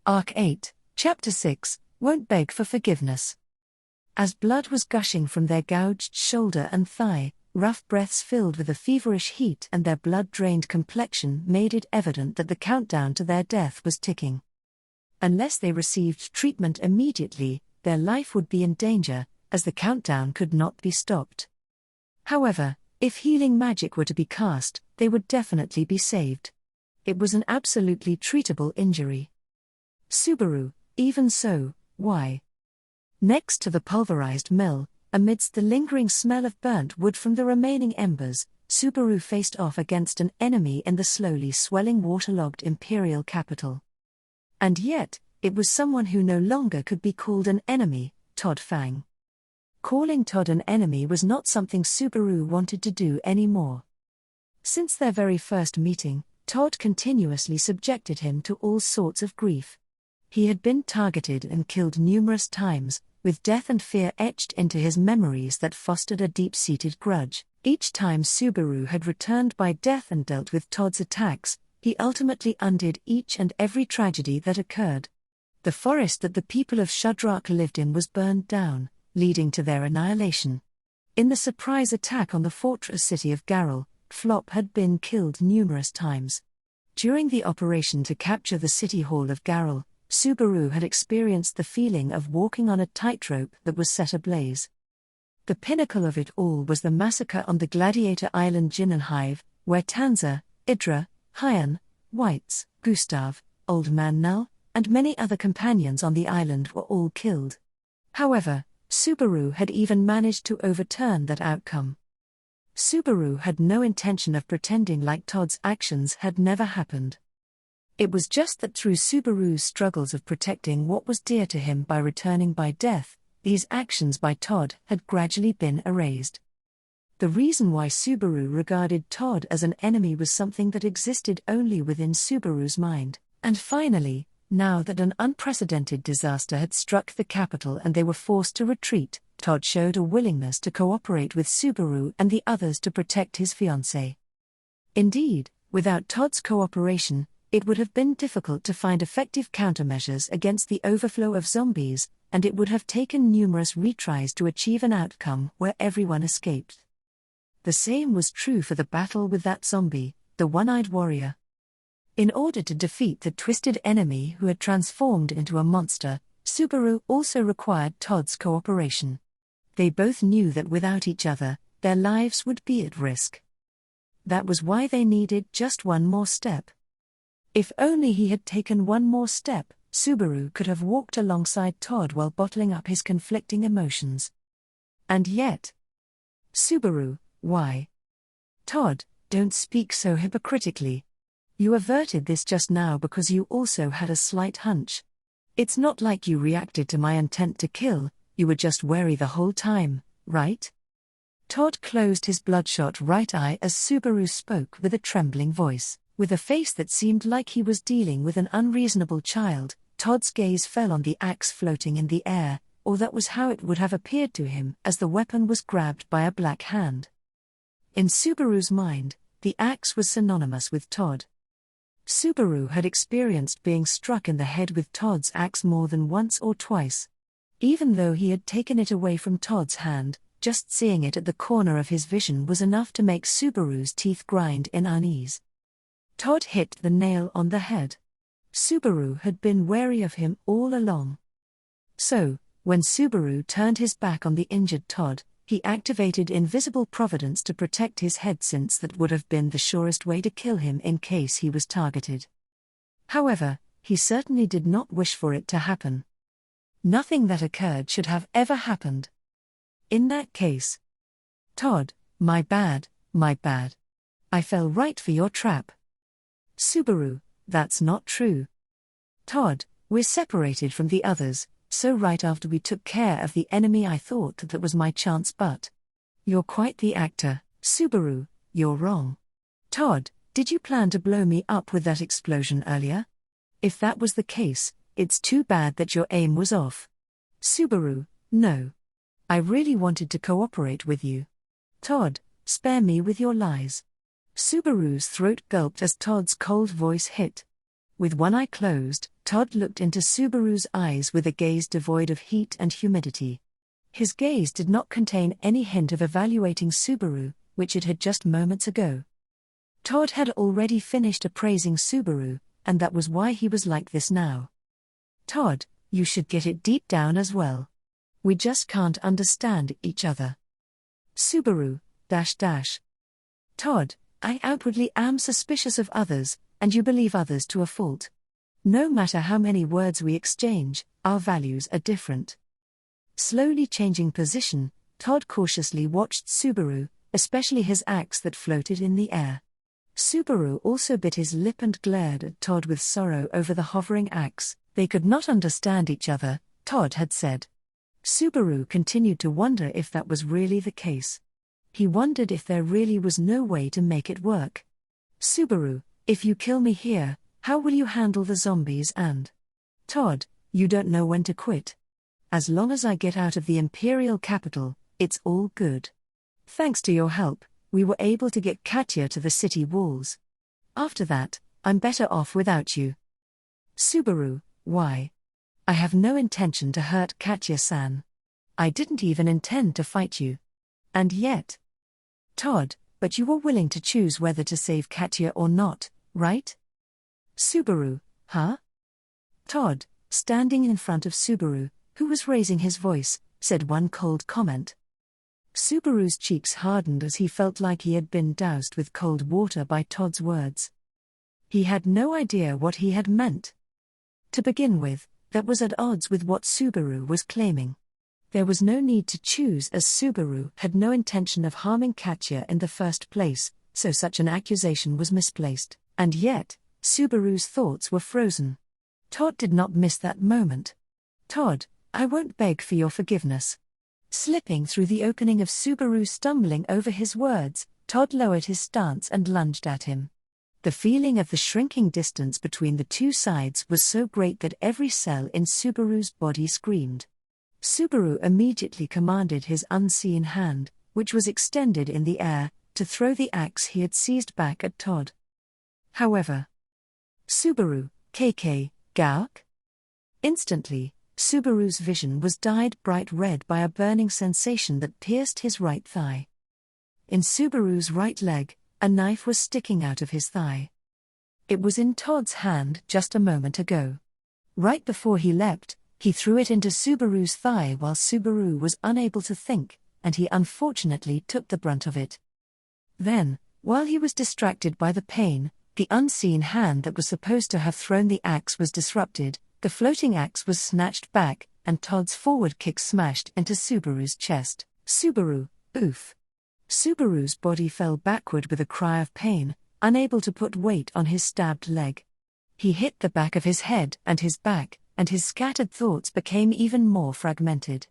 Arc 8, Chapter 6, Won't Beg for Forgiveness. As blood was gushing from their gouged shoulder and thigh, rough breaths filled with a feverish heat and their blood-drained complexion made it evident that the countdown to their death was ticking. Unless they received treatment immediately, their life would be in danger, as the countdown could not be stopped. However, if healing magic were to be cast, they would definitely be saved. It was an absolutely treatable injury. Subaru, even so, why? Next to the pulverized mill, amidst the lingering smell of burnt wood from the remaining embers, Subaru faced off against an enemy in the slowly swelling waterlogged imperial capital. And yet, it was someone who no longer could be called an enemy, Todd Fang. Calling Todd an enemy was not something Subaru wanted to do anymore. Since their very first meeting, Todd continuously subjected him to all sorts of grief. He had been targeted and killed numerous times, with death and fear etched into his memories that fostered a deep-seated grudge. Each time Subaru had returned by death and dealt with Todd's attacks, he ultimately undid each and every tragedy that occurred. The forest that the people of Shudrak lived in was burned down, leading to their annihilation. In the surprise attack on the fortress city of Garrel, Flop had been killed numerous times. During the operation to capture the city hall of Garrel, Subaru had experienced the feeling of walking on a tightrope that was set ablaze. The pinnacle of it all was the massacre on the Gladiator Island Jinnenhive, where Tanza, Idra, Hyan, Whites, Gustav, Old Man Null, and many other companions on the island were all killed. However, Subaru had even managed to overturn that outcome. Subaru had no intention of pretending like Todd's actions had never happened. It was just that through Subaru's struggles of protecting what was dear to him by returning by death, these actions by Todd had gradually been erased. The reason why Subaru regarded Todd as an enemy was something that existed only within Subaru's mind. And finally, now that an unprecedented disaster had struck the capital and they were forced to retreat, Todd showed a willingness to cooperate with Subaru and the others to protect his fiancée. Indeed, without Todd's cooperation, it would have been difficult to find effective countermeasures against the overflow of zombies, and it would have taken numerous retries to achieve an outcome where everyone escaped. The same was true for the battle with that zombie, the one-eyed warrior. In order to defeat the twisted enemy who had transformed into a monster, Subaru also required Todd's cooperation. They both knew that without each other, their lives would be at risk. That was why they needed just one more step. If only he had taken one more step, Subaru could have walked alongside Todd while bottling up his conflicting emotions. And yet, Subaru, why? Todd, don't speak so hypocritically. You averted this just now because you also had a slight hunch. It's not like you reacted to my intent to kill, you were just wary the whole time, right? Todd closed his bloodshot right eye as Subaru spoke with a trembling voice. With a face that seemed like he was dealing with an unreasonable child, Todd's gaze fell on the axe floating in the air, or that was how it would have appeared to him as the weapon was grabbed by a black hand. In Subaru's mind, the axe was synonymous with Todd. Subaru had experienced being struck in the head with Todd's axe more than once or twice. Even though he had taken it away from Todd's hand, just seeing it at the corner of his vision was enough to make Subaru's teeth grind in unease. Todd hit the nail on the head. Subaru had been wary of him all along. So, when Subaru turned his back on the injured Todd, he activated invisible providence to protect his head, since that would have been the surest way to kill him in case he was targeted. However, he certainly did not wish for it to happen. Nothing that occurred should have ever happened. In that case, Todd, my bad. I fell right for your trap. Subaru, that's not true. Todd, we're separated from the others, so right after we took care of the enemy I thought that was my chance, but you're quite the actor. Subaru, you're wrong. Todd, did you plan to blow me up with that explosion earlier? If that was the case, it's too bad that your aim was off. Subaru, no. I really wanted to cooperate with you. Todd, spare me with your lies. Subaru's throat gulped as Todd's cold voice hit. With one eye closed, Todd looked into Subaru's eyes with a gaze devoid of heat and humidity. His gaze did not contain any hint of evaluating Subaru, which it had just moments ago. Todd had already finished appraising Subaru, and that was why he was like this now. Todd, you should get it deep down as well. We just can't understand each other. Subaru, Todd, I outwardly am suspicious of others, and you believe others to a fault. No matter how many words we exchange, our values are different. Slowly changing position, Todd cautiously watched Subaru, especially his axe that floated in the air. Subaru also bit his lip and glared at Todd with sorrow over the hovering axe. They could not understand each other, Todd had said. Subaru continued to wonder if that was really the case. He wondered if there really was no way to make it work. Subaru, if you kill me here, how will you handle the zombies and... Todd, you don't know when to quit. As long as I get out of the Imperial capital, it's all good. Thanks to your help, we were able to get Katya to the city walls. After that, I'm better off without you. Subaru, why? I have no intention to hurt Katya-san. I didn't even intend to fight you. And yet... Todd, but you were willing to choose whether to save Katya or not, right? Subaru, huh? Todd, standing in front of Subaru, who was raising his voice, said one cold comment. Subaru's cheeks hardened as he felt like he had been doused with cold water by Todd's words. He had no idea what he had meant. To begin with, that was at odds with what Subaru was claiming. There was no need to choose as Subaru had no intention of harming Katya in the first place, so such an accusation was misplaced, and yet, Subaru's thoughts were frozen. Todd did not miss that moment. Todd, I won't beg for your forgiveness. Slipping through the opening of Subaru, stumbling over his words, Todd lowered his stance and lunged at him. The feeling of the shrinking distance between the two sides was so great that every cell in Subaru's body screamed. Subaru immediately commanded his unseen hand, which was extended in the air, to throw the axe he had seized back at Todd. However, Subaru, KK, Gauk? Instantly, Subaru's vision was dyed bright red by a burning sensation that pierced his right thigh. In Subaru's right leg, a knife was sticking out of his thigh. It was in Todd's hand just a moment ago. Right before he leapt, he threw it into Subaru's thigh while Subaru was unable to think, and he unfortunately took the brunt of it. Then, while he was distracted by the pain, the unseen hand that was supposed to have thrown the axe was disrupted, the floating axe was snatched back, and Todd's forward kick smashed into Subaru's chest. Subaru, oof. Subaru's body fell backward with a cry of pain, unable to put weight on his stabbed leg. He hit the back of his head and his back, and his scattered thoughts became even more fragmented.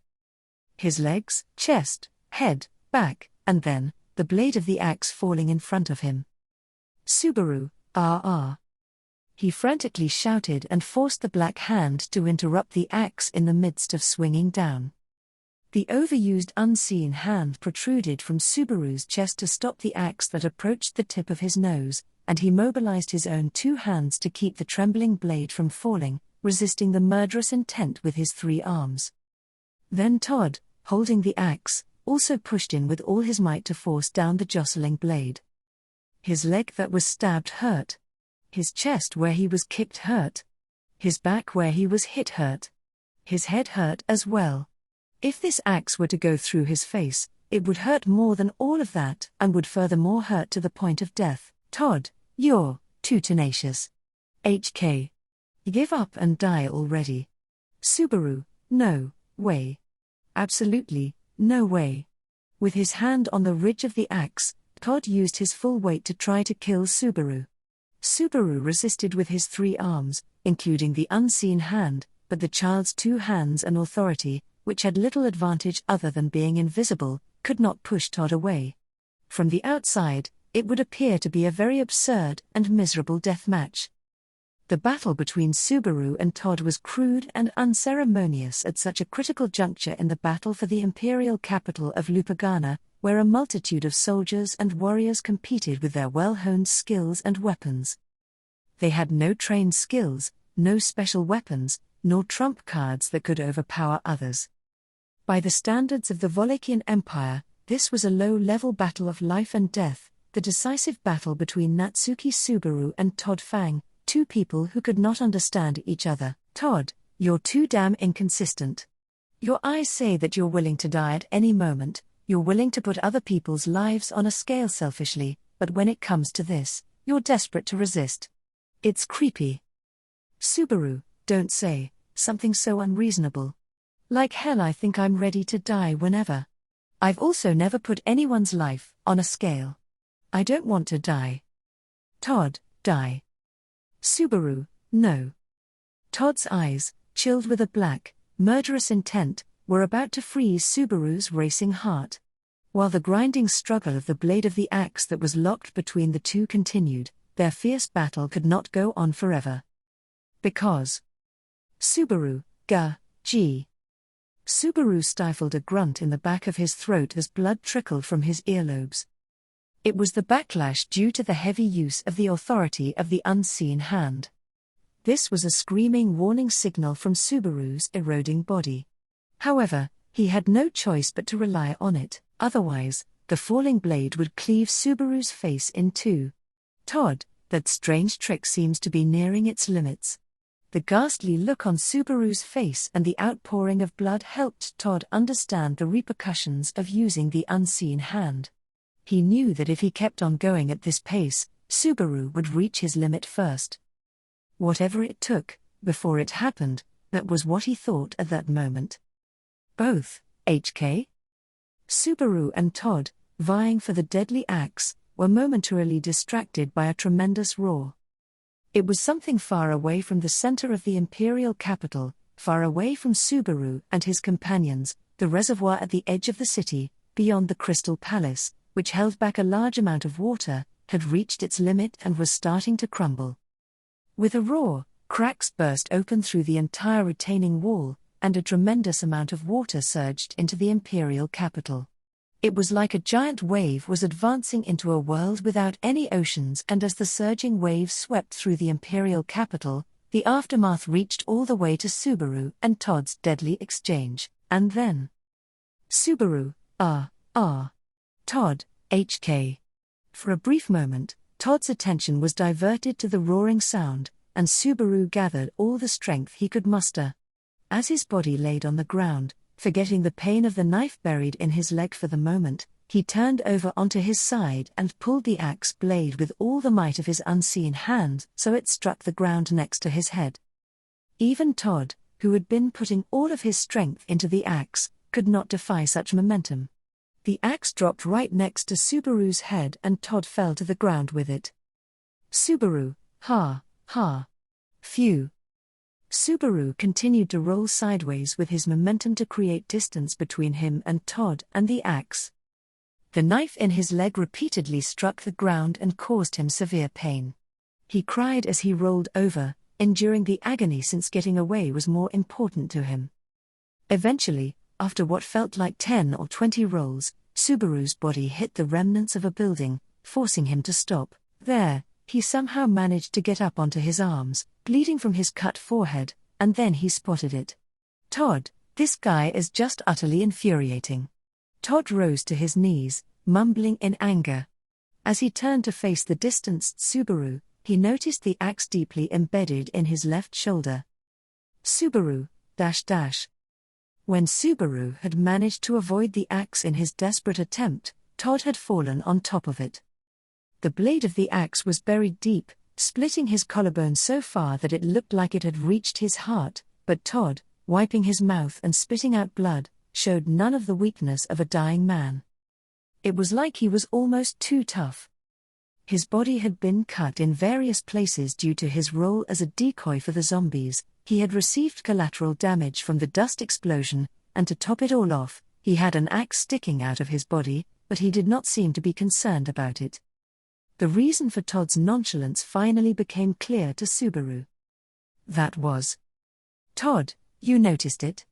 His legs, chest, head, back, and then, the blade of the axe falling in front of him. Subaru, ah. He frantically shouted and forced the black hand to interrupt the axe in the midst of swinging down. The overused unseen hand protruded from Subaru's chest to stop the axe that approached the tip of his nose, and he mobilized his own two hands to keep the trembling blade from falling, resisting the murderous intent with his three arms. Then Todd, holding the axe, also pushed in with all his might to force down the jostling blade. His leg that was stabbed hurt. His chest where he was kicked hurt. His back where he was hit hurt. His head hurt as well. If this axe were to go through his face, it would hurt more than all of that and would furthermore hurt to the point of death. Todd, you're too tenacious. HK. Give up and die already. Subaru, no way. Absolutely, no way. With his hand on the ridge of the axe, Todd used his full weight to try to kill Subaru. Subaru resisted with his three arms, including the unseen hand, but the child's two hands and authority, which had little advantage other than being invisible, could not push Todd away. From the outside, it would appear to be a very absurd and miserable death match. The battle between Subaru and Todd was crude and unceremonious at such a critical juncture in the battle for the imperial capital of Lupagana, where a multitude of soldiers and warriors competed with their well-honed skills and weapons. They had no trained skills, no special weapons, nor trump cards that could overpower others. By the standards of the Wallachian Empire, this was a low-level battle of life and death, the decisive battle between Natsuki Subaru and Todd Fang, two people who could not understand each other. Todd, you're too damn inconsistent. Your eyes say that you're willing to die at any moment, you're willing to put other people's lives on a scale selfishly, but when it comes to this, you're desperate to resist. It's creepy. Subaru, don't say something so unreasonable. Like hell, I think I'm ready to die whenever. I've also never put anyone's life on a scale. I don't want to die. Todd, die. Subaru, no. Todd's eyes, chilled with a black, murderous intent, were about to freeze Subaru's racing heart. While the grinding struggle of the blade of the axe that was locked between the two continued, their fierce battle could not go on forever. Because Subaru, G. Subaru stifled a grunt in the back of his throat as blood trickled from his earlobes. It was the backlash due to the heavy use of the authority of the unseen hand. This was a screaming warning signal from Subaru's eroding body. However, he had no choice but to rely on it, otherwise, the falling blade would cleave Subaru's face in two. Todd, that strange trick seems to be nearing its limits. The ghastly look on Subaru's face and the outpouring of blood helped Todd understand the repercussions of using the unseen hand. He knew that if he kept on going at this pace, Subaru would reach his limit first. Whatever it took, before it happened, that was what he thought at that moment. Both, HK? Subaru and Todd, vying for the deadly axe, were momentarily distracted by a tremendous roar. It was something far away from the center of the imperial capital, far away from Subaru and his companions, the reservoir at the edge of the city, beyond the Crystal Palace, which held back a large amount of water, had reached its limit and was starting to crumble. With a roar, cracks burst open through the entire retaining wall, and a tremendous amount of water surged into the imperial capital. It was like a giant wave was advancing into a world without any oceans, and as the surging waves swept through the imperial capital, the aftermath reached all the way to Subaru and Todd's deadly exchange, and then Subaru, Todd, HK. For a brief moment, Todd's attention was diverted to the roaring sound, and Subaru gathered all the strength he could muster. As his body laid on the ground, forgetting the pain of the knife buried in his leg for the moment, he turned over onto his side and pulled the axe blade with all the might of his unseen hand so it struck the ground next to his head. Even Todd, who had been putting all of his strength into the axe, could not defy such momentum. The axe dropped right next to Subaru's head and Todd fell to the ground with it. Subaru, phew. Subaru continued to roll sideways with his momentum to create distance between him and Todd and the axe. The knife in his leg repeatedly struck the ground and caused him severe pain. He cried as he rolled over, enduring the agony since getting away was more important to him. Eventually, after what felt like 10 or 20 rolls, Subaru's body hit the remnants of a building, forcing him to stop. There, he somehow managed to get up onto his arms, bleeding from his cut forehead, and then he spotted it. Todd, this guy is just utterly infuriating. Todd rose to his knees, mumbling in anger. As he turned to face the distanced Subaru, he noticed the axe deeply embedded in his left shoulder. Subaru, When Subaru had managed to avoid the axe in his desperate attempt, Todd had fallen on top of it. The blade of the axe was buried deep, splitting his collarbone so far that it looked like it had reached his heart, but Todd, wiping his mouth and spitting out blood, showed none of the weakness of a dying man. It was like he was almost too tough. His body had been cut in various places due to his role as a decoy for the zombies. He had received collateral damage from the dust explosion, and to top it all off, he had an axe sticking out of his body, but he did not seem to be concerned about it. The reason for Todd's nonchalance finally became clear to Subaru. That was, "Todd, you noticed it?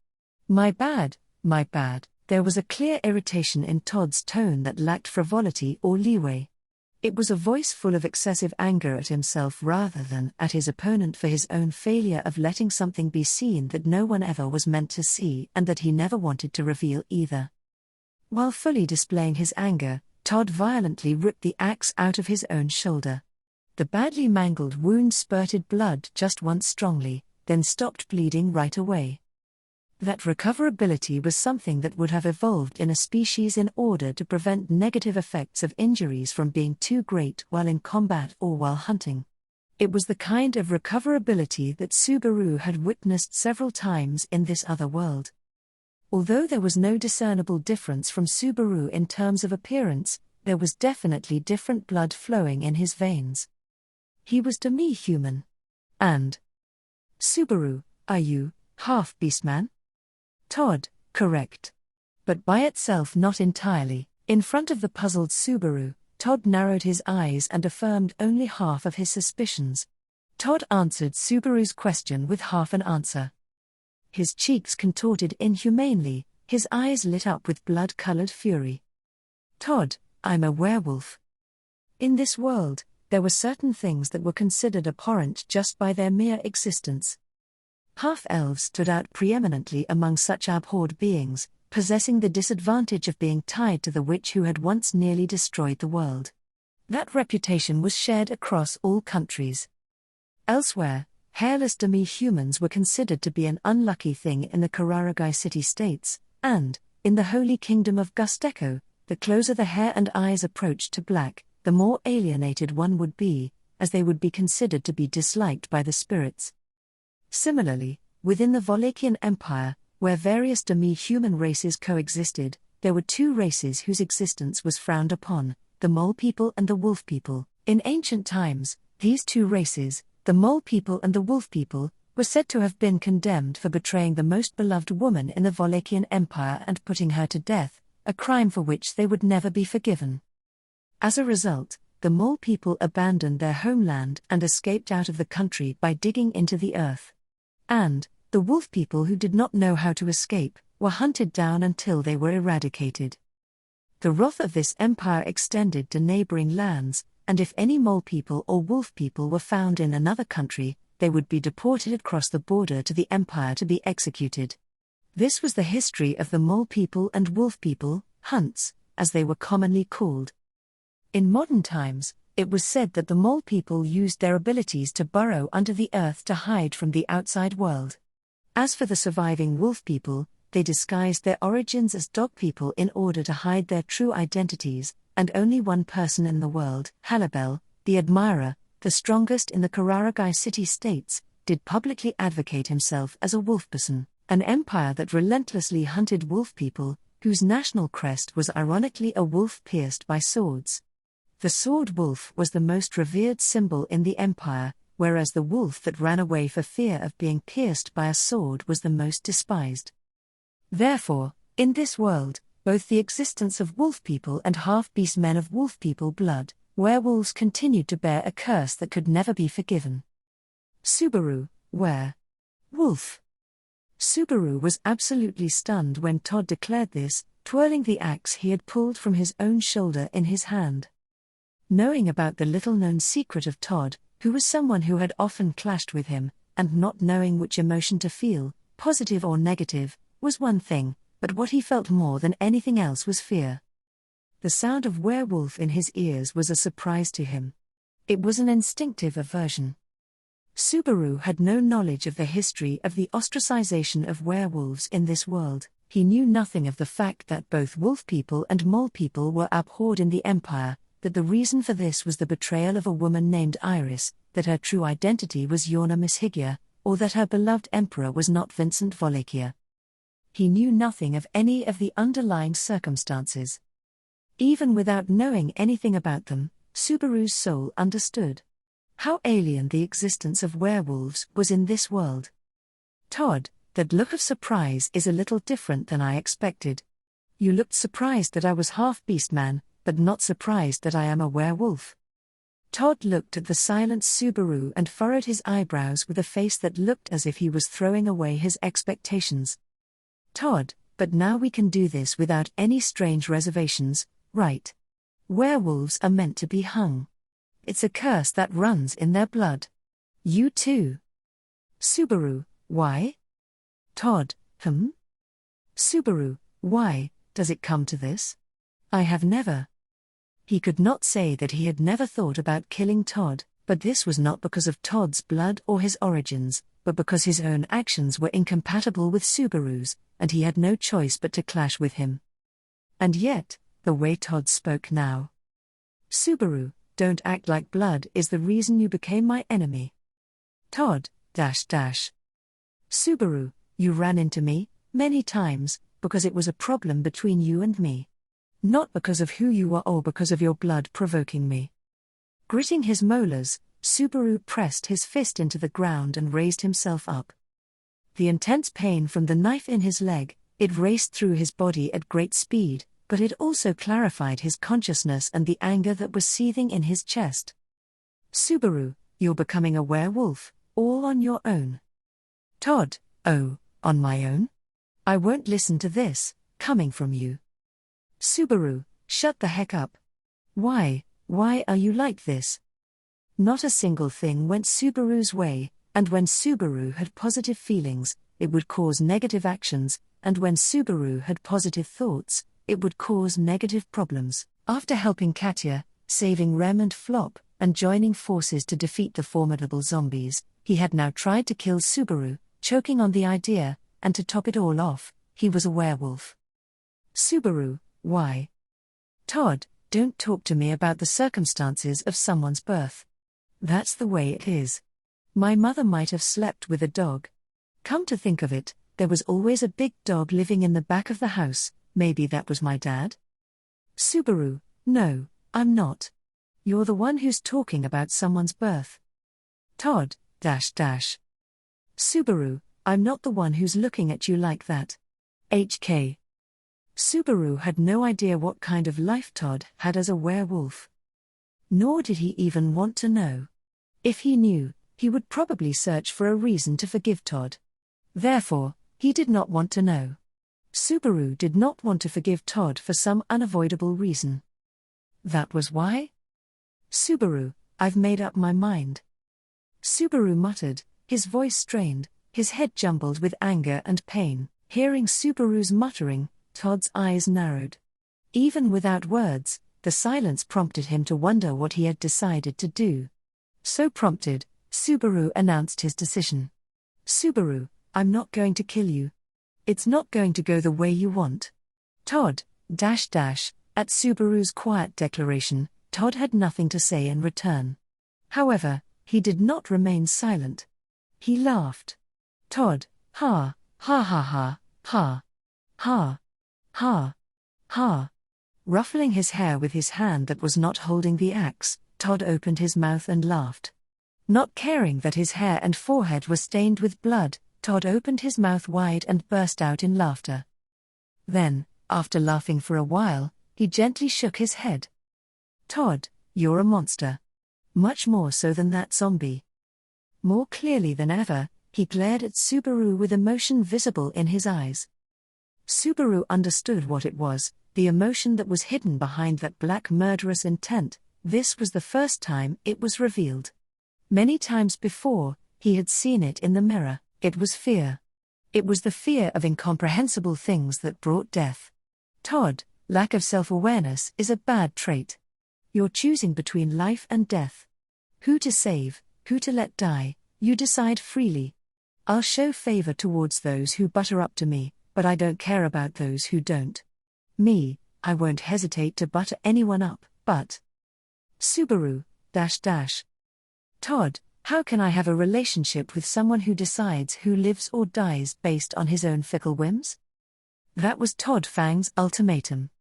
My bad. There was a clear irritation in Todd's tone that lacked frivolity or leeway. It was a voice full of excessive anger at himself rather than at his opponent for his own failure of letting something be seen that no one ever was meant to see and that he never wanted to reveal either. While fully displaying his anger, Todd violently ripped the axe out of his own shoulder. The badly mangled wound spurted blood just once strongly, then stopped bleeding right away. That recoverability was something that would have evolved in a species in order to prevent negative effects of injuries from being too great while in combat or while hunting. It was the kind of recoverability that Subaru had witnessed several times in this other world. Although there was no discernible difference from Subaru in terms of appearance, there was definitely different blood flowing in his veins. He was demi-human. And Subaru, are you half-beastman? Todd, correct. But by itself not entirely. In front of the puzzled Subaru, Todd narrowed his eyes and affirmed only half of his suspicions. Todd answered Subaru's question with half an answer. His cheeks contorted inhumanely, his eyes lit up with blood-colored fury. Todd, I'm a werewolf. In this world, there were certain things that were considered abhorrent just by their mere existence. Half-elves stood out preeminently among such abhorred beings, possessing the disadvantage of being tied to the witch who had once nearly destroyed the world. That reputation was shared across all countries. Elsewhere, hairless demi-humans were considered to be an unlucky thing in the Kuraragai city-states, and, in the Holy Kingdom of Gusteko, the closer the hair and eyes approached to black, the more alienated one would be, as they would be considered to be disliked by the spirits. Similarly, within the Wallachian Empire, where various demi-human races coexisted, there were two races whose existence was frowned upon, the Mole people and the Wolf people. In ancient times, these two races, the Mole people and the Wolf people, were said to have been condemned for betraying the most beloved woman in the Wallachian Empire and putting her to death, a crime for which they would never be forgiven. As a result, the Mole people abandoned their homeland and escaped out of the country by digging into the earth. And, the Wolf people who did not know how to escape, were hunted down until they were eradicated. The wrath of this empire extended to neighboring lands, and if any Mole people or Wolf people were found in another country, they would be deported across the border to the empire to be executed. This was the history of the Mole people and Wolf people, hunts, as they were commonly called. In modern times, it was said that the Mole people used their abilities to burrow under the earth to hide from the outside world. As for the surviving Wolf people, they disguised their origins as dog people in order to hide their true identities, and only one person in the world, Halabel, the admirer, the strongest in the Kuraragai city-states, did publicly advocate himself as a wolf person, an empire that relentlessly hunted wolf people, whose national crest was ironically a wolf pierced by swords. The sword wolf was the most revered symbol in the empire, whereas the wolf that ran away for fear of being pierced by a sword was the most despised. Therefore, in this world, both the existence of wolf people and half-beast men of wolf people blood, werewolves continued to bear a curse that could never be forgiven. Subaru, wolf. Subaru was absolutely stunned when Todd declared this, twirling the axe he had pulled from his own shoulder in his hand. Knowing about the little-known secret of Todd, who was someone who had often clashed with him, and not knowing which emotion to feel, positive or negative, was one thing, but what he felt more than anything else was fear. The sound of werewolf in his ears was a surprise to him. It was an instinctive aversion. Subaru had no knowledge of the history of the ostracization of werewolves in this world. He knew nothing of the fact that both wolf people and mole people were abhorred in the empire, that the reason for this was the betrayal of a woman named Iris, that her true identity was Yorna Mishigia, or that her beloved emperor was not Vincent Wallachia. He knew nothing of any of the underlying circumstances. Even without knowing anything about them, Subaru's soul understood how alien the existence of werewolves was in this world. Todd, that look of surprise is a little different than I expected. You looked surprised that I was half-beast man, but not surprised that I am a werewolf. Todd looked at the silent Subaru and furrowed his eyebrows with a face that looked as if he was throwing away his expectations. Todd, but now we can do this without any strange reservations, right? Werewolves are meant to be hung. It's a curse that runs in their blood. You too. Subaru, why? Todd, Subaru, why does it come to this? I have never. He could not say that he had never thought about killing Todd, but this was not because of Todd's blood or his origins, but because his own actions were incompatible with Subaru's, and he had no choice but to clash with him. And yet, the way Todd spoke now. Subaru, don't act like blood is the reason you became my enemy. Todd, Subaru, you ran into me, many times, because it was a problem between you and me. Not because of who you are or because of your blood provoking me. Gritting his molars, Subaru pressed his fist into the ground and raised himself up. The intense pain from the knife in his leg, it raced through his body at great speed, but it also clarified his consciousness and the anger that was seething in his chest. Subaru, you're becoming a werewolf, all on your own. Todd, oh, on my own? I won't listen to this, coming from you. Subaru, shut the heck up. Why are you like this? Not a single thing went Subaru's way, and when Subaru had positive feelings, it would cause negative actions, and when Subaru had positive thoughts, it would cause negative problems. After helping Katya, saving Rem and Flop, and joining forces to defeat the formidable zombies, he had now tried to kill Subaru, choking on the idea, and to top it all off, he was a werewolf. Subaru, why? Todd, don't talk to me about the circumstances of someone's birth. That's the way it is. My mother might have slept with a dog. Come to think of it, there was always a big dog living in the back of the house, maybe that was my dad? Subaru, no, I'm not. You're the one who's talking about someone's birth. Todd, Subaru, I'm not the one who's looking at you like that. HK. Subaru had no idea what kind of life Todd had as a werewolf. Nor did he even want to know. If he knew, he would probably search for a reason to forgive Todd. Therefore, he did not want to know. Subaru did not want to forgive Todd for some unavoidable reason. That was why? Subaru, I've made up my mind. Subaru muttered, his voice strained, his head jumbled with anger and pain. Hearing Subaru's muttering, Todd's eyes narrowed. Even without words, the silence prompted him to wonder what he had decided to do. So prompted, Subaru announced his decision. Subaru, I'm not going to kill you. It's not going to go the way you want. Todd, at Subaru's quiet declaration, Todd had nothing to say in return. However, he did not remain silent. He laughed. Todd, ha, ha ha ha, ha, ha, ha, ha. Ruffling his hair with his hand that was not holding the axe, Todd opened his mouth and laughed. Not caring that his hair and forehead were stained with blood, Todd opened his mouth wide and burst out in laughter. Then, after laughing for a while, he gently shook his head. Todd, you're a monster. Much more so than that zombie. More clearly than ever, he glared at Subaru with emotion visible in his eyes. Subaru understood what it was, the emotion that was hidden behind that black murderous intent. This was the first time it was revealed. Many times before, he had seen it in the mirror. It was fear. It was the fear of incomprehensible things that brought death. Todd, lack of self-awareness is a bad trait. You're choosing between life and death. Who to save, who to let die, you decide freely. I'll show favor towards those who butter up to me, but I don't care about those who don't. Me, I won't hesitate to butter anyone up, but... Subaru, Todd, how can I have a relationship with someone who decides who lives or dies based on his own fickle whims? That was Todd Fang's ultimatum.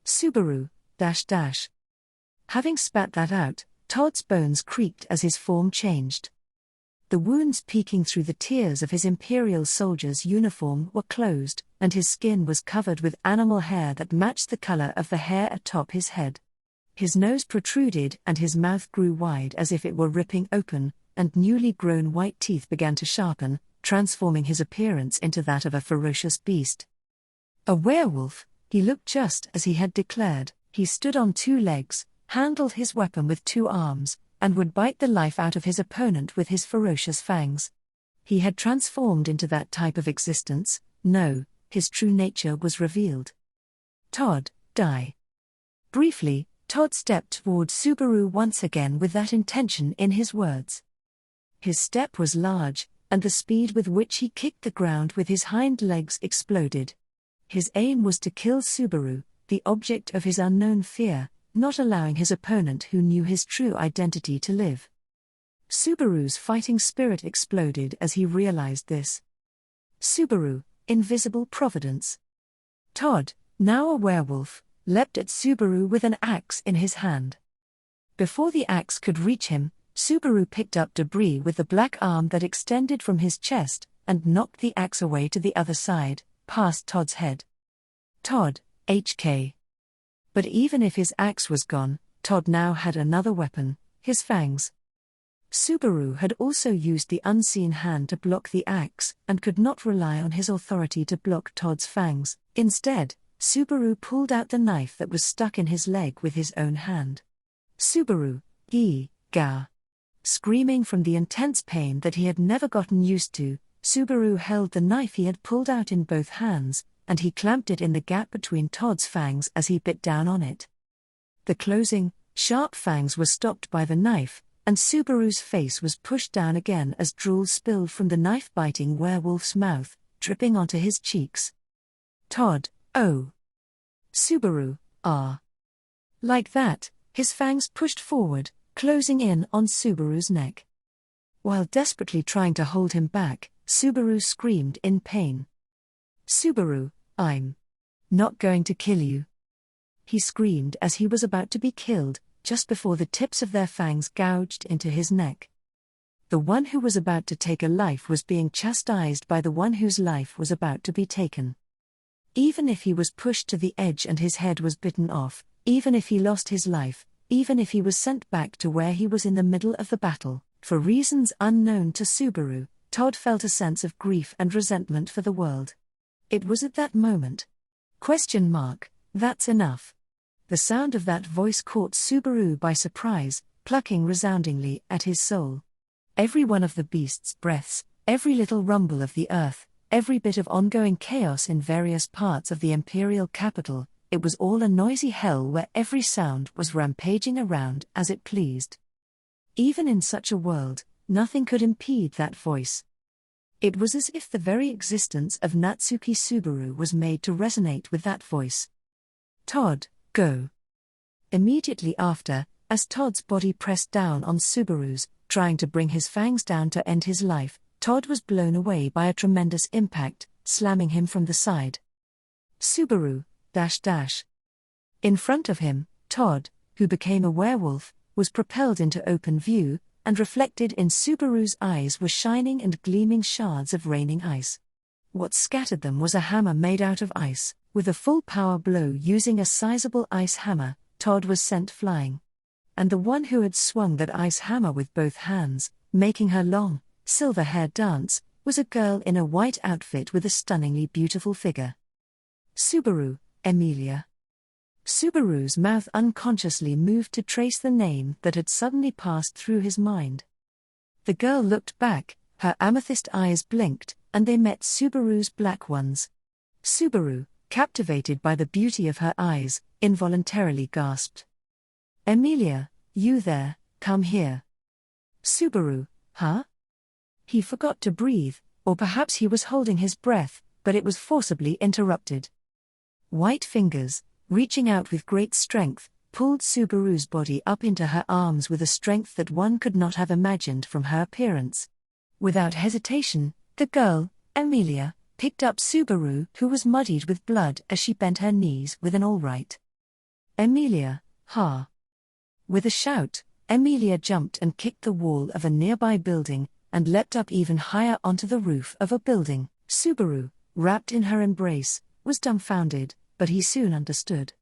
Subaru, Having spat that out, Todd's bones creaked as his form changed. The wounds peeking through the tears of his Imperial soldier's uniform were closed, and his skin was covered with animal hair that matched the color of the hair atop his head. His nose protruded and his mouth grew wide as if it were ripping open, and newly grown white teeth began to sharpen, transforming his appearance into that of a ferocious beast. A werewolf, he looked just as he had declared. He stood on two legs, handled his weapon with two arms, and would bite the life out of his opponent with his ferocious fangs. He had transformed into that type of existence. No, his true nature was revealed. Todd, die. Briefly, Todd stepped toward Subaru once again with that intention in his words. His step was large, and the speed with which he kicked the ground with his hind legs exploded. His aim was to kill Subaru, the object of his unknown fear, not allowing his opponent who knew his true identity to live. Subaru's fighting spirit exploded as he realized this. Subaru, invisible providence. Todd, now a werewolf, leapt at Subaru with an axe in his hand. Before the axe could reach him, Subaru picked up debris with the black arm that extended from his chest, and knocked the axe away to the other side, past Todd's head. Todd, HK. But even if his axe was gone, Todd now had another weapon, his fangs. Subaru had also used the unseen hand to block the axe, and could not rely on his authority to block Todd's fangs. Instead, Subaru pulled out the knife that was stuck in his leg with his own hand. Subaru, ga. Screaming from the intense pain that he had never gotten used to, Subaru held the knife he had pulled out in both hands, and he clamped it in the gap between Todd's fangs as he bit down on it. The closing, sharp fangs were stopped by the knife, and Subaru's face was pushed down again as drool spilled from the knife-biting werewolf's mouth, dripping onto his cheeks. Todd, oh. Subaru, ah. Like that, his fangs pushed forward, closing in on Subaru's neck. While desperately trying to hold him back, Subaru screamed in pain. Subaru, I'm not going to kill you. He screamed as he was about to be killed, just before the tips of their fangs gouged into his neck. The one who was about to take a life was being chastised by the one whose life was about to be taken. Even if he was pushed to the edge and his head was bitten off, even if he lost his life, even if he was sent back to where he was in the middle of the battle, for reasons unknown to Subaru, Todd felt a sense of grief and resentment for the world. It was at that moment. That's enough. The sound of that voice caught Subaru by surprise, plucking resoundingly at his soul. Every one of the beast's breaths, every little rumble of the earth, every bit of ongoing chaos in various parts of the imperial capital, it was all a noisy hell where every sound was rampaging around as it pleased. Even in such a world, nothing could impede that voice. It was as if the very existence of Natsuki Subaru was made to resonate with that voice. Todd, go. Immediately after, as Todd's body pressed down on Subaru's, trying to bring his fangs down to end his life, Todd was blown away by a tremendous impact, slamming him from the side. Subaru, .. In front of him, Todd, who became a werewolf, was propelled into open view, and reflected in Subaru's eyes were shining and gleaming shards of raining ice. What scattered them was a hammer made out of ice. With a full power blow using a sizable ice hammer, Todd was sent flying. And the one who had swung that ice hammer with both hands, making her long, silver hair dance, was a girl in a white outfit with a stunningly beautiful figure. Subaru, Emilia. Subaru's mouth unconsciously moved to trace the name that had suddenly passed through his mind. The girl looked back, her amethyst eyes blinked, and they met Subaru's black ones. Subaru, captivated by the beauty of her eyes, involuntarily gasped. Emilia, you there, come here. Subaru, huh? He forgot to breathe, or perhaps he was holding his breath, but it was forcibly interrupted. White fingers, reaching out with great strength, pulled Subaru's body up into her arms with a strength that one could not have imagined from her appearance. Without hesitation, the girl, Emilia, picked up Subaru, who was muddied with blood as she bent her knees with an all right. Emilia, ha. With a shout, Emilia jumped and kicked the wall of a nearby building, and leapt up even higher onto the roof of a building. Subaru, wrapped in her embrace, was dumbfounded, but he soon understood.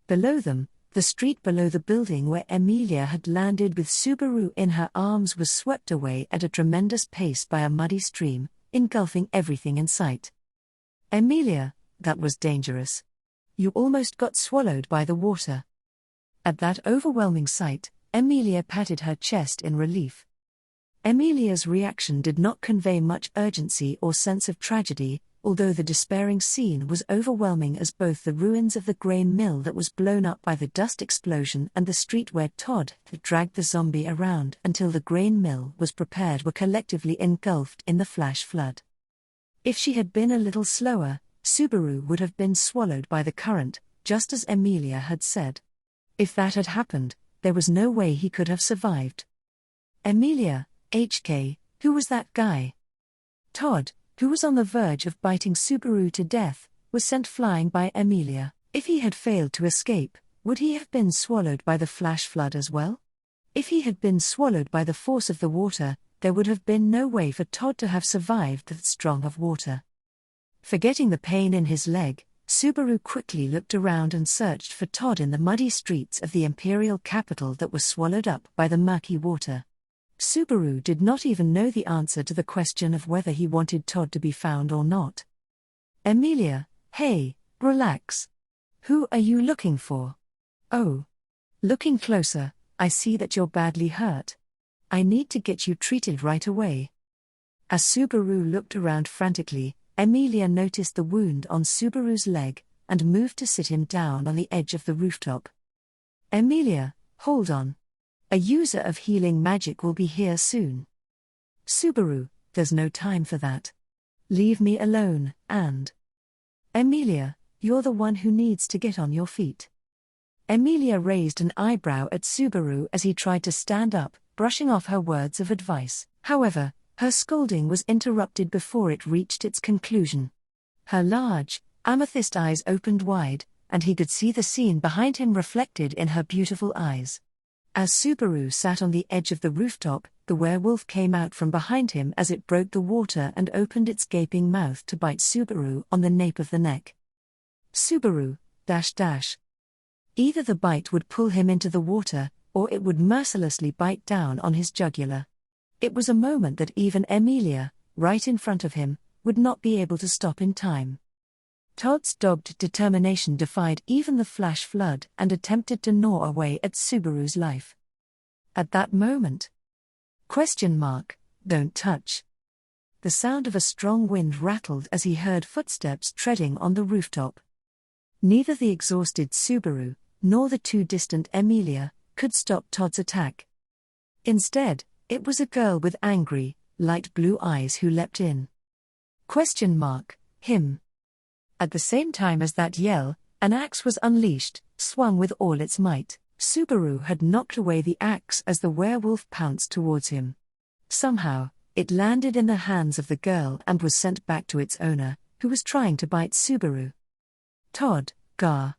Below them, the street below the building where Emilia had landed with Subaru in her arms was swept away at a tremendous pace by a muddy stream, engulfing everything in sight. Emilia, that was dangerous. You almost got swallowed by the water. At that overwhelming sight, Emilia patted her chest in relief. Emilia's reaction did not convey much urgency or sense of tragedy, although the despairing scene was overwhelming as both the ruins of the grain mill that was blown up by the dust explosion and the street where Todd had dragged the zombie around until the grain mill was prepared were collectively engulfed in the flash flood. If she had been a little slower, Subaru would have been swallowed by the current, just as Emilia had said. If that had happened, there was no way he could have survived. Emilia, HK, who was that guy? Todd, who was on the verge of biting Subaru to death, was sent flying by Emilia. If he had failed to escape, would he have been swallowed by the flash flood as well? If he had been swallowed by the force of the water, there would have been no way for Todd to have survived that strong of water. Forgetting the pain in his leg, Subaru quickly looked around and searched for Todd in the muddy streets of the imperial capital that was swallowed up by the murky water. Subaru did not even know the answer to the question of whether he wanted Todd to be found or not. Emilia, hey, relax. Who are you looking for? Oh. Looking closer, I see that you're badly hurt. I need to get you treated right away. As Subaru looked around frantically, Emilia noticed the wound on Subaru's leg and moved to sit him down on the edge of the rooftop. Emilia, hold on. A user of healing magic will be here soon. Subaru, there's no time for that. Leave me alone, and... Emilia, you're the one who needs to get on your feet. Emilia raised an eyebrow at Subaru as he tried to stand up, brushing off her words of advice. However, her scolding was interrupted before it reached its conclusion. Her large, amethyst eyes opened wide, and he could see the scene behind him reflected in her beautiful eyes. As Subaru sat on the edge of the rooftop, the werewolf came out from behind him as it broke the water and opened its gaping mouth to bite Subaru on the nape of the neck. Subaru, .. Either the bite would pull him into the water, or it would mercilessly bite down on his jugular. It was a moment that even Emilia, right in front of him, would not be able to stop in time. Todd's dogged determination defied even the flash flood and attempted to gnaw away at Subaru's life. At that moment, don't touch. The sound of a strong wind rattled as he heard footsteps treading on the rooftop. Neither the exhausted Subaru, nor the too distant Emilia, could stop Todd's attack. Instead, it was a girl with angry, light blue eyes who leapt in. Him. At the same time as that yell, an axe was unleashed, swung with all its might. Subaru had knocked away the axe as the werewolf pounced towards him. Somehow, it landed in the hands of the girl and was sent back to its owner, who was trying to bite Subaru. Todd, gar.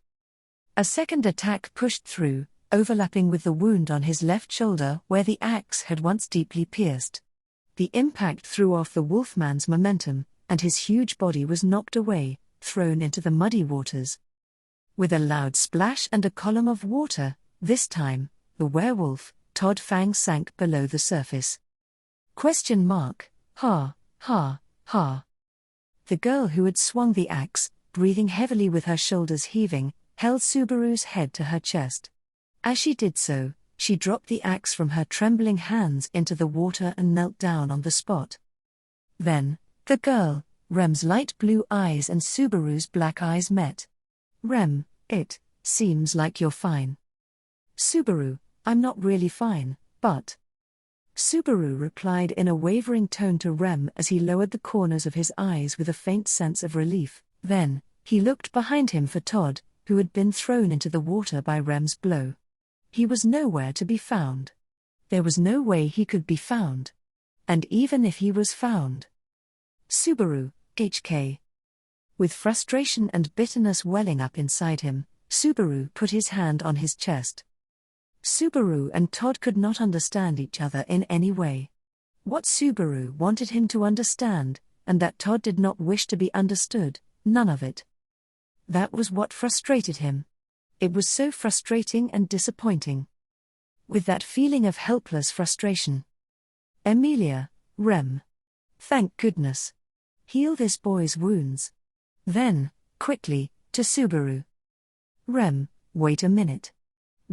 A second attack pushed through, overlapping with the wound on his left shoulder where the axe had once deeply pierced. The impact threw off the wolfman's momentum, and his huge body was knocked away, thrown into the muddy waters. With a loud splash and a column of water, this time, the werewolf, Todd Fang, sank below the surface. Ha, ha, ha. The girl who had swung the axe, breathing heavily with her shoulders heaving, held Subaru's head to her chest. As she did so, she dropped the axe from her trembling hands into the water and knelt down on the spot. Then, the girl, Rem's light blue eyes and Subaru's black eyes met. Rem, it seems like you're fine. Subaru, I'm not really fine, but... Subaru replied in a wavering tone to Rem as he lowered the corners of his eyes with a faint sense of relief. Then, he looked behind him for Todd, who had been thrown into the water by Rem's blow. He was nowhere to be found. There was no way he could be found. And even if he was found... Subaru, HK. With frustration and bitterness welling up inside him, Subaru put his hand on his chest. Subaru and Todd could not understand each other in any way. What Subaru wanted him to understand, and that Todd did not wish to be understood, none of it. That was what frustrated him. It was so frustrating and disappointing. With that feeling of helpless frustration. Emilia, Rem. Thank goodness. Heal this boy's wounds. Then, quickly, to Subaru. Rem, wait a minute.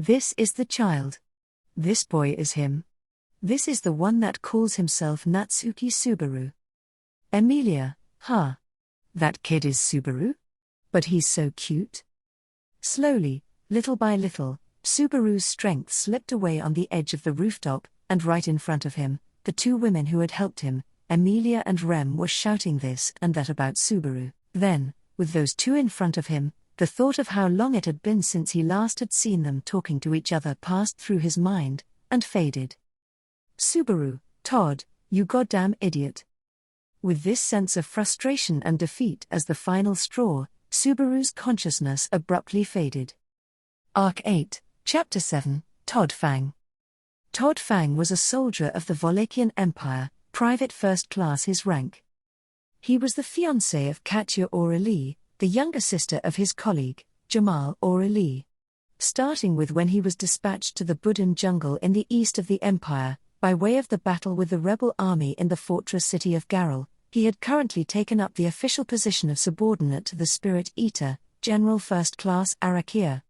This is the child. This boy is him. This is the one that calls himself Natsuki Subaru. Emilia, huh? That kid is Subaru? But he's so cute. Slowly, little by little, Subaru's strength slipped away on the edge of the rooftop, and right in front of him, the two women who had helped him, Emilia and Rem, were shouting this and that about Subaru. Then, with those two in front of him, the thought of how long it had been since he last had seen them talking to each other passed through his mind, and faded. Subaru, Todd, you goddamn idiot. With this sense of frustration and defeat as the final straw, Subaru's consciousness abruptly faded. Arc 8, Chapter 7, Todd Fang. Todd Fang was a soldier of the Wallachian Empire, private first class his rank. He was the fiancé of Katya Aurelie, the younger sister of his colleague, Jamal Aurelie. Starting with when he was dispatched to the Budan jungle in the east of the empire, by way of the battle with the rebel army in the fortress city of Garel, he had currently taken up the official position of subordinate to the Spirit Eater, General First Class Arakia.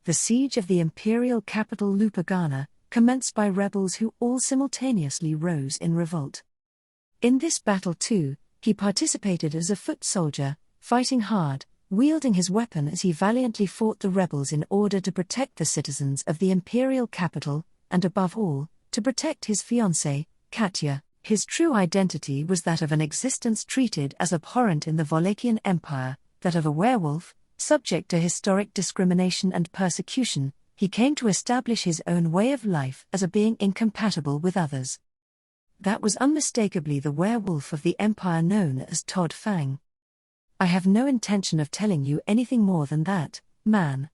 The siege of the imperial capital Lupagana commenced by rebels who all simultaneously rose in revolt. In this battle too, he participated as a foot soldier, fighting hard, wielding his weapon as he valiantly fought the rebels in order to protect the citizens of the imperial capital, and above all, to protect his fiancée, Katya. His true identity was that of an existence treated as abhorrent in the Wallachian Empire, that of a werewolf, subject to historic discrimination and persecution. He came to establish his own way of life as a being incompatible with others. That was unmistakably the werewolf of the empire known as Todd Fang. I have no intention of telling you anything more than that, man.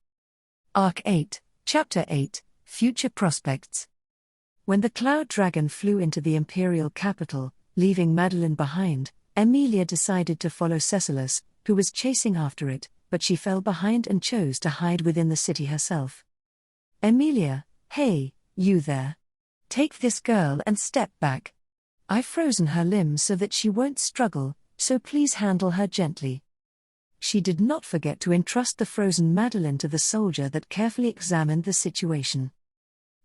Arc 8, Chapter 8, Future Prospects. When the Cloud Dragon flew into the imperial capital, leaving Madeline behind, Emilia decided to follow Cecilus, who was chasing after it, but she fell behind and chose to hide within the city herself. Emilia, hey, you there. Take this girl and step back. I've frozen her limbs so that she won't struggle, so please handle her gently. She did not forget to entrust the frozen Madeline to the soldier that carefully examined the situation.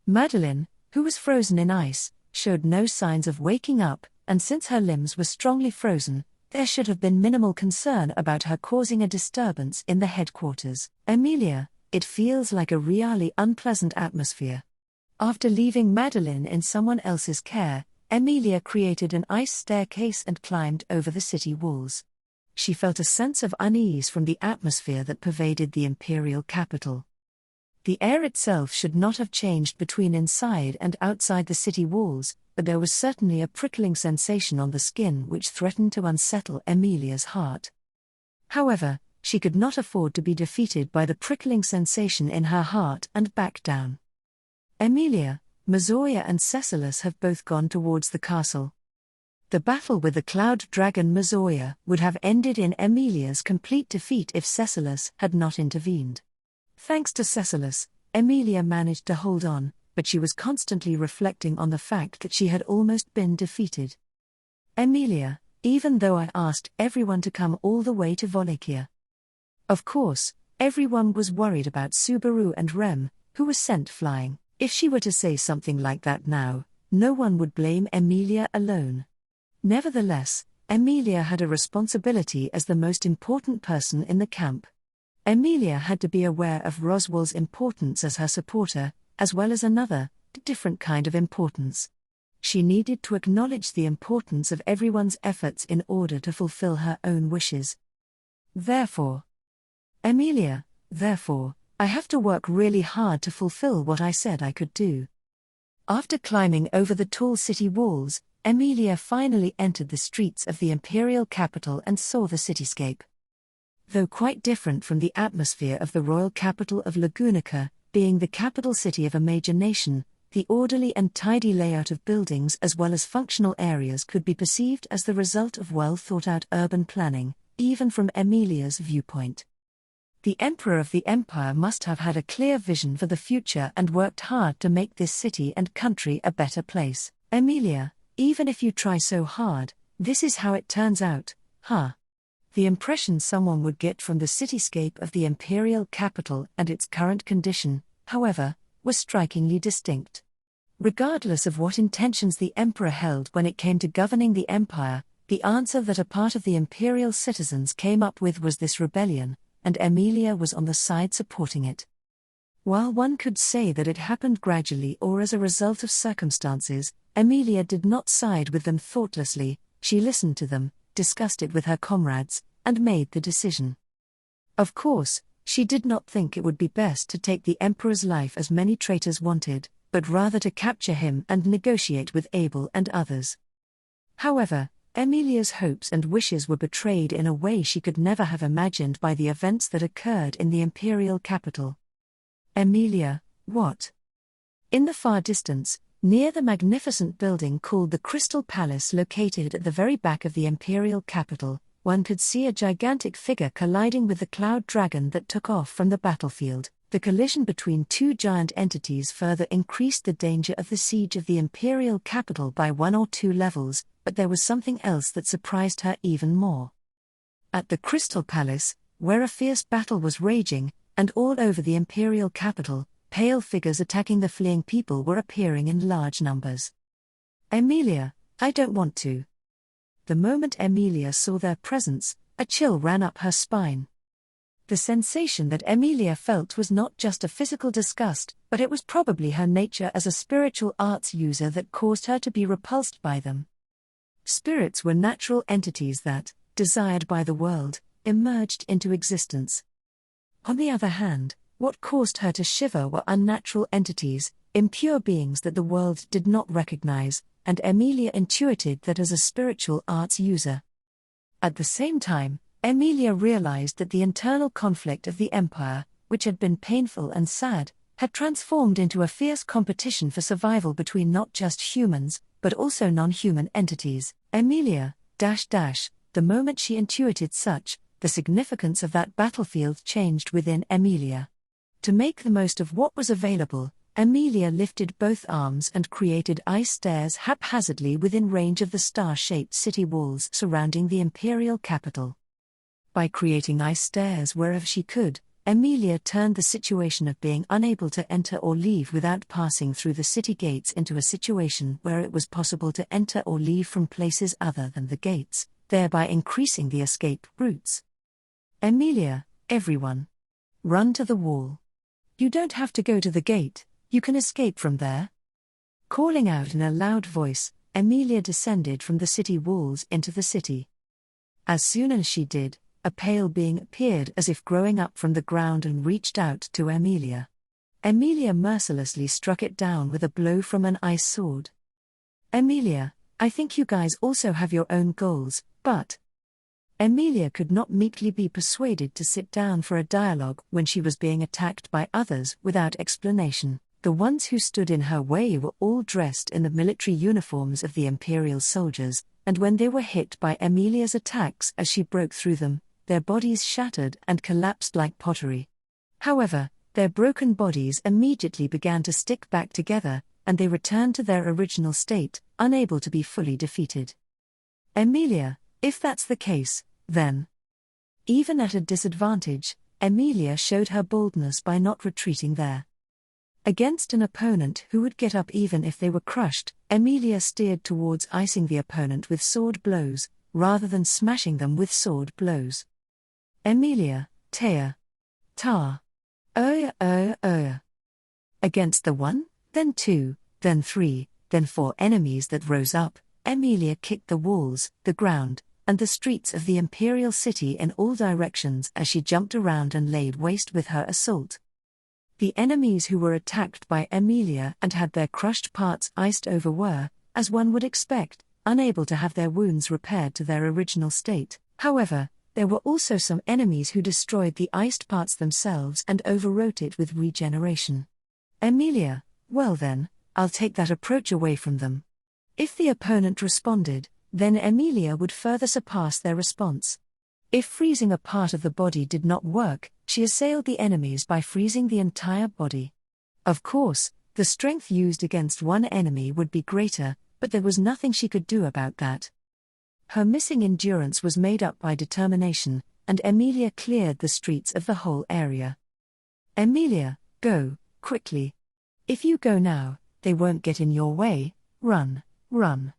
Madeline, who was frozen in ice, showed no signs of waking up, and since her limbs were strongly frozen, there should have been minimal concern about her causing a disturbance in the headquarters. Emilia, it feels like a really unpleasant atmosphere. After leaving Madeline in someone else's care, Emilia created an ice staircase and climbed over the city walls. She felt a sense of unease from the atmosphere that pervaded the imperial capital. The air itself should not have changed between inside and outside the city walls, but there was certainly a prickling sensation on the skin which threatened to unsettle Emilia's heart. However, she could not afford to be defeated by the prickling sensation in her heart and back down. Emilia, Mazoya and Cecilus have both gone towards the castle. The battle with the Cloud Dragon Mazoya would have ended in Emilia's complete defeat if Cecilus had not intervened. Thanks to Cecilus, Emilia managed to hold on, but she was constantly reflecting on the fact that she had almost been defeated. Emilia, even though I asked everyone to come all the way to Wallachia. Of course, everyone was worried about Subaru and Rem, who were sent flying. If she were to say something like that now, no one would blame Emilia alone. Nevertheless, Emilia had a responsibility as the most important person in the camp. Emilia had to be aware of Roswell's importance as her supporter, as well as another, different kind of importance. She needed to acknowledge the importance of everyone's efforts in order to fulfill her own wishes. Therefore, I have to work really hard to fulfill what I said I could do. After climbing over the tall city walls, Emilia finally entered the streets of the imperial capital and saw the cityscape. Though quite different from the atmosphere of the royal capital of Lagunica, being the capital city of a major nation, the orderly and tidy layout of buildings as well as functional areas could be perceived as the result of well-thought-out urban planning, even from Emilia's viewpoint. The emperor of the empire must have had a clear vision for the future and worked hard to make this city and country a better place. Emilia, even if you try so hard, this is how it turns out, huh? The impression someone would get from the cityscape of the imperial capital and its current condition, however, were strikingly distinct. Regardless of what intentions the emperor held when it came to governing the empire, the answer that a part of the imperial citizens came up with was this rebellion, and Emilia was on the side supporting it. While one could say that it happened gradually or as a result of circumstances, Emilia did not side with them thoughtlessly. She listened to them, discussed it with her comrades, and made the decision. Of course, she did not think it would be best to take the emperor's life as many traitors wanted, but rather to capture him and negotiate with Abel and others. However, Emilia's hopes and wishes were betrayed in a way she could never have imagined by the events that occurred in the imperial capital. Emilia, what? In the far distance, near the magnificent building called the Crystal Palace located at the very back of the imperial capital, one could see a gigantic figure colliding with the cloud dragon that took off from the battlefield. The collision between two giant entities further increased the danger of the siege of the imperial capital by 1 or 2 levels, but there was something else that surprised her even more. At the Crystal Palace, where a fierce battle was raging, and all over the imperial capital, pale figures attacking the fleeing people were appearing in large numbers. Emilia, I don't want to. The moment Emilia saw their presence, a chill ran up her spine. The sensation that Emilia felt was not just a physical disgust, but it was probably her nature as a spiritual arts user that caused her to be repulsed by them. Spirits were natural entities that, desired by the world, emerged into existence. On the other hand, what caused her to shiver were unnatural entities, impure beings that the world did not recognize, and Emilia intuited that as a spiritual arts user. At the same time, Emilia realized that the internal conflict of the empire, which had been painful and sad, had transformed into a fierce competition for survival between not just humans, but also non-human entities. Emilia, the moment she intuited such, the significance of that battlefield changed within Emilia. To make the most of what was available, Emilia lifted both arms and created ice stairs haphazardly within range of the star-shaped city walls surrounding the imperial capital. By creating ice stairs wherever she could, Emilia turned the situation of being unable to enter or leave without passing through the city gates into a situation where it was possible to enter or leave from places other than the gates, thereby increasing the escape routes. Emilia, everyone. Run to the wall. You don't have to go to the gate, you can escape from there. Calling out in a loud voice, Emilia descended from the city walls into the city. As soon as she did, a pale being appeared as if growing up from the ground and reached out to Emilia. Emilia mercilessly struck it down with a blow from an ice sword. Emilia, I think you guys also have your own goals, but... Emilia could not meekly be persuaded to sit down for a dialogue when she was being attacked by others without explanation. The ones who stood in her way were all dressed in the military uniforms of the imperial soldiers, and when they were hit by Emilia's attacks as she broke through them, their bodies shattered and collapsed like pottery. However, their broken bodies immediately began to stick back together, and they returned to their original state, unable to be fully defeated. Emilia, if that's the case, then... Even at a disadvantage, Emilia showed her boldness by not retreating there. Against an opponent who would get up even if they were crushed, Emilia steered towards icing the opponent with sword blows, rather than smashing them with sword blows. Emilia, Taya. Ta. Against the 1, then 2, then 3, then 4 enemies that rose up, Emilia kicked the walls, the ground, and the streets of the imperial city in all directions as she jumped around and laid waste with her assault. The enemies who were attacked by Emilia and had their crushed parts iced over were, as one would expect, unable to have their wounds repaired to their original state. However, there were also some enemies who destroyed the iced parts themselves and overwrote it with regeneration. Emilia, well then, I'll take that approach away from them. If the opponent responded, then Emilia would further surpass their response. If freezing a part of the body did not work, she assailed the enemies by freezing the entire body. Of course, the strength used against one enemy would be greater, but there was nothing she could do about that. Her missing endurance was made up by determination, and Emilia cleared the streets of the whole area. Emilia, go, quickly. If you go now, they won't get in your way. Run, run.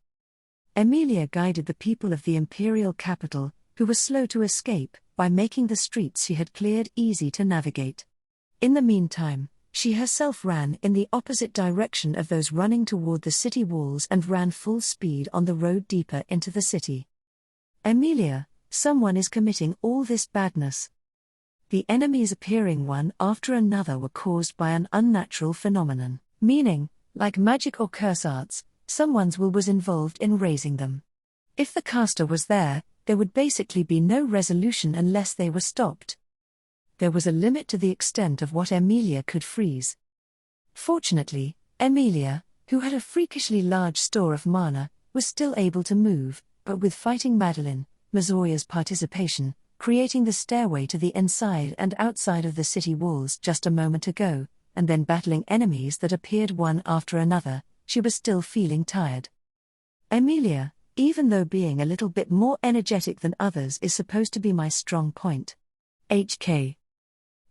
Emilia guided the people of the imperial capital, who were slow to escape, by making the streets she had cleared easy to navigate. In the meantime, she herself ran in the opposite direction of those running toward the city walls and ran full speed on the road deeper into the city. Emilia, someone is committing all this badness. The enemies appearing one after another were caused by an unnatural phenomenon, meaning, like magic or curse arts, someone's will was involved in raising them. If the caster was there would basically be no resolution unless they were stopped. There was a limit to the extent of what Emilia could freeze. Fortunately, Emilia, who had a freakishly large store of mana, was still able to move, but with fighting Madeline, Mizoya's participation, creating the stairway to the inside and outside of the city walls just a moment ago, and then battling enemies that appeared one after another, she was still feeling tired. Emilia, even though being a little bit more energetic than others is supposed to be my strong point. HK.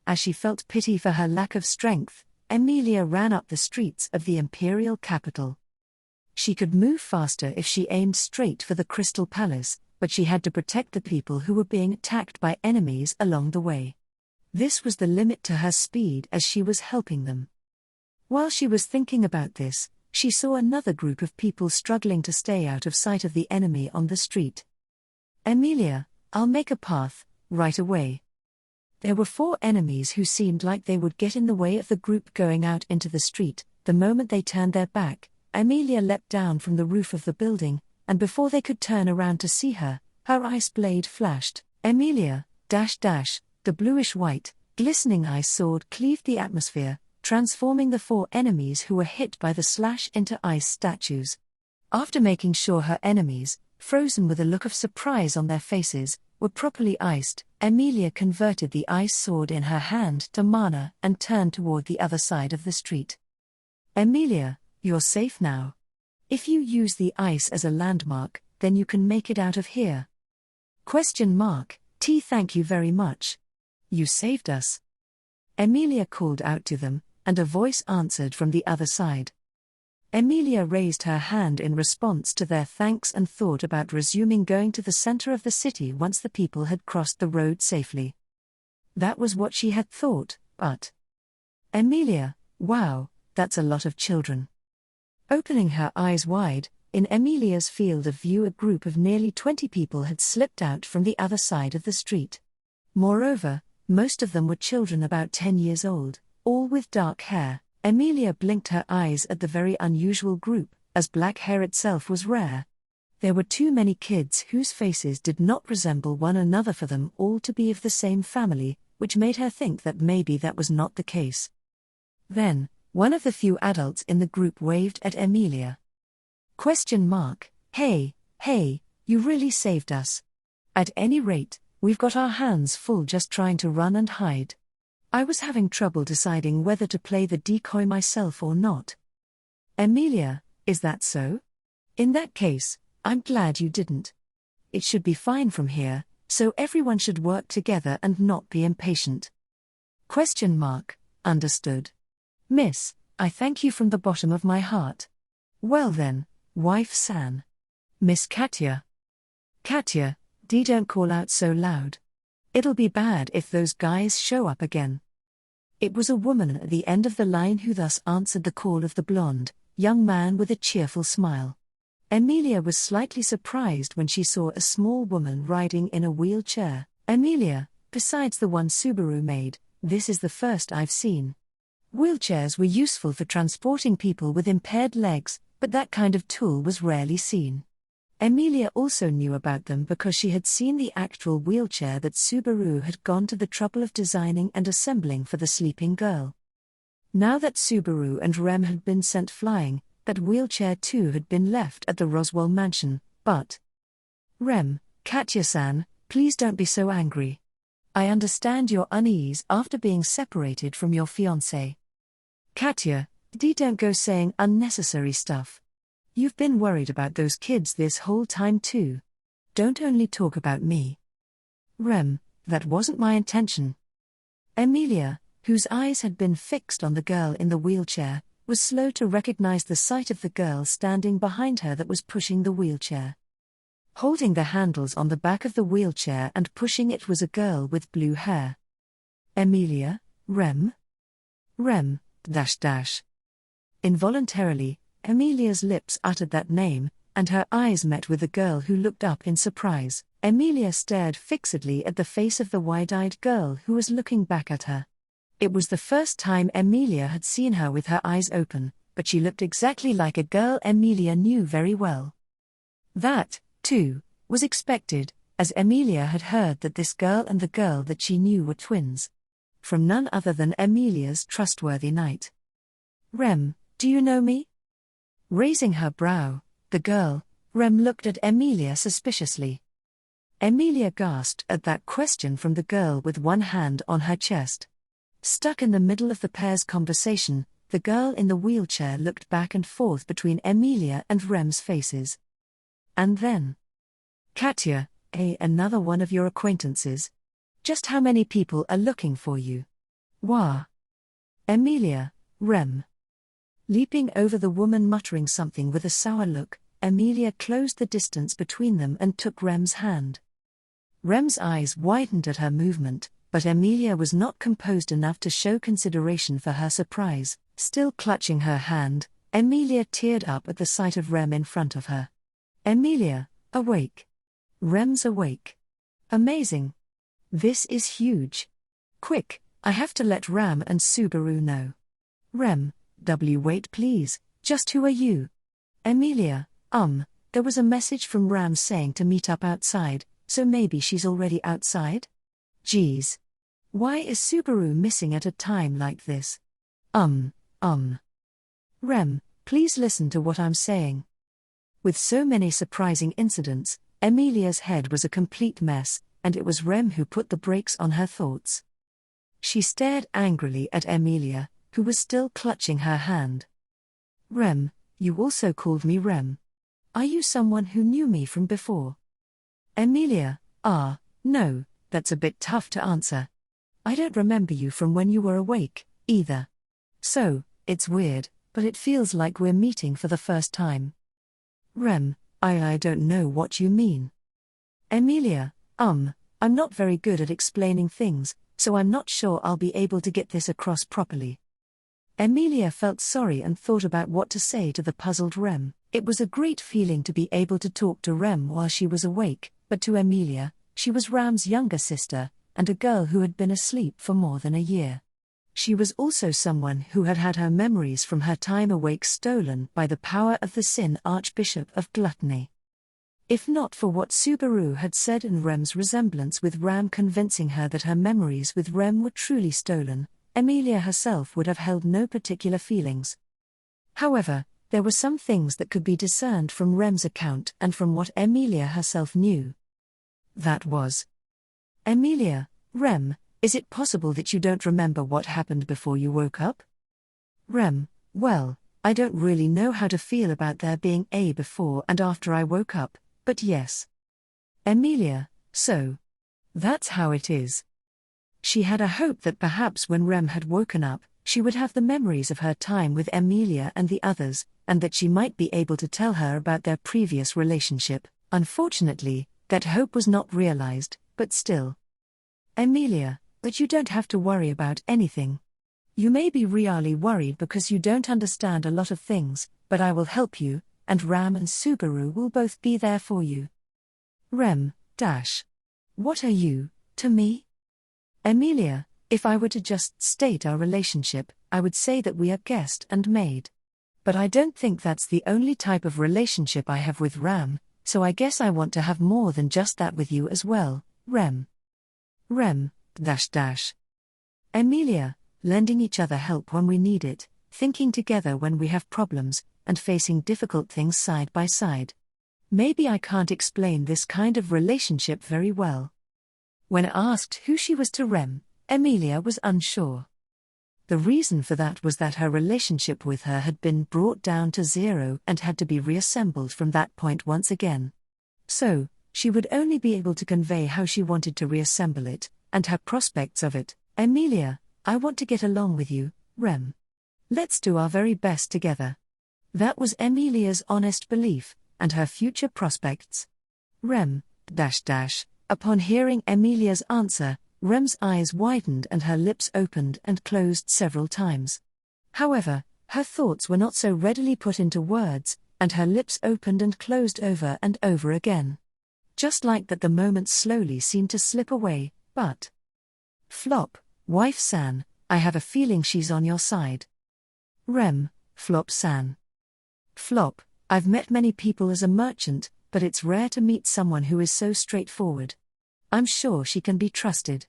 As she felt pity for her lack of strength, Emilia ran up the streets of the imperial capital. She could move faster if she aimed straight for the Crystal Palace, but she had to protect the people who were being attacked by enemies along the way. This was the limit to her speed as she was helping them. While she was thinking about this, she saw another group of people struggling to stay out of sight of the enemy on the street. Emilia, I'll make a path, right away. There were 4 enemies who seemed like they would get in the way of the group going out into the street. The moment they turned their back, Emilia leapt down from the roof of the building, and before they could turn around to see her, her ice blade flashed. Emilia, the bluish-white, glistening ice sword cleaved the atmosphere, transforming the 4 enemies who were hit by the slash into ice statues. After making sure her enemies, frozen with a look of surprise on their faces, were properly iced, Emilia converted the ice sword in her hand to mana and turned toward the other side of the street. Emilia, you're safe now. If you use the ice as a landmark, then you can make it out of here. Thank you very much. You saved us. Emilia called out to them, and a voice answered from the other side. Emilia raised her hand in response to their thanks and thought about resuming going to the center of the city once the people had crossed the road safely. That was what she had thought, but Emilia, wow, that's a lot of children. Opening her eyes wide, in Emilia's field of view a group of nearly 20 people had slipped out from the other side of the street. Moreover, most of them were children about 10 years old, all with dark hair. Emilia blinked her eyes at the very unusual group, as black hair itself was rare. There were too many kids whose faces did not resemble one another for them all to be of the same family, which made her think that maybe that was not the case. Then, one of the few adults in the group waved at Emilia. Hey, you really saved us. At any rate, we've got our hands full just trying to run and hide. I was having trouble deciding whether to play the decoy myself or not. Emilia, is that so? In that case, I'm glad you didn't. It should be fine from here, so everyone should work together and not be impatient. Understood. Miss, I thank you from the bottom of my heart. Well then, wife-san. Miss Katya, don't call out so loud. It'll be bad if those guys show up again. It was a woman at the end of the line who thus answered the call of the blonde, young man with a cheerful smile. Emilia was slightly surprised when she saw a small woman riding in a wheelchair. Emilia, besides the one Subaru made, this is the first I've seen. Wheelchairs were useful for transporting people with impaired legs, but that kind of tool was rarely seen. Emilia also knew about them because she had seen the actual wheelchair that Subaru had gone to the trouble of designing and assembling for the sleeping girl. Now that Subaru and Rem had been sent flying, that wheelchair too had been left at the Roswell mansion, but Rem, Katya-san, please don't be so angry. I understand your unease after being separated from your fiancé. Katya, don't go saying unnecessary stuff. You've been worried about those kids this whole time too. Don't only talk about me. Rem, that wasn't my intention. Emilia, whose eyes had been fixed on the girl in the wheelchair, was slow to recognize the sight of the girl standing behind her that was pushing the wheelchair. Holding the handles on the back of the wheelchair and pushing it was a girl with blue hair. Emilia, Rem? Rem, .. Involuntarily, Emilia's lips uttered that name, and her eyes met with the girl who looked up in surprise. Emilia stared fixedly at the face of the wide-eyed girl who was looking back at her. It was the first time Emilia had seen her with her eyes open, but she looked exactly like a girl Emilia knew very well. That, too, was expected, as Emilia had heard that this girl and the girl that she knew were twins. From none other than Emilia's trustworthy knight. Rem, do you know me? Raising her brow, the girl, Rem, looked at Emilia suspiciously. Emilia gasped at that question from the girl with one hand on her chest. Stuck in the middle of the pair's conversation, the girl in the wheelchair looked back and forth between Emilia and Rem's faces. And then, Katya, another one of your acquaintances? Just how many people are looking for you? Wah. Emilia, Rem. Leaping over the woman muttering something with a sour look, Emilia closed the distance between them and took Rem's hand. Rem's eyes widened at her movement, but Emilia was not composed enough to show consideration for her surprise. Still clutching her hand, Emilia teared up at the sight of Rem in front of her. Emilia, awake. Rem's awake. Amazing. This is huge. Quick, I have to let Ram and Subaru know. Rem, wait please, just who are you? Emilia, there was a message from Ram saying to meet up outside, so maybe she's already outside? Geez. Why is Subaru missing at a time like this? Rem, please listen to what I'm saying. With so many surprising incidents, Emilia's head was a complete mess, and it was Rem who put the brakes on her thoughts. She stared angrily at Emilia, who was still clutching her hand. Rem, you also called me Rem. Are you someone who knew me from before? Emilia, no, that's a bit tough to answer. I don't remember you from when you were awake, either. So, it's weird, but it feels like we're meeting for the first time. Rem, I don't know what you mean. Emilia, I'm not very good at explaining things, so I'm not sure I'll be able to get this across properly. Emilia felt sorry and thought about what to say to the puzzled Rem. It was a great feeling to be able to talk to Rem while she was awake, but to Emilia, she was Ram's younger sister, and a girl who had been asleep for more than a year. She was also someone who had had her memories from her time awake stolen by the power of the Sin Archbishop of Gluttony. If not for what Subaru had said and Rem's resemblance with Ram convincing her that her memories with Rem were truly stolen, Emilia herself would have held no particular feelings. However, there were some things that could be discerned from Rem's account and from what Emilia herself knew. That was, Emilia, Rem, is it possible that you don't remember what happened before you woke up? Rem, well, I don't really know how to feel about there being a before and after I woke up, but yes. Emilia, so that's how it is. She had a hope that perhaps when Rem had woken up, she would have the memories of her time with Emilia and the others, and that she might be able to tell her about their previous relationship. Unfortunately, that hope was not realized, but still. Emilia, but you don't have to worry about anything. You may be really worried because you don't understand a lot of things, but I will help you, and Ram and Subaru will both be there for you. Rem, what are you, to me? Emilia, if I were to just state our relationship, I would say that we are guest and maid. But I don't think that's the only type of relationship I have with Ram, so I guess I want to have more than just that with you as well, Rem. Rem, Emilia, lending each other help when we need it, thinking together when we have problems, and facing difficult things side by side. Maybe I can't explain this kind of relationship very well. When asked who she was to Rem, Emilia was unsure. The reason for that was that her relationship with her had been brought down to zero and had to be reassembled from that point once again. So, she would only be able to convey how she wanted to reassemble it, and her prospects of it. Emilia, I want to get along with you, Rem. Let's do our very best together. That was Emilia's honest belief, and her future prospects. Rem, .. Upon hearing Emilia's answer, Rem's eyes widened and her lips opened and closed several times. However, her thoughts were not so readily put into words, and her lips opened and closed over and over again. Just like that, the moments slowly seemed to slip away, but... Flop, wife-san, I have a feeling she's on your side. Rem, Flop-san. Flop, I've met many people as a merchant, but it's rare to meet someone who is so straightforward. I'm sure she can be trusted.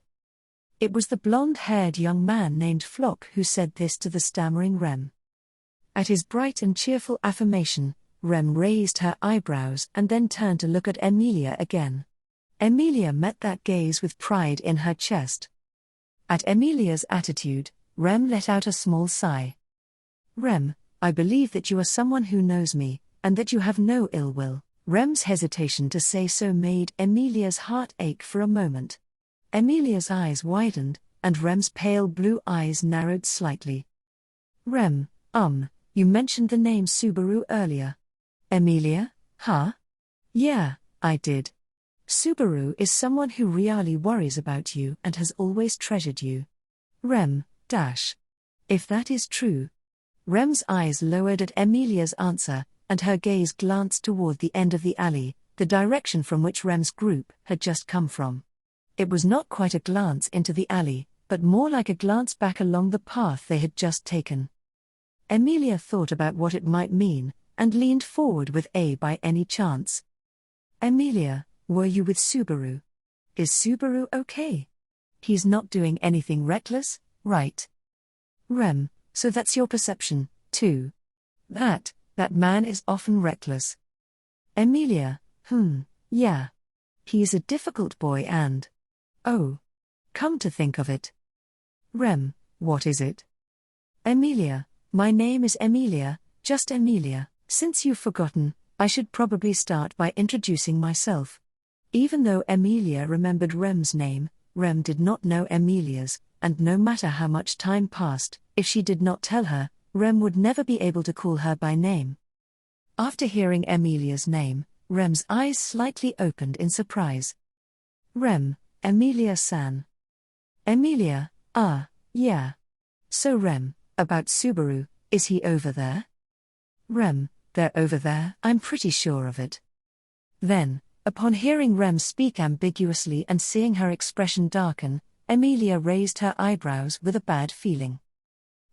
It was the blonde-haired young man named Flop who said this to the stammering Rem. At his bright and cheerful affirmation, Rem raised her eyebrows and then turned to look at Emilia again. Emilia met that gaze with pride in her chest. At Emilia's attitude, Rem let out a small sigh. Rem, I believe that you are someone who knows me, and that you have no ill will. Rem's hesitation to say so made Emilia's heart ache for a moment. Emilia's eyes widened, and Rem's pale blue eyes narrowed slightly. Rem, you mentioned the name Subaru earlier. Emilia, huh? Yeah, I did. Subaru is someone who really worries about you and has always treasured you. Rem, . If that is true. Rem's eyes lowered at Emilia's answer, and her gaze glanced toward the end of the alley, the direction from which Rem's group had just come from. It was not quite a glance into the alley, but more like a glance back along the path they had just taken. Emilia thought about what it might mean, and leaned forward with a by any chance. Emilia, were you with Subaru? Is Subaru okay? He's not doing anything reckless, right? Rem, so that's your perception, too. That man is often reckless. Emilia, yeah. He's a difficult boy and... Oh. Come to think of it. Rem, what is it? Emilia, my name is Emilia, just Emilia. Since you've forgotten, I should probably start by introducing myself. Even though Emilia remembered Rem's name, Rem did not know Emilia's, and no matter how much time passed, if she did not tell her, Rem would never be able to call her by name. After hearing Emilia's name, Rem's eyes slightly opened in surprise. Rem, Emilia-san. Emilia, yeah. So Rem, about Subaru, is he over there? Rem, they're over there, I'm pretty sure of it. Then, upon hearing Rem speak ambiguously and seeing her expression darken, Emilia raised her eyebrows with a bad feeling.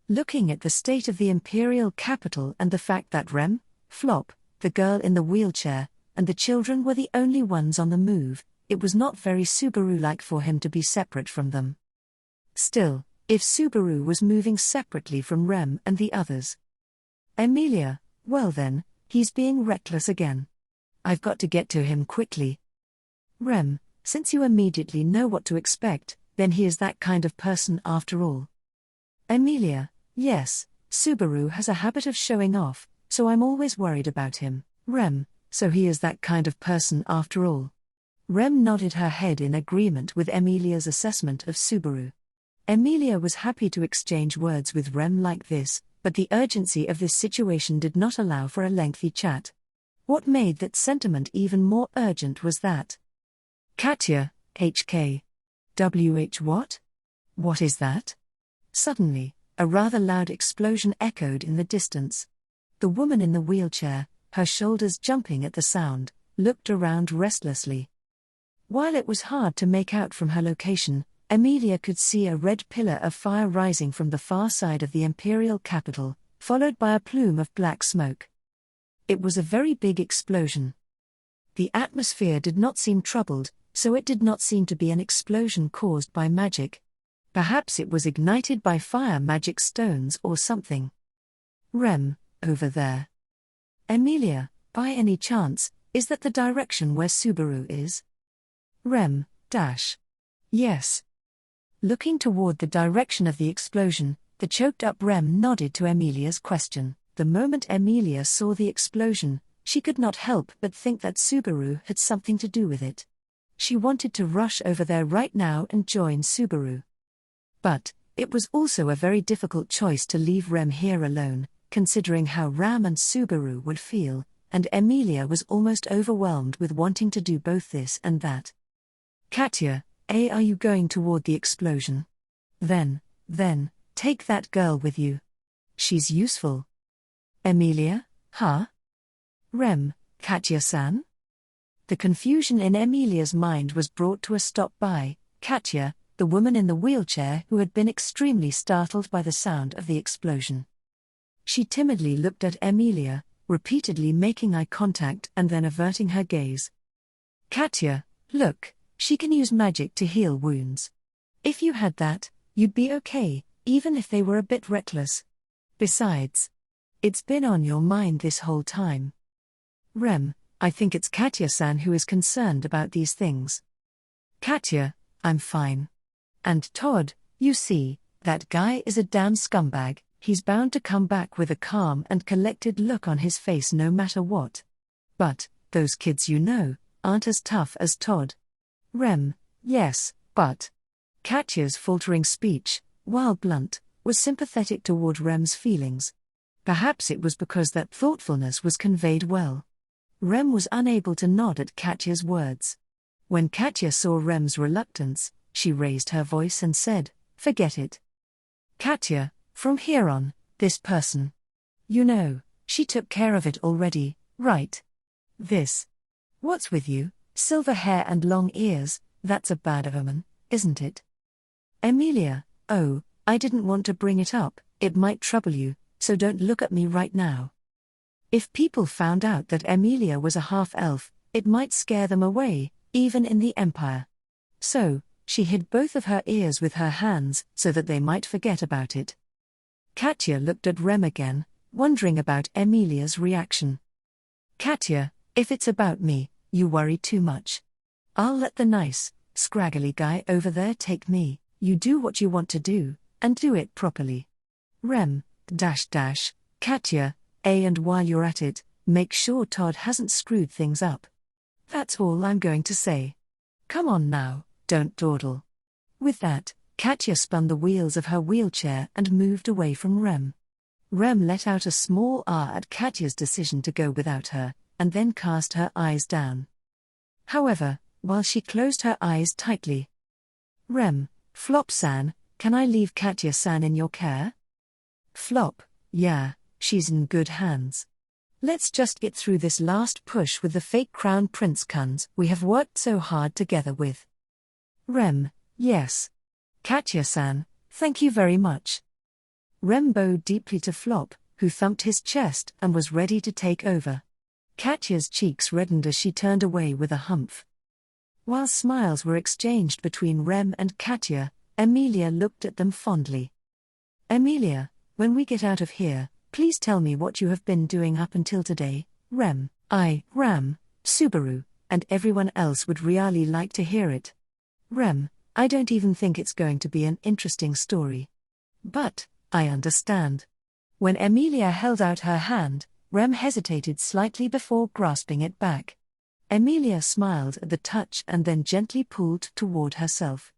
Looking at the state of the imperial capital and the fact that Rem, Flop, the girl in the wheelchair, and the children were the only ones on the move, it was not very Subaru-like for him to be separate from them. Still, if Subaru was moving separately from Rem and the others. Emilia, well then, he's being reckless again. I've got to get to him quickly. Rem, since you immediately know what to expect, then he is that kind of person after all. Emilia, yes, Subaru has a habit of showing off, so I'm always worried about him. Rem, so he is that kind of person after all. Rem nodded her head in agreement with Emilia's assessment of Subaru. Emilia was happy to exchange words with Rem like this, but the urgency of this situation did not allow for a lengthy chat. What made that sentiment even more urgent was that Katya, HK. WH what? What is that? Suddenly, a rather loud explosion echoed in the distance. The woman in the wheelchair, her shoulders jumping at the sound, looked around restlessly. While it was hard to make out from her location, Emilia could see a red pillar of fire rising from the far side of the imperial capital, followed by a plume of black smoke. It was a very big explosion. The atmosphere did not seem troubled, so it did not seem to be an explosion caused by magic. Perhaps it was ignited by fire magic stones or something. Rem, over there. Emilia, by any chance, is that the direction where Subaru is? Rem, . Yes. Looking toward the direction of the explosion, the choked-up Rem nodded to Emilia's question. The moment Emilia saw the explosion, she could not help but think that Subaru had something to do with it. She wanted to rush over there right now and join Subaru. But, It was also a very difficult choice to leave Rem here alone, considering how Ram and Subaru would feel, and Emilia was almost overwhelmed with wanting to do both this and that. Katya, are you going toward the explosion? Then, take that girl with you. She's useful. Emilia, huh? Rem, Katya-san? The confusion in Emilia's mind was brought to a stop by Katya, the woman in the wheelchair who had been extremely startled by the sound of the explosion. She timidly looked at Emilia, repeatedly making eye contact and then averting her gaze. Katya, look, she can use magic to heal wounds. If you had that, you'd be okay, even if they were a bit reckless. Besides, it's been on your mind this whole time. Rem, I think it's Katya-san who is concerned about these things. Katya, I'm fine. And Todd, you see, that guy is a damn scumbag. He's bound to come back with a calm and collected look on his face no matter what. But, those kids aren't as tough as Todd. Rem, yes, but. Katya's faltering speech, while blunt, was sympathetic toward Rem's feelings. Perhaps it was because that thoughtfulness was conveyed well. Rem was unable to nod at Katya's words. When Katya saw Rem's reluctance, she raised her voice and said, "Forget it. Katya, from here on, this person. She took care of it already, right? This. What's with you, silver hair and long ears, that's a bad omen, isn't it?" Emilia, oh, I didn't want to bring it up, it might trouble you, so don't look at me right now. If people found out that Emilia was a half-elf, it might scare them away, even in the Empire. So, she hid both of her ears with her hands so that they might forget about it. Katya looked at Rem again, wondering about Emilia's reaction. Katya, if it's about me, you worry too much. I'll let the nice, scraggly guy over there take me, you do what you want to do, and do it properly. Rem, Katya, and while you're at it, make sure Todd hasn't screwed things up. That's all I'm going to say. Come on now, don't dawdle. With that, Katya spun the wheels of her wheelchair and moved away from Rem. Rem let out a small ah at Katya's decision to go without her, and then cast her eyes down. However, while she closed her eyes tightly. Rem, Flop-san, can I leave Katya-san in your care? Flop, yeah, she's in good hands. Let's just get through this last push with the fake crown prince Kunz we have worked so hard together with. Rem, yes. Katya-san, thank you very much. Rem bowed deeply to Flop, who thumped his chest and was ready to take over. Katya's cheeks reddened as she turned away with a humph. While smiles were exchanged between Rem and Katya, Emilia looked at them fondly. Emilia, when we get out of here, please tell me what you have been doing up until today. Ram, Subaru, and everyone else would really like to hear it. Rem, I don't even think it's going to be an interesting story. But, I understand. When Emilia held out her hand, Rem hesitated slightly before grasping it back. Emilia smiled at the touch and then gently pulled toward herself.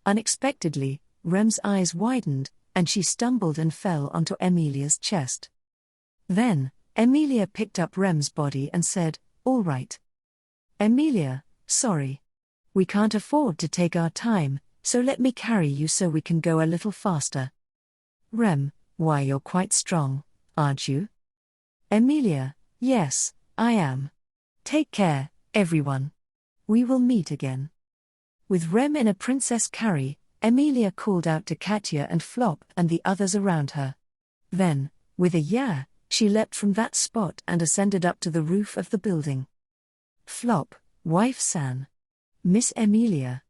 Unexpectedly, Rem's eyes widened, and she stumbled and fell onto Emilia's chest. Then, Emilia picked up Rem's body and said, "All right. Emilia, sorry. We can't afford to take our time, so let me carry you so we can go a little faster." Rem, why, you're quite strong, aren't you? Emilia, yes, I am. Take care, everyone. We will meet again. With Rem in a princess carry, Emilia called out to Katya and Flop and the others around her. Then, with a yeah, she leapt from that spot and ascended up to the roof of the building. Flop, wife San. Miss Emilia.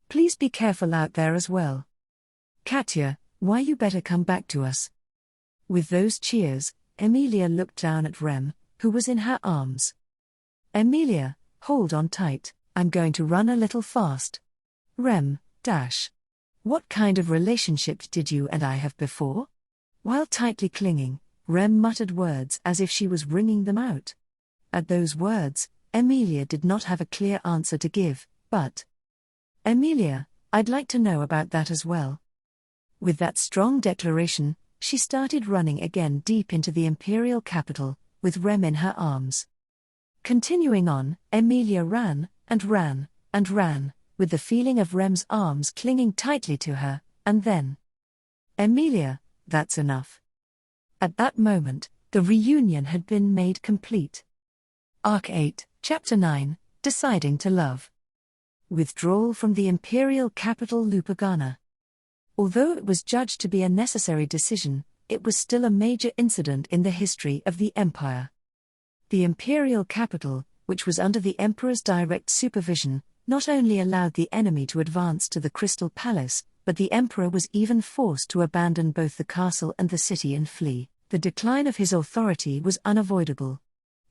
Please be careful out there as well. Katya, why you better come back to us. With those cheers, Emilia looked down at Rem, who was in her arms. Emilia, hold on tight, I'm going to run a little fast. Rem, what kind of relationship did you and I have before? While tightly clinging, Rem muttered words as if she was wringing them out. At those words, Emilia did not have a clear answer to give, but Emilia, I'd like to know about that as well. With that strong declaration, she started running again deep into the imperial capital, with Rem in her arms. Continuing on, Emilia ran, and ran, and ran, with the feeling of Rem's arms clinging tightly to her, and then, "Emilia, that's enough." At that moment, the reunion had been made complete. Arc 8, Chapter 9, Deciding to Love. Withdrawal from the imperial capital Lupagana. Although it was judged to be a necessary decision, it was still a major incident in the history of the empire. The imperial capital, which was under the emperor's direct supervision, not only allowed the enemy to advance to the Crystal Palace, but the emperor was even forced to abandon both the castle and the city and flee. The decline of his authority was unavoidable.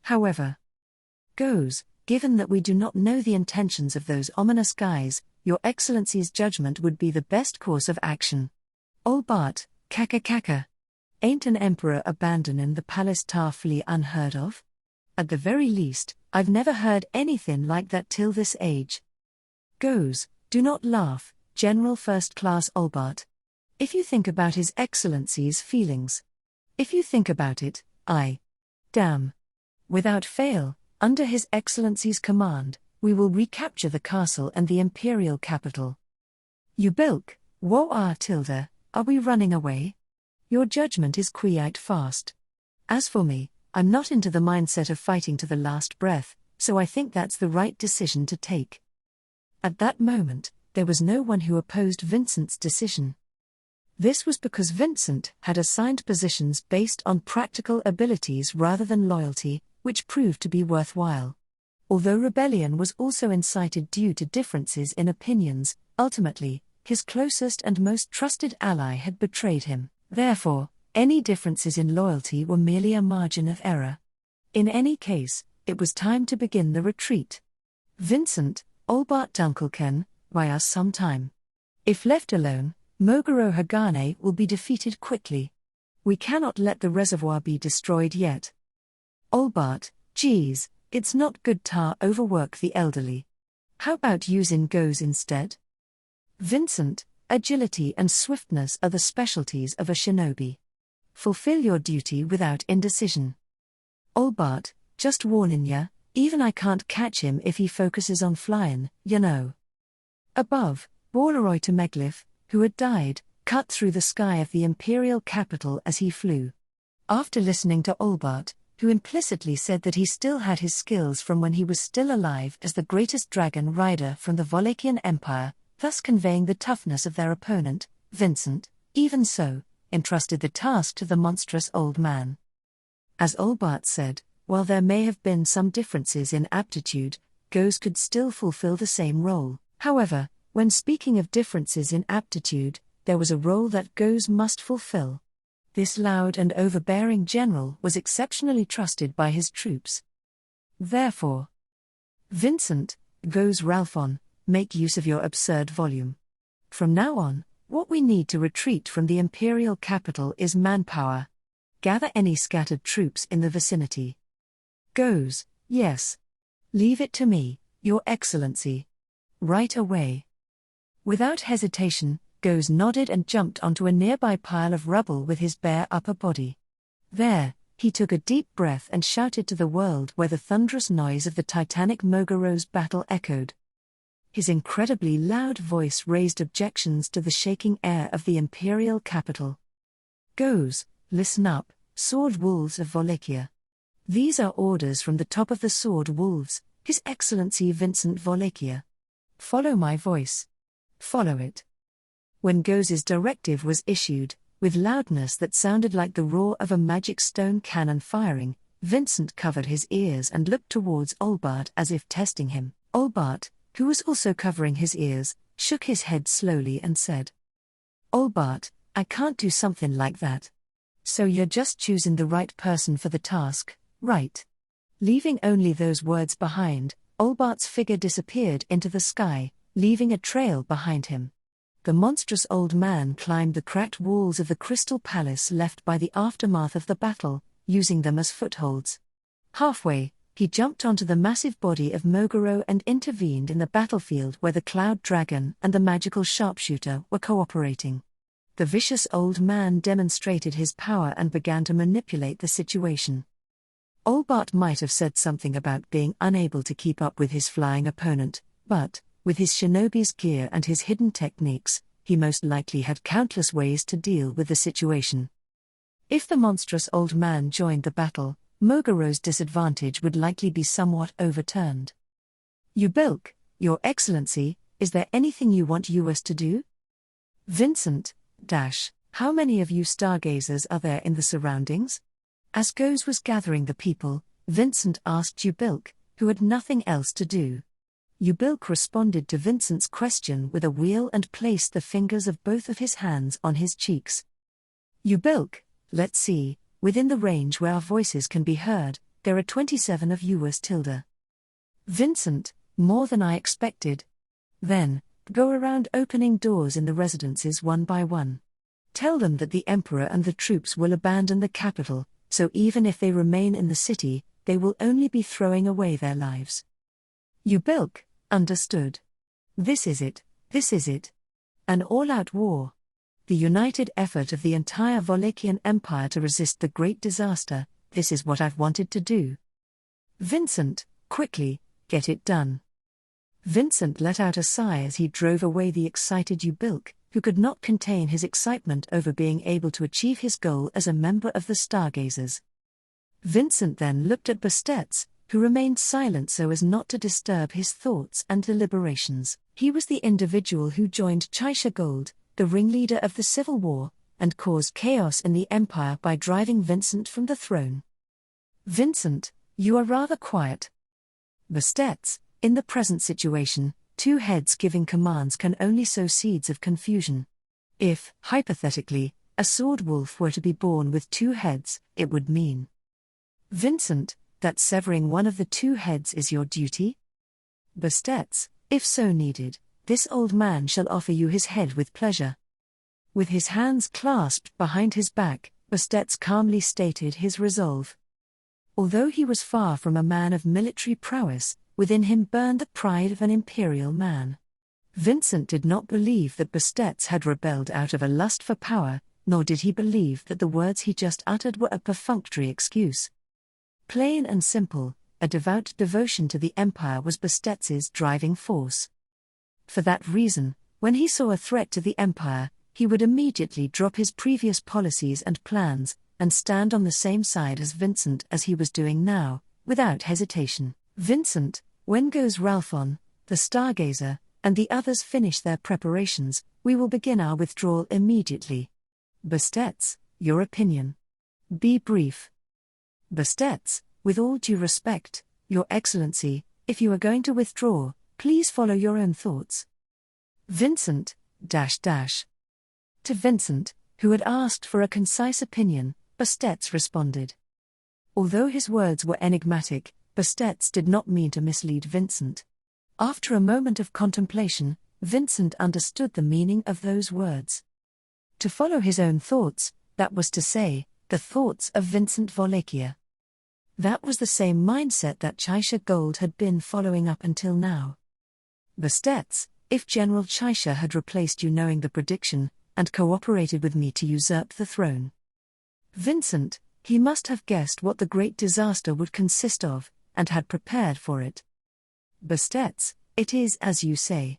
However, given that we do not know the intentions of those ominous guys, Your Excellency's judgment would be the best course of action. Olbart, kaka. Ain't an emperor abandonin' the palace ta flee unheard of? At the very least, I've never heard anything like that till this age. Do not laugh, General First Class Olbart. If you think about His Excellency's feelings. If you think about it, damn. Without fail, under His Excellency's command, we will recapture the castle and the imperial capital. You bilk, tilde, are we running away? Your judgment is quite fast. As for me, I'm not into the mindset of fighting to the last breath, so I think that's the right decision to take. At that moment, there was no one who opposed Vincent's decision. This was because Vincent had assigned positions based on practical abilities rather than loyalty, which proved to be worthwhile. Although rebellion was also incited due to differences in opinions, ultimately, his closest and most trusted ally had betrayed him. Therefore, any differences in loyalty were merely a margin of error. In any case, it was time to begin the retreat. Vincent, Olbart Dunkelken, buy us some time. If left alone, Moguro Hagane will be defeated quickly. We cannot let the reservoir be destroyed yet. Olbart, geez, it's not good to overwork the elderly. How about using goes instead? Vincent, agility and swiftness are the specialties of a shinobi. Fulfill your duty without indecision. Olbart, just warnin' ya, even I can't catch him if he focuses on flyin', you know. Above, Borleroy to Meglif, who had died, cut through the sky of the imperial capital as he flew. After listening to Olbart, who implicitly said that he still had his skills from when he was still alive as the greatest dragon rider from the Wallachian Empire, thus conveying the toughness of their opponent, Vincent, even so, entrusted the task to the monstrous old man. As Olbart said, while there may have been some differences in aptitude, Goes could still fulfill the same role. However, when speaking of differences in aptitude, there was a role that Goes must fulfill. This loud and overbearing general was exceptionally trusted by his troops. Therefore, Vincent, Goes Ralphon, make use of your absurd volume. From now on, what we need to retreat from the imperial capital is manpower. Gather any scattered troops in the vicinity. Goes, yes. Leave it to me, Your Excellency. Right away. Without hesitation, Goes nodded and jumped onto a nearby pile of rubble with his bare upper body. There, he took a deep breath and shouted to the world where the thunderous noise of the titanic Mogoro's battle echoed. His incredibly loud voice raised objections to the shaking air of the imperial capital. Goes, listen up, sword wolves of Wallachia. These are orders from the top of the sword wolves, His Excellency Vincent Wallachia. Follow my voice. Follow it. When Goes's directive was issued, with loudness that sounded like the roar of a magic stone cannon firing, Vincent covered his ears and looked towards Olbart as if testing him. Olbart, who was also covering his ears, shook his head slowly and said, Olbart, I can't do something like that. So you're just choosing the right person for the task, right? Leaving only those words behind, Olbart's figure disappeared into the sky, leaving a trail behind him. The monstrous old man climbed the cracked walls of the Crystal Palace left by the aftermath of the battle, using them as footholds. Halfway, he jumped onto the massive body of Moguro and intervened in the battlefield where the Cloud Dragon and the magical sharpshooter were cooperating. The vicious old man demonstrated his power and began to manipulate the situation. Olbart might have said something about being unable to keep up with his flying opponent, but, with his shinobi's gear and his hidden techniques, he most likely had countless ways to deal with the situation. If the monstrous old man joined the battle, Moguro's disadvantage would likely be somewhat overturned. Ubilk, Your Excellency, is there anything you want us to do? Vincent, how many of you stargazers are there in the surroundings? As Goes was gathering the people, Vincent asked Ubilk, who had nothing else to do. Ubilk responded to Vincent's question with a wheel and placed the fingers of both of his hands on his cheeks. Ubilk, let's see, within the range where our voices can be heard, there are 27 of us. Vincent, more than I expected. Then, go around opening doors in the residences one by one. Tell them that the Emperor and the troops will abandon the capital, so even if they remain in the city, they will only be throwing away their lives. Ubilk, understood. This is it. An all-out war. The united effort of the entire Wallachian Empire to resist the great disaster, this is what I've wanted to do. Vincent, quickly, get it done. Vincent let out a sigh as he drove away the excited Ubilk, who could not contain his excitement over being able to achieve his goal as a member of the Stargazers. Vincent then looked at Bastetz, who remained silent so as not to disturb his thoughts and deliberations. He was the individual who joined Chaisha Gold, the ringleader of the civil war, and caused chaos in the empire by driving Vincent from the throne. Vincent, you are rather quiet. Bastetz, in the present situation, two heads giving commands can only sow seeds of confusion. If, hypothetically, a sword wolf were to be born with two heads, it would mean. Vincent, that severing one of the two heads is your duty? Bastetz, if so needed, this old man shall offer you his head with pleasure. With his hands clasped behind his back, Bastetz calmly stated his resolve. Although he was far from a man of military prowess, within him burned the pride of an imperial man. Vincent did not believe that Bastetz had rebelled out of a lust for power, nor did he believe that the words he just uttered were a perfunctory excuse. Plain and simple, a devout devotion to the empire was Bastetz's driving force. For that reason, when he saw a threat to the empire, he would immediately drop his previous policies and plans, and stand on the same side as Vincent as he was doing now, without hesitation. Vincent, when goes Ralphon, the Stargazer, and the others finish their preparations, we will begin our withdrawal immediately. Bastetz, your opinion. Be brief. Bastetz, with all due respect, Your Excellency, if you are going to withdraw, please follow your own thoughts. Vincent, To Vincent, who had asked for a concise opinion, Bastetz responded. Although his words were enigmatic, Bastetz did not mean to mislead Vincent. After a moment of contemplation, Vincent understood the meaning of those words. To follow his own thoughts, that was to say, the thoughts of Vincent Wallachia. That was the same mindset that Chaisha Gold had been following up until now. Bastetz, if General Chaisha had replaced you knowing the prediction, and cooperated with me to usurp the throne. Vincent, he must have guessed what the great disaster would consist of, and had prepared for it. Bastetz, it is as you say.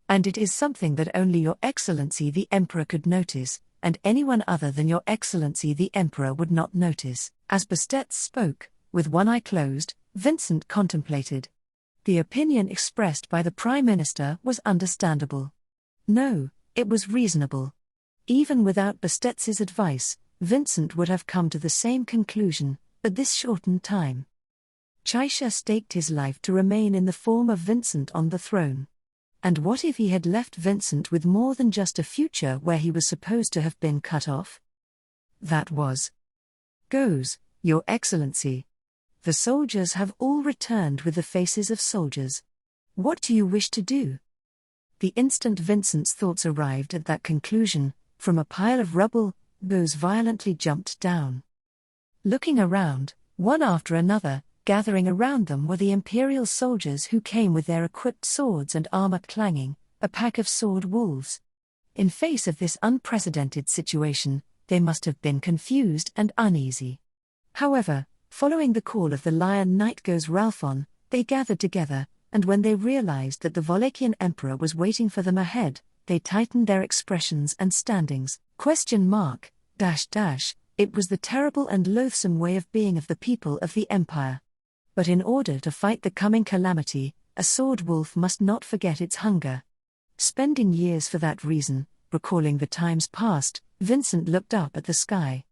And it is something that only Your Excellency the Emperor could notice, and anyone other than Your Excellency the Emperor would not notice. As Bastetz spoke, with one eye closed, Vincent contemplated. The opinion expressed by the Prime Minister was understandable. No, it was reasonable. Even without Bastetz's advice, Vincent would have come to the same conclusion, but this shortened time. Chaisha staked his life to remain in the form of Vincent on the throne. And what if he had left Vincent with more than just a future where he was supposed to have been cut off? That was. Goes, Your Excellency. The soldiers have all returned with the faces of soldiers. What do you wish to do? The instant Vincent's thoughts arrived at that conclusion, from a pile of rubble, Goes violently jumped down. Looking around, one after another, gathering around them were the imperial soldiers who came with their equipped swords and armor clanging, a pack of sword wolves. In face of this unprecedented situation, they must have been confused and uneasy. However, following the call of the Lion Knight goes Ralphon, they gathered together, and when they realized that the Wallachian emperor was waiting for them ahead, they tightened their expressions and standings. It was the terrible and loathsome way of being of the people of the empire. But in order to fight the coming calamity, a sword wolf must not forget its hunger. Spending years for that reason, recalling the times past, Vincent looked up at the sky.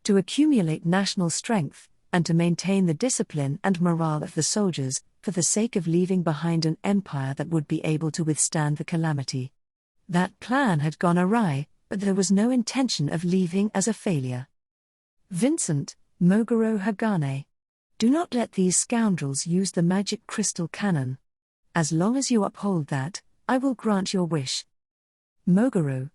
To accumulate national strength, and to maintain the discipline and morale of the soldiers, for the sake of leaving behind an empire that would be able to withstand the calamity. That plan had gone awry, but there was no intention of leaving as a failure. Vincent, Moguro Hagane. Do not let these scoundrels use the magic crystal cannon. As long as you uphold that, I will grant your wish. Moguro,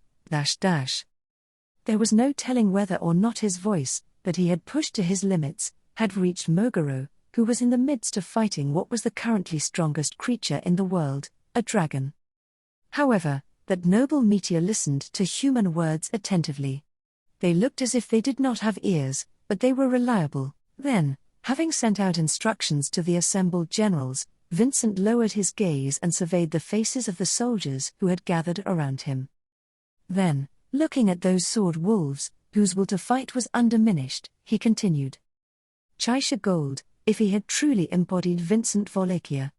There was no telling whether or not his voice, that he had pushed to his limits, had reached Moguro, who was in the midst of fighting what was the currently strongest creature in the world, a dragon. However, that noble meteor listened to human words attentively. They looked as if they did not have ears, but they were reliable. Then, having sent out instructions to the assembled generals, Vincent lowered his gaze and surveyed the faces of the soldiers who had gathered around him. Then, looking at those sword wolves, whose will to fight was undiminished, he continued. Chaisha Gold, if he had truly embodied Vincent Wallachia.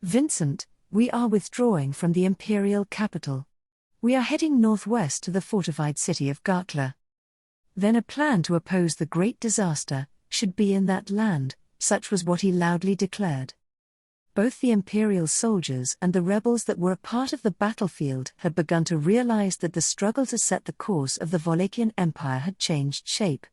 Vincent, we are withdrawing from the imperial capital. We are heading northwest to the fortified city of Gartla. Then a plan to oppose the great disaster should be in that land, such was what he loudly declared. Both the imperial soldiers and the rebels that were a part of the battlefield had begun to realize that the struggle to set the course of the Wallachian Empire had changed shape.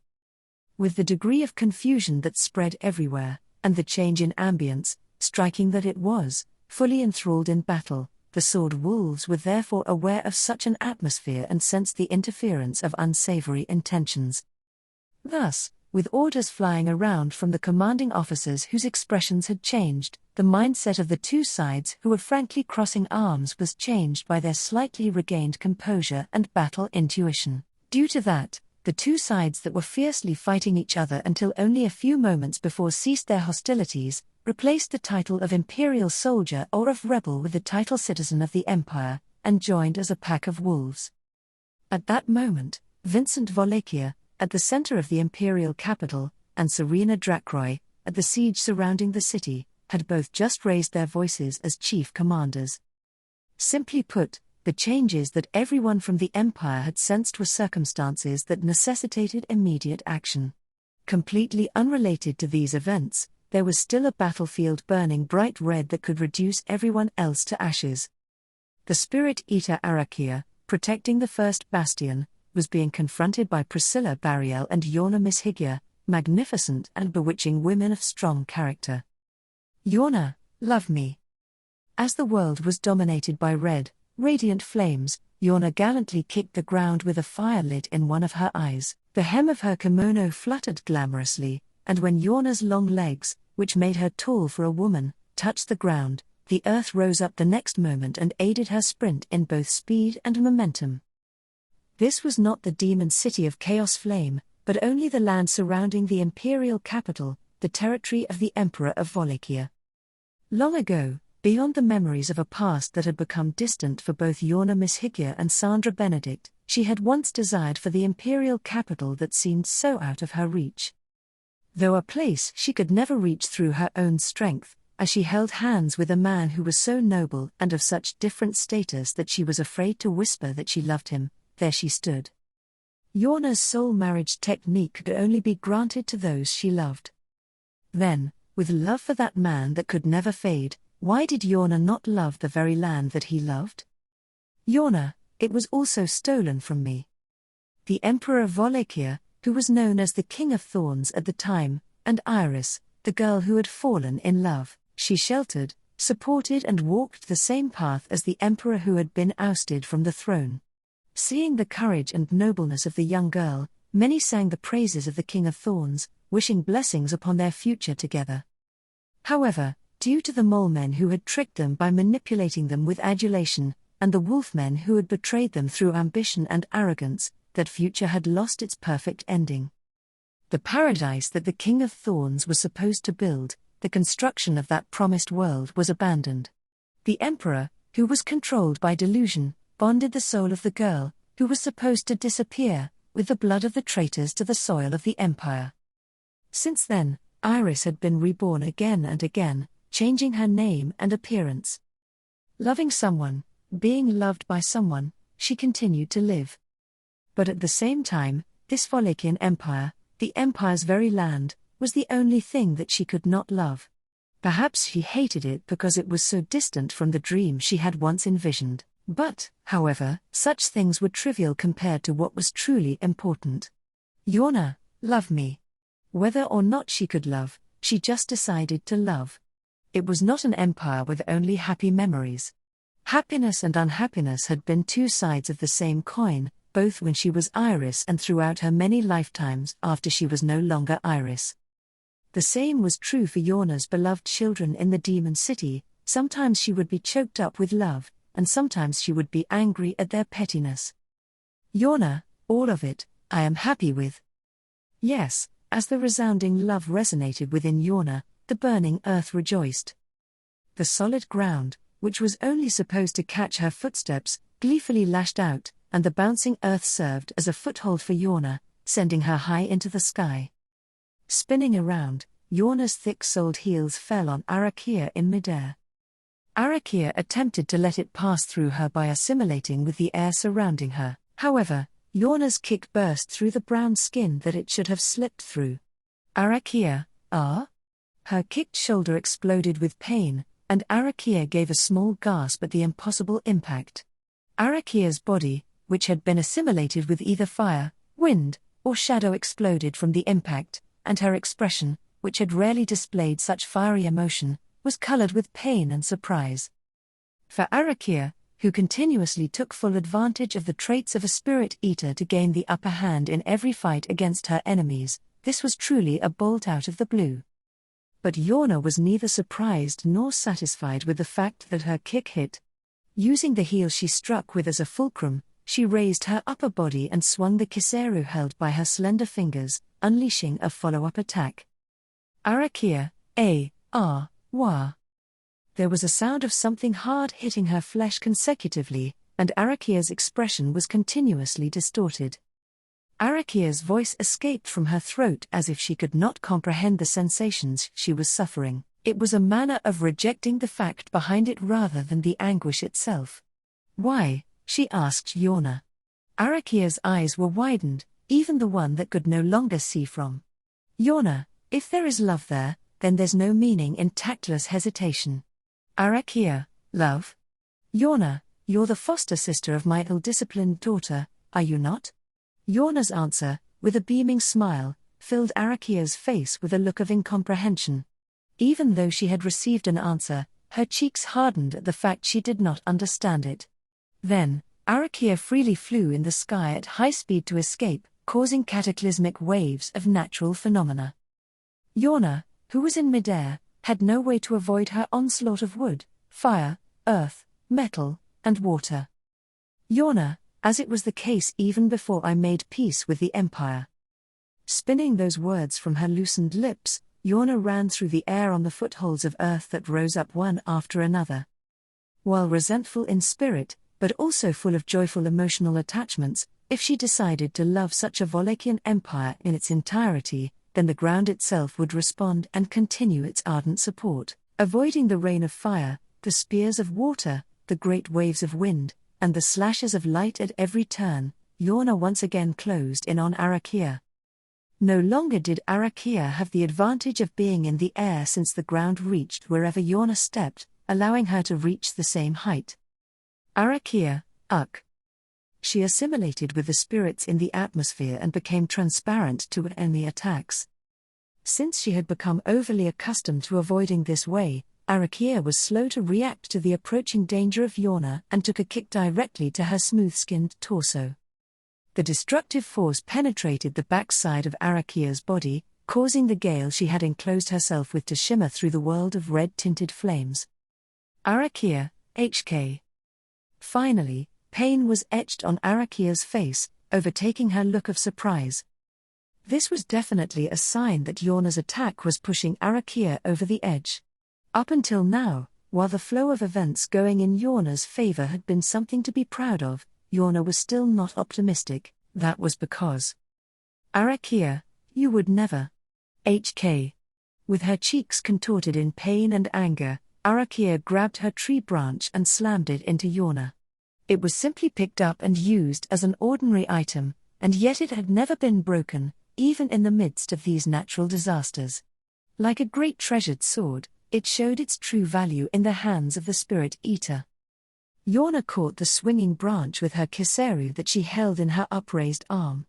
With the degree of confusion that spread everywhere, and the change in ambience, striking that it was, fully enthralled in battle, the sword wolves were therefore aware of such an atmosphere and sensed the interference of unsavory intentions. Thus, with orders flying around from the commanding officers whose expressions had changed, the mindset of the two sides who were frankly crossing arms was changed by their slightly regained composure and battle intuition. Due to that, the two sides that were fiercely fighting each other until only a few moments before ceased their hostilities, replaced the title of imperial soldier or of rebel with the title citizen of the empire, and joined as a pack of wolves. At that moment, Vincent Wallachia, at the center of the imperial capital, and Serena Drakroy, at the siege surrounding the city, had both just raised their voices as chief commanders. Simply put, the changes that everyone from the empire had sensed were circumstances that necessitated immediate action. Completely unrelated to these events, there was still a battlefield burning bright red that could reduce everyone else to ashes. The Spirit Eater Arakia, protecting the first bastion, was being confronted by Priscilla Bariel and Yorna Mishigia, magnificent and bewitching women of strong character. Yorna, love me. As the world was dominated by red, radiant flames, Yorna gallantly kicked the ground with a fire lit in one of her eyes. The hem of her kimono fluttered glamorously, and when Yorna's long legs, which made her tall for a woman, touched the ground, the earth rose up the next moment and aided her sprint in both speed and momentum. This was not the demon city of Chaos Flame, but only the land surrounding the imperial capital, the territory of the Emperor of Wallachia. Long ago, beyond the memories of a past that had become distant for both Yorna Mishigia and Sandra Benedict, she had once desired for the imperial capital that seemed so out of her reach. Though a place she could never reach through her own strength, as she held hands with a man who was so noble and of such different status that she was afraid to whisper that she loved him, there she stood. Yorna's soul marriage technique could only be granted to those she loved. Then, with love for that man that could never fade, why did Yorna not love the very land that he loved? Yorna, it was also stolen from me. The Emperor of Wallachia, who was known as the King of Thorns at the time, and Iris, the girl who had fallen in love, she sheltered, supported and walked the same path as the emperor who had been ousted from the throne. Seeing the courage and nobleness of the young girl, many sang the praises of the King of Thorns, wishing blessings upon their future together. However, due to the mole men who had tricked them by manipulating them with adulation, and the wolfmen who had betrayed them through ambition and arrogance, that future had lost its perfect ending. The paradise that the King of Thorns was supposed to build, the construction of that promised world was abandoned. The Emperor, who was controlled by delusion, bonded the soul of the girl, who was supposed to disappear, with the blood of the traitors to the soil of the Empire. Since then, Iris had been reborn again and again, changing her name and appearance. Loving someone, being loved by someone, she continued to live. But at the same time, this Wallachian Empire, the Empire's very land, was the only thing that she could not love. Perhaps she hated it because it was so distant from the dream she had once envisioned. But, however, such things were trivial compared to what was truly important. Yorna, love me. Whether or not she could love, she just decided to love. It was not an empire with only happy memories. Happiness and unhappiness had been two sides of the same coin, both when she was Iris and throughout her many lifetimes after she was no longer Iris. The same was true for Yorna's beloved children in the Demon City. Sometimes she would be choked up with love, and sometimes she would be angry at their pettiness. Yorna, all of it, I am happy with. Yes, as the resounding love resonated within Yorna, the burning earth rejoiced. The solid ground, which was only supposed to catch her footsteps, gleefully lashed out, and the bouncing earth served as a foothold for Yorna, sending her high into the sky. Spinning around, Yorna's thick-soled heels fell on Arakia in midair. Arakia attempted to let it pass through her by assimilating with the air surrounding her. However, Yorna's kick burst through the brown skin that it should have slipped through. Arakia, ah? Her kicked shoulder exploded with pain, and Arakia gave a small gasp at the impossible impact. Arakia's body, which had been assimilated with either fire, wind, or shadow, exploded from the impact, and her expression, which had rarely displayed such fiery emotion, was colored with pain and surprise. For Arakia, who continuously took full advantage of the traits of a spirit eater to gain the upper hand in every fight against her enemies, this was truly a bolt out of the blue. But Yorna was neither surprised nor satisfied with the fact that her kick hit. Using the heel she struck with as a fulcrum, she raised her upper body and swung the kiseru held by her slender fingers, unleashing a follow-up attack. Arakia, wah. There was a sound of something hard hitting her flesh consecutively, and Arakia's expression was continuously distorted. Arakia's voice escaped from her throat as if she could not comprehend the sensations she was suffering. It was a manner of rejecting the fact behind it rather than the anguish itself. Why? She asked Yorna. Arakia's eyes were widened, even the one that could no longer see from. Yorna, if there is love there, then there's no meaning in tactless hesitation. Arakia, love? Yorna, you're the foster sister of my ill-disciplined daughter, are you not? Yorna's answer, with a beaming smile, filled Arakia's face with a look of incomprehension. Even though she had received an answer, her cheeks hardened at the fact she did not understand it. Then, Arakia freely flew in the sky at high speed to escape, causing cataclysmic waves of natural phenomena. Yorna, who was in midair, had no way to avoid her onslaught of wood, fire, earth, metal, and water. Yorna, as it was the case even before I made peace with the Empire. Spinning those words from her loosened lips, Yorna ran through the air on the footholds of earth that rose up one after another. While resentful in spirit, but also full of joyful emotional attachments, if she decided to love such a Wallachian empire in its entirety, then the ground itself would respond and continue its ardent support, avoiding the rain of fire, the spears of water, the great waves of wind, and the slashes of light at every turn. Yorna once again closed in on Arakia. No longer did Arakia have the advantage of being in the air since the ground reached wherever Yorna stepped, allowing her to reach the same height. Arakia, She assimilated with the spirits in the atmosphere and became transparent to enemy attacks. Since she had become overly accustomed to avoiding this way, Arakia was slow to react to the approaching danger of Yorna and took a kick directly to her smooth-skinned torso. The destructive force penetrated the backside of Arakia's body, causing the gale she had enclosed herself with to shimmer through the world of red-tinted flames. Arakia, HK. Finally, pain was etched on Arakia's face, overtaking her look of surprise. This was definitely a sign that Yorna's attack was pushing Arakia over the edge. Up until now, while the flow of events going in Yorna's favor had been something to be proud of, Yorna was still not optimistic. That was because Arakia, you would never. HK. With her cheeks contorted in pain and anger, Arakia grabbed her tree branch and slammed it into Yorna. It was simply picked up and used as an ordinary item, and yet it had never been broken, even in the midst of these natural disasters. Like a great treasured sword, it showed its true value in the hands of the Spirit Eater. Yorna caught the swinging branch with her kiseru that she held in her upraised arm.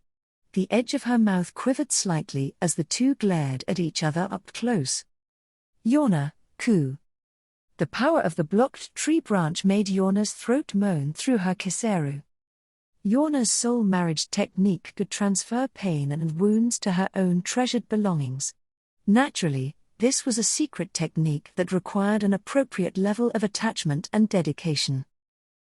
The edge of her mouth quivered slightly as the two glared at each other up close. Yorna, ku. The power of the blocked tree branch made Yorna's throat moan through her kiseru. Yorna's soul marriage technique could transfer pain and wounds to her own treasured belongings. Naturally, this was a secret technique that required an appropriate level of attachment and dedication.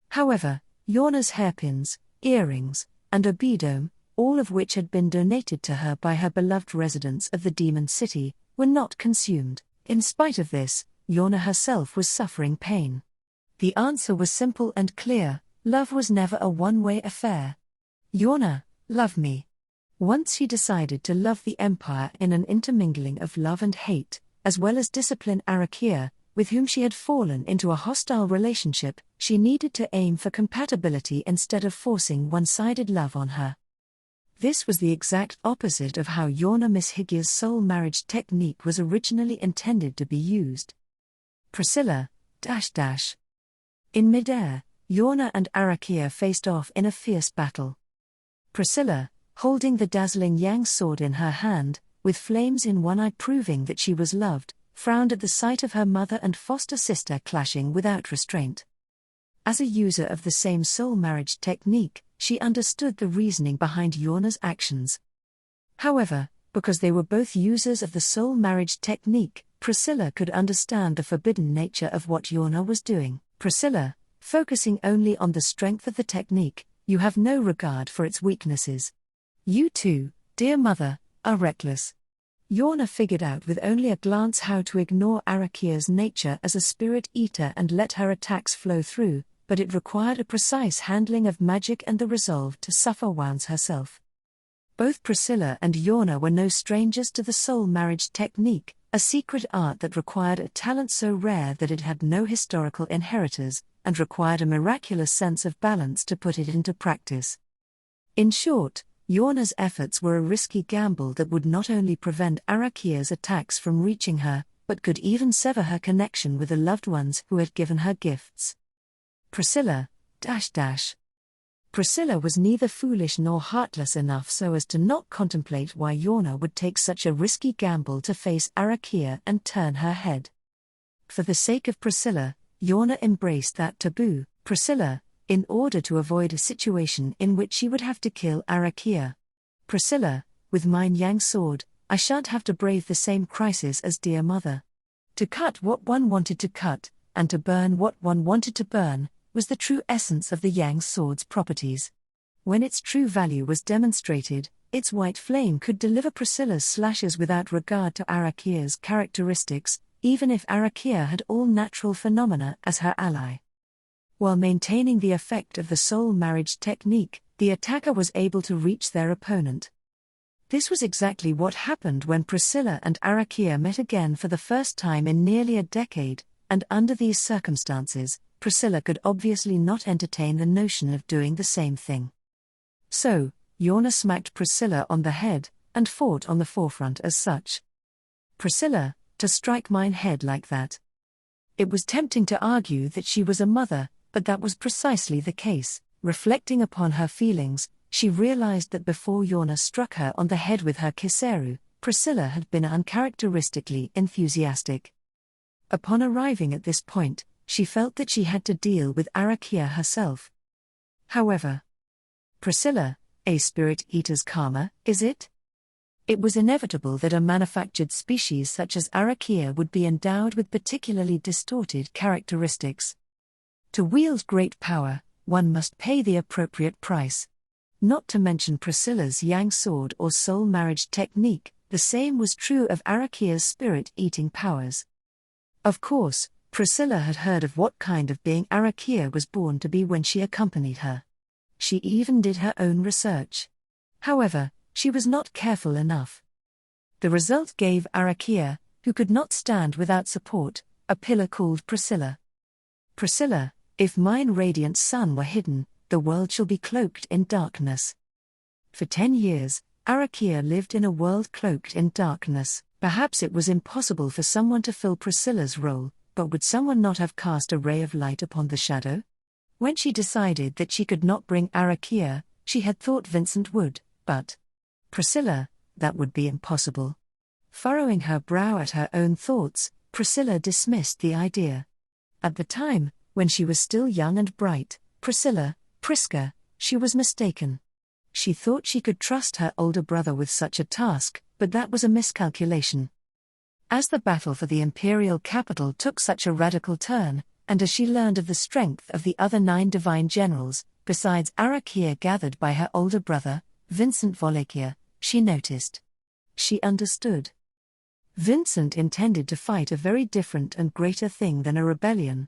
However, Yorna's hairpins, earrings, and obidome, all of which had been donated to her by her beloved residents of the Demon City, were not consumed. In spite of this, Yorna herself was suffering pain. The answer was simple and clear: love was never a one-way affair. Yorna, love me. Once she decided to love the Empire in an intermingling of love and hate, as well as discipline Arakia, with whom she had fallen into a hostile relationship, she needed to aim for compatibility instead of forcing one-sided love on her. This was the exact opposite of how Yorna Miss Higgia's soul marriage technique was originally intended to be used. Priscilla, In midair, Yorna and Arakia faced off in a fierce battle. Priscilla, holding the dazzling yang sword in her hand, with flames in one eye proving that she was loved, frowned at the sight of her mother and foster sister clashing without restraint. As a user of the same soul marriage technique, she understood the reasoning behind Yorna's actions. However, because they were both users of the soul marriage technique, Priscilla could understand the forbidden nature of what Yorna was doing. Priscilla, focusing only on the strength of the technique, you have no regard for its weaknesses. You too, dear mother, are reckless. Yorna figured out with only a glance how to ignore Arakia's nature as a spirit eater and let her attacks flow through, but it required a precise handling of magic and the resolve to suffer wounds herself. Both Priscilla and Yorna were no strangers to the soul marriage technique, a secret art that required a talent so rare that it had no historical inheritors, and required a miraculous sense of balance to put it into practice. In short, Yorna's efforts were a risky gamble that would not only prevent Arakia's attacks from reaching her, but could even sever her connection with the loved ones who had given her gifts. Priscilla, Priscilla was neither foolish nor heartless enough so as to not contemplate why Yorna would take such a risky gamble to face Arakia and turn her head. For the sake of Priscilla, Yorna embraced that taboo. Priscilla, in order to avoid a situation in which she would have to kill Arakia. Priscilla, with mine yang sword, I shan't have to brave the same crisis as dear mother. To cut what one wanted to cut, and to burn what one wanted to burn, was the true essence of the yang sword's properties. When its true value was demonstrated, its white flame could deliver Priscilla's slashes without regard to Arakia's characteristics, even if Arakia had all natural phenomena as her ally. While maintaining the effect of the soul marriage technique, the attacker was able to reach their opponent. This was exactly what happened when Priscilla and Arakia met again for the first time in nearly a decade, and under these circumstances, Priscilla could obviously not entertain the notion of doing the same thing. So, Yorna smacked Priscilla on the head, and fought on the forefront as such. Priscilla, to strike mine head like that. It was tempting to argue that she was a mother, but that was precisely the case. Reflecting upon her feelings, she realized that before Yorna struck her on the head with her kiseru, Priscilla had been uncharacteristically enthusiastic. Upon arriving at this point, she felt that she had to deal with Arakia herself. However, Priscilla, a spirit eater's karma, is it? It was inevitable that a manufactured species such as Arakia would be endowed with particularly distorted characteristics. To wield great power, one must pay the appropriate price. Not to mention Priscilla's yang sword or soul marriage technique, the same was true of Arakia's spirit-eating powers. Of course, Priscilla had heard of what kind of being Arakia was born to be when she accompanied her. She even did her own research. However, she was not careful enough. The result gave Arakia, who could not stand without support, a pillar called Priscilla. Priscilla, if mine radiant sun were hidden, the world shall be cloaked in darkness. For 10 years, Arakia lived in a world cloaked in darkness. Perhaps it was impossible for someone to fill Priscilla's role, but would someone not have cast a ray of light upon the shadow? When she decided that she could not bring Arakia, she had thought Vincent would, but Priscilla, that would be impossible. Furrowing her brow at her own thoughts, Priscilla dismissed the idea. At the time, when she was still young and bright, Priska, she was mistaken. She thought she could trust her older brother with such a task, but that was a miscalculation. As the battle for the imperial capital took such a radical turn, and as she learned of the strength of the other 9 divine generals, besides Arakia gathered by her older brother, Vincent Wallachia, she noticed. She understood. Vincent intended to fight a very different and greater thing than a rebellion.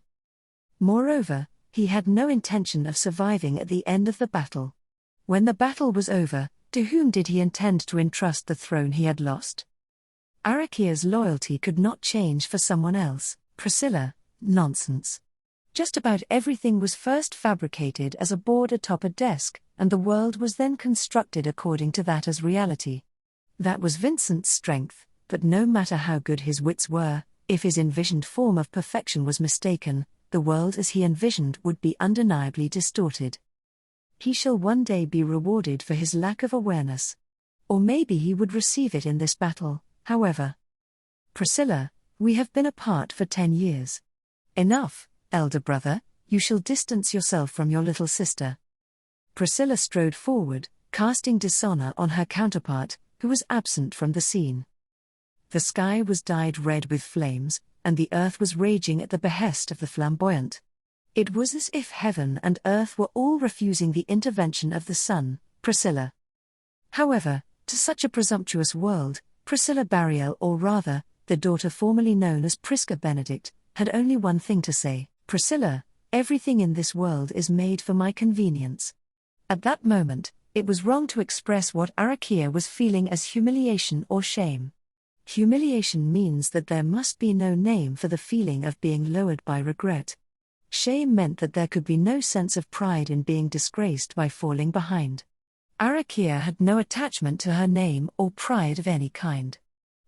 Moreover, he had no intention of surviving at the end of the battle. When the battle was over, to whom did he intend to entrust the throne he had lost? Arakia's loyalty could not change for someone else. Priscilla, nonsense. Just about everything was first fabricated as a board atop a desk, and the world was then constructed according to that as reality. That was Vincent's strength, but no matter how good his wits were, if his envisioned form of perfection was mistaken, the world as he envisioned would be undeniably distorted. He shall one day be rewarded for his lack of awareness. Or maybe he would receive it in this battle, however. Priscilla, we have been apart for 10 years. Enough, elder brother, you shall distance yourself from your little sister. Priscilla strode forward, casting dishonor on her counterpart, who was absent from the scene. The sky was dyed red with flames, and the earth was raging at the behest of the flamboyant. It was as if heaven and earth were all refusing the intervention of the sun, Priscilla. However, to such a presumptuous world, Priscilla Bariel, or rather, the daughter formerly known as Priska Benedict, had only one thing to say: Priscilla, everything in this world is made for my convenience. At that moment, it was wrong to express what Arakia was feeling as humiliation or shame. Humiliation means that there must be no name for the feeling of being lowered by regret. Shame meant that there could be no sense of pride in being disgraced by falling behind. Arakia had no attachment to her name or pride of any kind.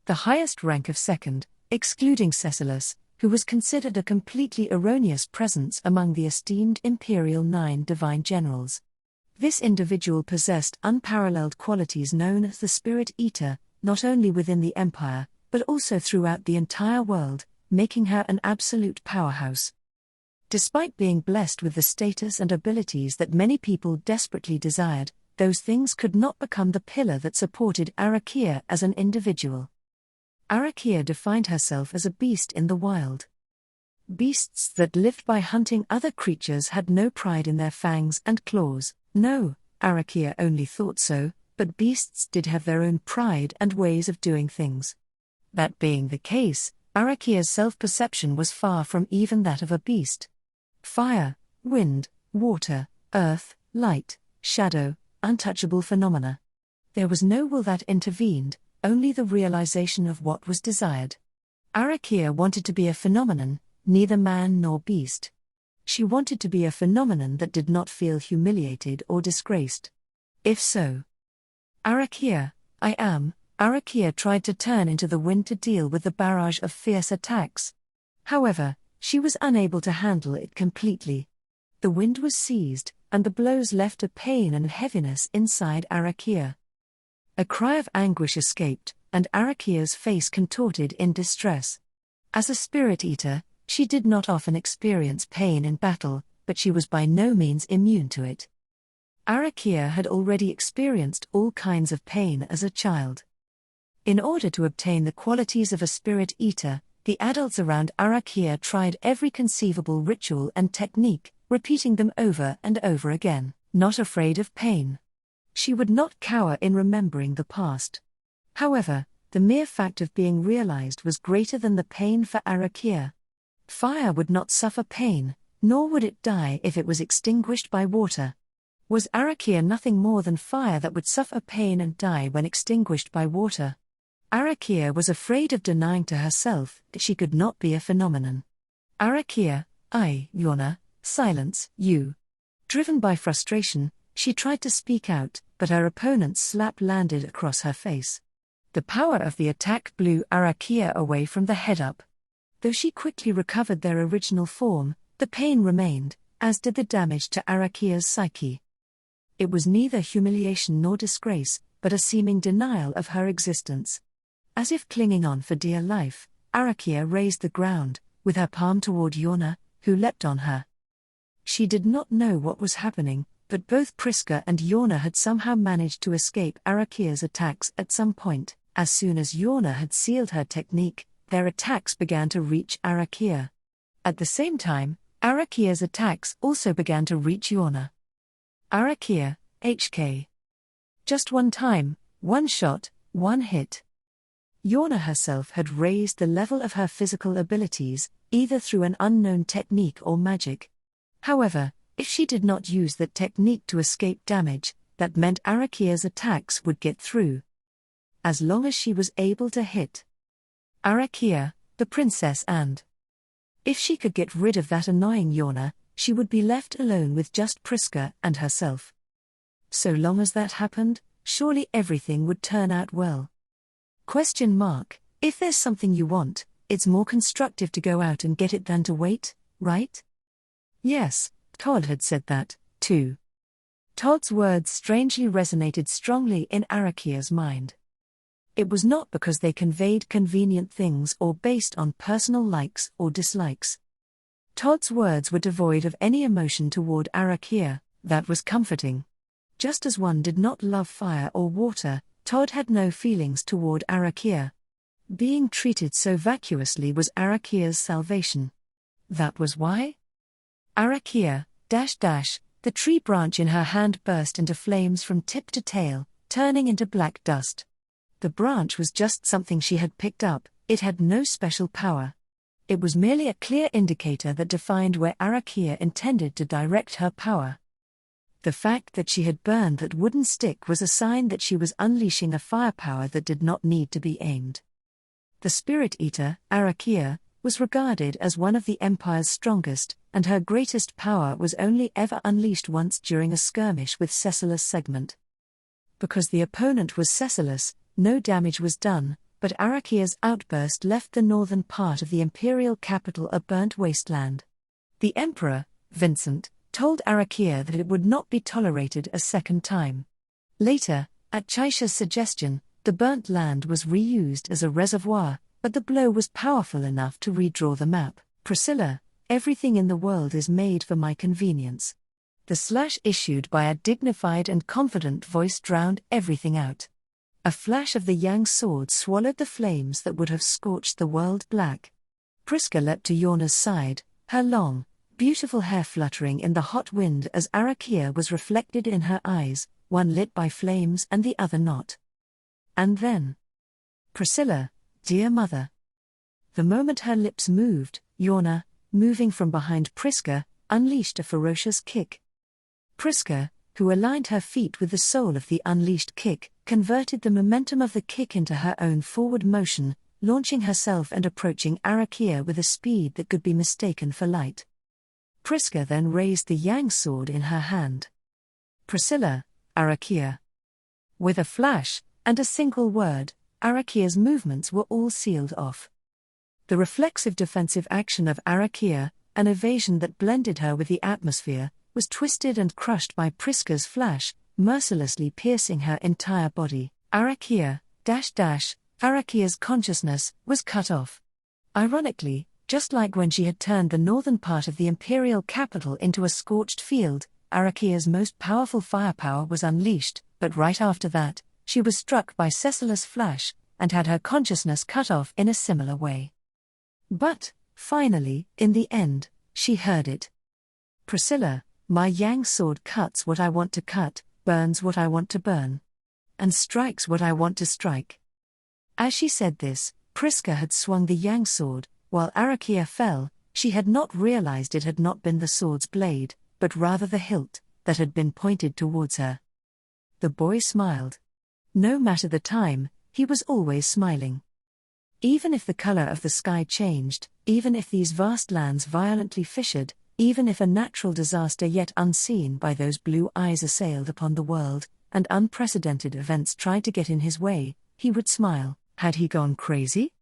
The highest rank of second, excluding Cecilus, who was considered a completely erroneous presence among the esteemed imperial 9 divine generals. This individual possessed unparalleled qualities known as the Spirit Eater, not only within the empire, but also throughout the entire world, making her an absolute powerhouse. Despite being blessed with the status and abilities that many people desperately desired, those things could not become the pillar that supported Arakia as an individual. Arakia defined herself as a beast in the wild. Beasts that lived by hunting other creatures had no pride in their fangs and claws. No, Arakia only thought so, but beasts did have their own pride and ways of doing things. That being the case, Arakia's self-perception was far from even that of a beast. Fire, wind, water, earth, light, shadow, untouchable phenomena. There was no will that intervened, only the realization of what was desired. Arakia wanted to be a phenomenon, neither man nor beast. She wanted to be a phenomenon that did not feel humiliated or disgraced. If so, Arakia tried to turn into the wind to deal with the barrage of fierce attacks. However, she was unable to handle it completely. The wind was seized, and the blows left a pain and heaviness inside Arakia. A cry of anguish escaped, and Arakia's face contorted in distress. As a spirit eater, she did not often experience pain in battle, but she was by no means immune to it. Arakia had already experienced all kinds of pain as a child. In order to obtain the qualities of a spirit eater, the adults around Arakia tried every conceivable ritual and technique, repeating them over and over again, not afraid of pain. She would not cower in remembering the past. However, the mere fact of being realized was greater than the pain for Arakia. Fire would not suffer pain, nor would it die if it was extinguished by water. Was Arakia nothing more than fire that would suffer pain and die when extinguished by water? Arakia was afraid of denying to herself that she could not be a phenomenon. Arakia, Yona, silence, you. Driven by frustration, she tried to speak out, but her opponent's slap landed across her face. The power of the attack blew Arakia away from the head up. Though she quickly recovered their original form, the pain remained, as did the damage to Arakia's psyche. It was neither humiliation nor disgrace, but a seeming denial of her existence. As if clinging on for dear life, Arakia raised the ground, with her palm toward Yona, who leapt on her. She did not know what was happening, but both Priska and Yona had somehow managed to escape Arakia's attacks at some point. As soon as Yona had sealed her technique, their attacks began to reach Arakia. At the same time, Arakia's attacks also began to reach Yona. Arakia, HK. Just one time, one shot, one hit. Yona herself had raised the level of her physical abilities, either through an unknown technique or magic. However, if she did not use that technique to escape damage, that meant Arakia's attacks would get through. As long as she was able to hit Arakia, the princess, and if she could get rid of that annoying Yona, she would be left alone with just Priska and herself. So long as that happened, surely everything would turn out well. If there's something you want, it's more constructive to go out and get it than to wait, right? Yes, Todd had said that, too. Todd's words strangely resonated strongly in Arakia's mind. It was not because they conveyed convenient things or based on personal likes or dislikes. Todd's words were devoid of any emotion toward Arakia. That was comforting. Just as one did not love fire or water, Todd had no feelings toward Arakia. Being treated so vacuously was Arakia's salvation. That was why? Arakia, the tree branch in her hand burst into flames from tip to tail, turning into black dust. The branch was just something she had picked up, it had no special power. It was merely a clear indicator that defined where Arakia intended to direct her power. The fact that she had burned that wooden stick was a sign that she was unleashing a firepower that did not need to be aimed. The Spirit Eater, Arakia, was regarded as one of the Empire's strongest, and her greatest power was only ever unleashed once during a skirmish with Cecilus Segment. Because the opponent was Cecilus, no damage was done, but Arakia's outburst left the northern part of the imperial capital a burnt wasteland. The Emperor, Vincent, told Arakia that it would not be tolerated a second time. Later, at Chaisha's suggestion, the burnt land was reused as a reservoir, but the blow was powerful enough to redraw the map. Priscilla, everything in the world is made for my convenience. The slash issued by a dignified and confident voice drowned everything out. A flash of the Yang sword swallowed the flames that would have scorched the world black. Priska leapt to Yorna's side, her long, beautiful hair fluttering in the hot wind as Arakia was reflected in her eyes, one lit by flames and the other not. And then, Priscilla, dear mother. The moment her lips moved, Yorna, moving from behind Priska, unleashed a ferocious kick. Priska, who aligned her feet with the soul of the unleashed kick, converted the momentum of the kick into her own forward motion, launching herself and approaching Arakia with a speed that could be mistaken for light. Priska then raised the Yang sword in her hand. Priscilla, Arakia. With a flash, and a single word, Arakia's movements were all sealed off. The reflexive defensive action of Arakia, an evasion that blended her with the atmosphere, was twisted and crushed by Priska's flash, mercilessly piercing her entire body. Arakia's consciousness was cut off. Ironically, just like when she had turned the northern part of the imperial capital into a scorched field, Arakia's most powerful firepower was unleashed, but right after that, she was struck by Cecilus' flash, and had her consciousness cut off in a similar way. But, finally, in the end, she heard it. Priscilla, my yang sword cuts what I want to cut, burns what I want to burn, and strikes what I want to strike. As she said this, Priska had swung the yang sword, while Arakia fell. She had not realized it had not been the sword's blade, but rather the hilt, that had been pointed towards her. The boy smiled. No matter the time, he was always smiling. Even if the color of the sky changed, even if these vast lands violently fissured, even if a natural disaster yet unseen by those blue eyes assailed upon the world, and unprecedented events tried to get in his way, he would smile. Had he gone crazy?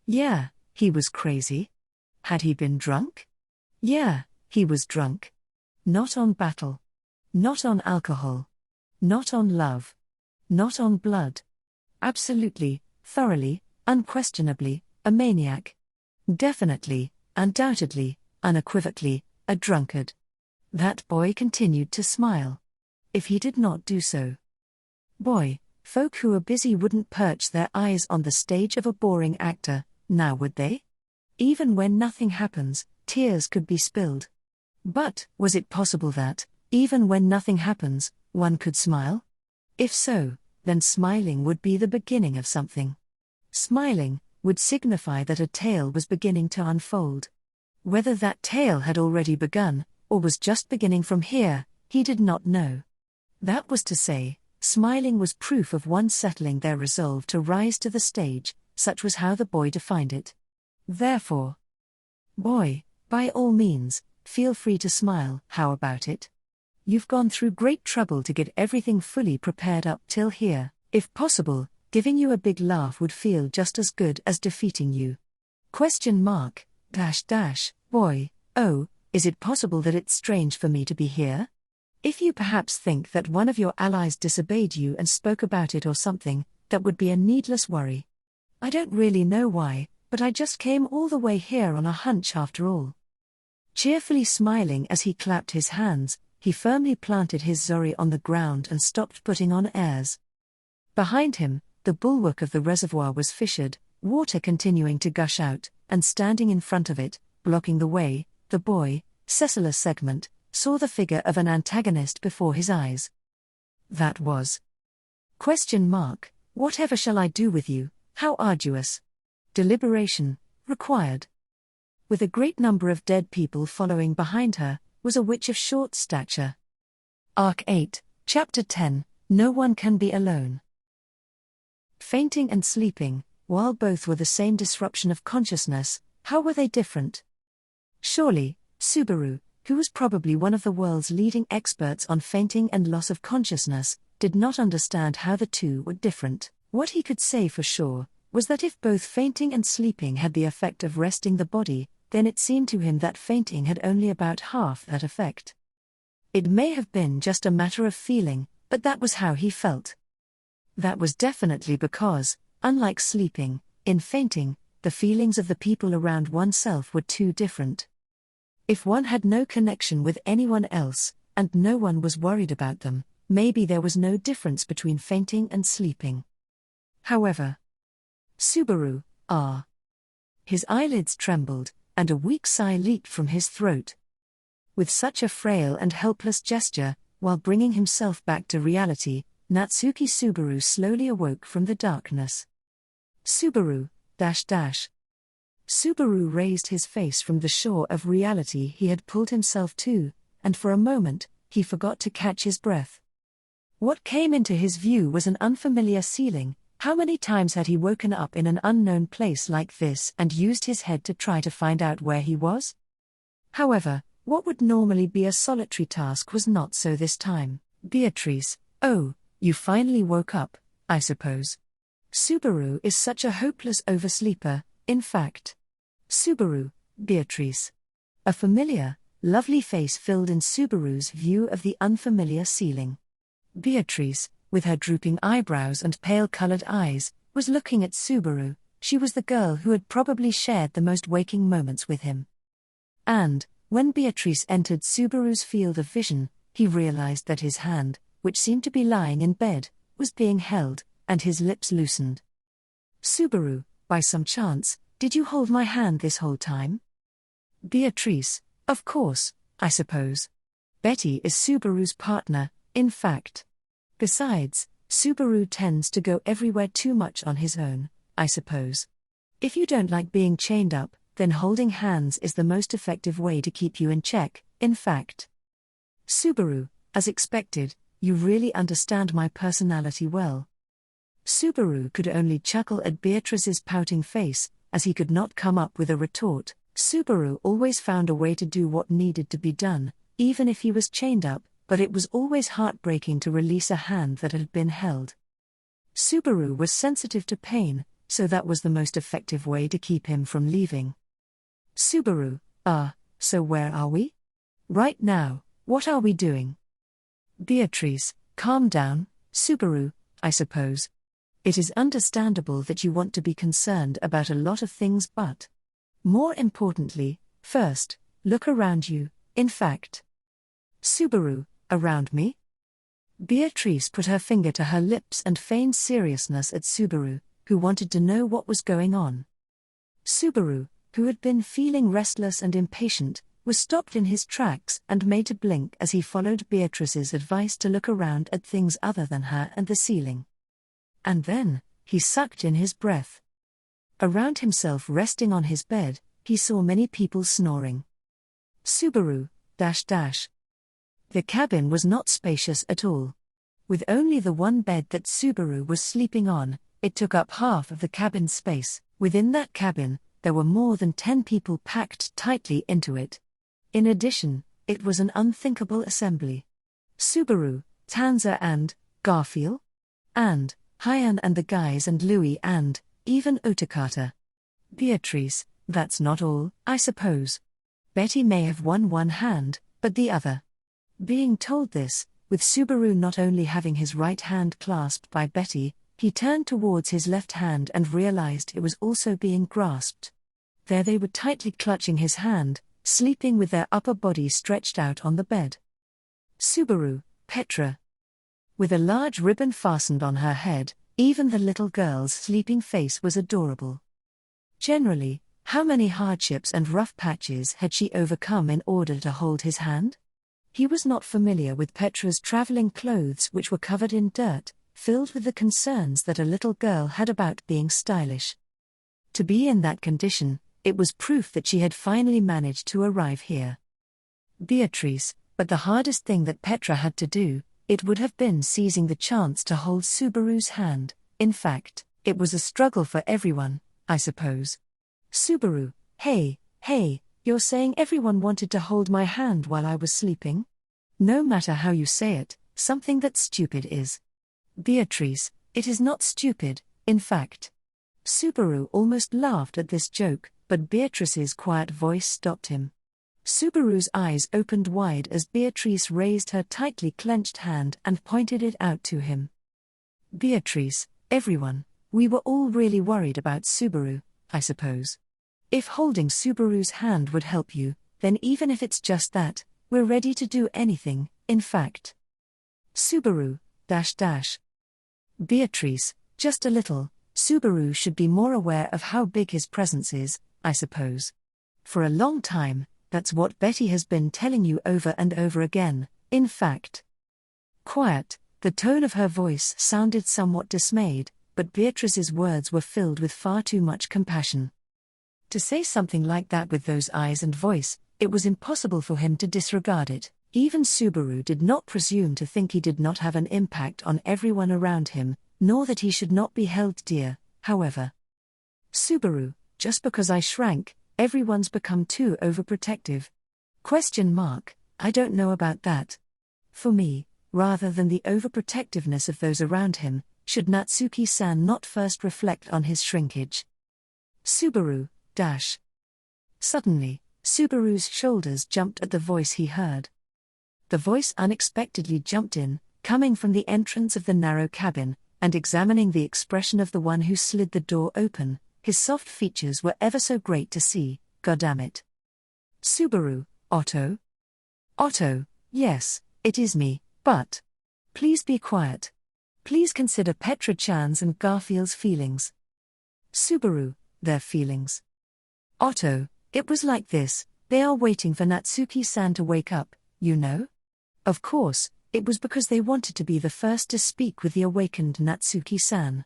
Yeah, he was crazy. Had he been drunk? Yeah, he was drunk. Not on battle. Not on alcohol. Not on love. Not on blood. Absolutely, thoroughly, unquestionably, a maniac. Definitely, undoubtedly, unequivocally, a drunkard. That boy continued to smile. If he did not do so. Boy, folk who are busy wouldn't perch their eyes on the stage of a boring actor, now would they? Even when nothing happens, tears could be spilled. But, was it possible that, even when nothing happens, one could smile? If so, then smiling would be the beginning of something. Smiling would signify that a tale was beginning to unfold. Whether that tale had already begun, or was just beginning from here, he did not know. That was to say, smiling was proof of one settling their resolve to rise to the stage, such was how the boy defined it. Therefore, boy, by all means, feel free to smile. How about it? You've gone through great trouble to get everything fully prepared up till here. If possible, giving you a big laugh would feel just as good as defeating you. Boy, oh, is it possible that it's strange for me to be here? If you perhaps think that one of your allies disobeyed you and spoke about it or something, that would be a needless worry. I don't really know why, but I just came all the way here on a hunch after all. Cheerfully smiling as he clapped his hands, he firmly planted his zori on the ground and stopped putting on airs. Behind him, the bulwark of the reservoir was fissured, water continuing to gush out, and standing in front of it, blocking the way, the boy, Cecilia Segment, saw the figure of an antagonist before his eyes. That was. Whatever shall I do with you? How arduous. Deliberation, required. With a great number of dead people following behind her, was a witch of short stature. Arc 8, Chapter 10, No One Can Be Alone. Fainting and sleeping, while both were the same disruption of consciousness, how were they different? Surely, Subaru, who was probably one of the world's leading experts on fainting and loss of consciousness, did not understand how the two were different. What he could say for sure was that if both fainting and sleeping had the effect of resting the body, then it seemed to him that fainting had only about half that effect. It may have been just a matter of feeling, but that was how he felt. That was definitely because, unlike sleeping, in fainting, the feelings of the people around oneself were too different. If one had no connection with anyone else, and no one was worried about them, maybe there was no difference between fainting and sleeping. However, Subaru, his eyelids trembled, and a weak sigh leaped from his throat. With such a frail and helpless gesture, while bringing himself back to reality, Natsuki Subaru slowly awoke from the darkness. Subaru, Subaru raised his face from the shore of reality he had pulled himself to, and for a moment, he forgot to catch his breath. What came into his view was an unfamiliar ceiling. How many times had he woken up in an unknown place like this and used his head to try to find out where he was? However, what would normally be a solitary task was not so this time. Beatrice, oh, you finally woke up, I suppose. Subaru is such a hopeless oversleeper, in fact. Subaru, Beatrice. A familiar, lovely face filled in Subaru's view of the unfamiliar ceiling. Beatrice, with her drooping eyebrows and pale-colored eyes, was looking at Subaru. She was the girl who had probably shared the most waking moments with him. And, when Beatrice entered Subaru's field of vision, he realized that his hand, which seemed to be lying in bed, was being held, and his lips loosened. Subaru, by some chance, did you hold my hand this whole time? Beatrice, of course, I suppose. Betty is Subaru's partner, in fact. Besides, Subaru tends to go everywhere too much on his own, I suppose. If you don't like being chained up, then holding hands is the most effective way to keep you in check, in fact. Subaru, as expected, you really understand my personality well. Subaru could only chuckle at Beatrice's pouting face, as he could not come up with a retort. Subaru always found a way to do what needed to be done, even if he was chained up, but it was always heartbreaking to release a hand that had been held. Subaru was sensitive to pain, so that was the most effective way to keep him from leaving. Subaru, so where are we? Right now, what are we doing? Beatrice, calm down, Subaru, I suppose. It is understandable that you want to be concerned about a lot of things, but more importantly, first, look around you, in fact. Subaru, around me? Beatrice put her finger to her lips and feigned seriousness at Subaru, who wanted to know what was going on. Subaru, who had been feeling restless and impatient, was stopped in his tracks and made to blink as he followed Beatrice's advice to look around at things other than her and the ceiling. And then, he sucked in his breath. Around himself, resting on his bed, he saw many people snoring. Subaru, The cabin was not spacious at all. With only the one bed that Subaru was sleeping on, it took up half of the cabin's space. Within that cabin, there were more than 10 people packed tightly into it. In addition, it was an unthinkable assembly. Subaru, Tanza and Garfield? And Hyan and the guys and Louis and even Otakata. Beatrice, that's not all, I suppose. Betty may have won one hand, but the other. Being told this, with Subaru not only having his right hand clasped by Betty, he turned towards his left hand and realized it was also being grasped. There they were, tightly clutching his hand, sleeping with their upper body stretched out on the bed. Subaru, Petra. With a large ribbon fastened on her head, even the little girl's sleeping face was adorable. Generally, how many hardships and rough patches had she overcome in order to hold his hand? He was not familiar with Petra's traveling clothes, which were covered in dirt, filled with the concerns that a little girl had about being stylish. To be in that condition, it was proof that she had finally managed to arrive here. Beatrice, but the hardest thing that Petra had to do, it would have been seizing the chance to hold Subaru's hand. In fact, it was a struggle for everyone, I suppose. Subaru, hey, you're saying everyone wanted to hold my hand while I was sleeping? No matter how you say it, something that's stupid is. Beatrice, it is not stupid, in fact. Subaru almost laughed at this joke, but Beatrice's quiet voice stopped him. Subaru's eyes opened wide as Beatrice raised her tightly clenched hand and pointed it out to him. Beatrice, everyone, we were all really worried about Subaru, I suppose. If holding Subaru's hand would help you, then even if it's just that, we're ready to do anything, in fact. Subaru, Beatrice, just a little. Subaru should be more aware of how big his presence is, I suppose. For a long time, that's what Betty has been telling you over and over again, in fact. Quiet, the tone of her voice sounded somewhat dismayed, but Beatrice's words were filled with far too much compassion. To say something like that with those eyes and voice, it was impossible for him to disregard it. Even Subaru did not presume to think he did not have an impact on everyone around him, nor that he should not be held dear, however. Subaru, just because I shrank, everyone's become too overprotective. I don't know about that. For me, rather than the overprotectiveness of those around him, should Natsuki-san not first reflect on his shrinkage? Subaru, Suddenly, Subaru's shoulders jumped at the voice he heard. The voice unexpectedly jumped in, coming from the entrance of the narrow cabin, and examining the expression of the one who slid the door open. His soft features were ever so great to see, goddammit. Subaru, Otto? Otto, yes, it is me, but please be quiet. Please consider Petra-chan's and Garfield's feelings. Subaru, their feelings. Otto, it was like this, They are waiting for Natsuki-san to wake up, you know? Of course, it was because they wanted to be the first to speak with the awakened Natsuki-san.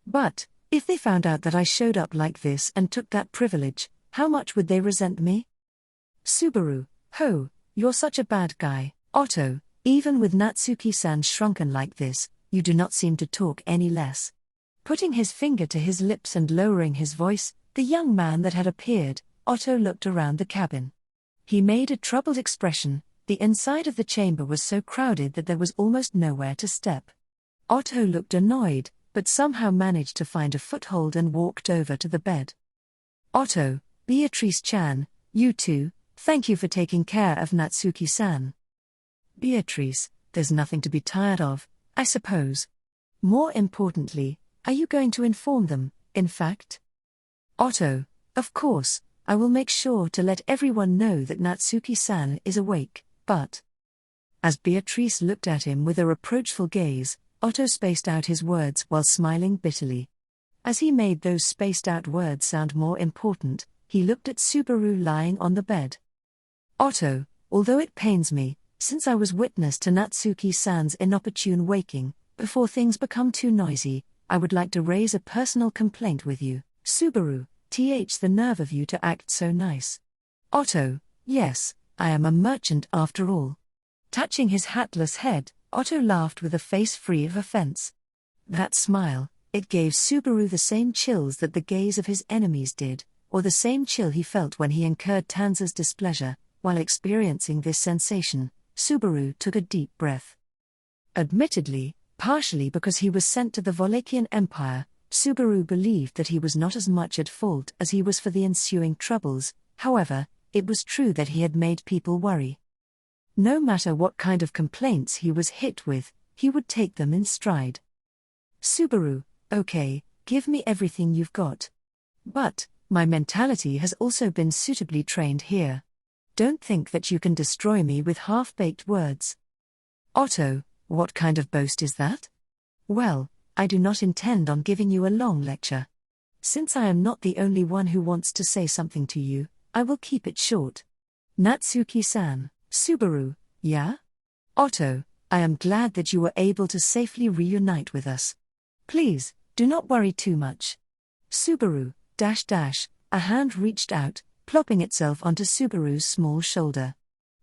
But, if they found out that I showed up like this and took that privilege, how much would they resent me? Subaru, ho, you're such a bad guy. Otto, even with Natsuki-san shrunken like this, you do not seem to talk any less. Putting his finger to his lips and lowering his voice, the young man that had appeared, Otto looked around the cabin. He made a troubled expression. The inside of the chamber was so crowded that there was almost nowhere to step. Otto looked annoyed, but somehow managed to find a foothold and walked over to the bed. Otto, Beatrice-chan, you too, thank you for taking care of Natsuki-san. Beatrice, there's nothing to be tired of, I suppose. More importantly, are you going to inform them, in fact? Otto, of course, I will make sure to let everyone know that Natsuki-san is awake, but... As Beatrice looked at him with a reproachful gaze, Otto spaced out his words while smiling bitterly. As he made those spaced-out words sound more important, he looked at Subaru lying on the bed. Otto, although it pains me, since I was witness to Natsuki-san's inopportune waking, before things become too noisy, I would like to raise a personal complaint with you. Subaru, the nerve of you to act so nice. Otto, yes, I am a merchant after all. Touching his hatless head, Otto laughed with a face free of offense. That smile, it gave Subaru the same chills that the gaze of his enemies did, or the same chill he felt when he incurred Tanza's displeasure. While experiencing this sensation, Subaru took a deep breath. Admittedly, partially because he was sent to the Wallachian Empire, Subaru believed that he was not as much at fault as he was for the ensuing troubles. However, it was true that he had made people worry. No matter what kind of complaints he was hit with, he would take them in stride. Subaru, okay, give me everything you've got. But, my mentality has also been suitably trained here. Don't think that you can destroy me with half-baked words. Otto, what kind of boast is that? Well, I do not intend on giving you a long lecture. Since I am not the only one who wants to say something to you, I will keep it short. Natsuki-san, Subaru, yeah? Otto, I am glad that you were able to safely reunite with us. Please, do not worry too much. Subaru, a hand reached out, plopping itself onto Subaru's small shoulder.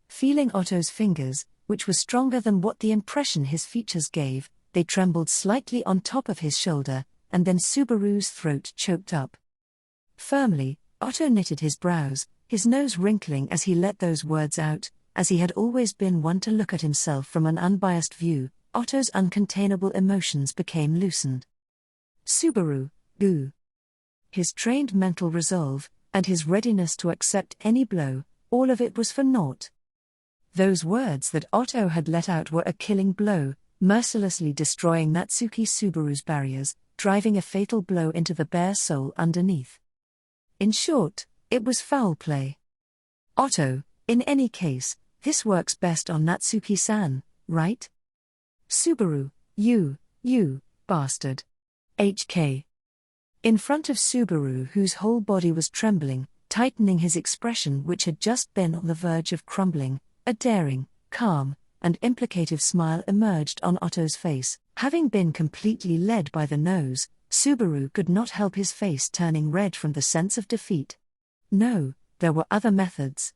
Feeling Otto's fingers, which were stronger than what the impression his features gave, they trembled slightly on top of his shoulder, and then Subaru's throat choked up. Firmly, Otto knitted his brows, his nose wrinkling as he let those words out. As he had always been one to look at himself from an unbiased view, Otto's uncontainable emotions became loosened. Subaru, goo. His trained mental resolve, and his readiness to accept any blow, all of it was for naught. Those words that Otto had let out were a killing blow, mercilessly destroying Natsuki Subaru's barriers, driving a fatal blow into the bare soul underneath. In short, it was foul play. Otto, in any case, this works best on Natsuki-san, right? Subaru, you bastard. HK. In front of Subaru, whose whole body was trembling, tightening his expression which had just been on the verge of crumbling, a daring, calm, and implicative smile emerged on Otto's face. Having been completely led by the nose, Subaru could not help his face turning red from the sense of defeat. No, there were other methods.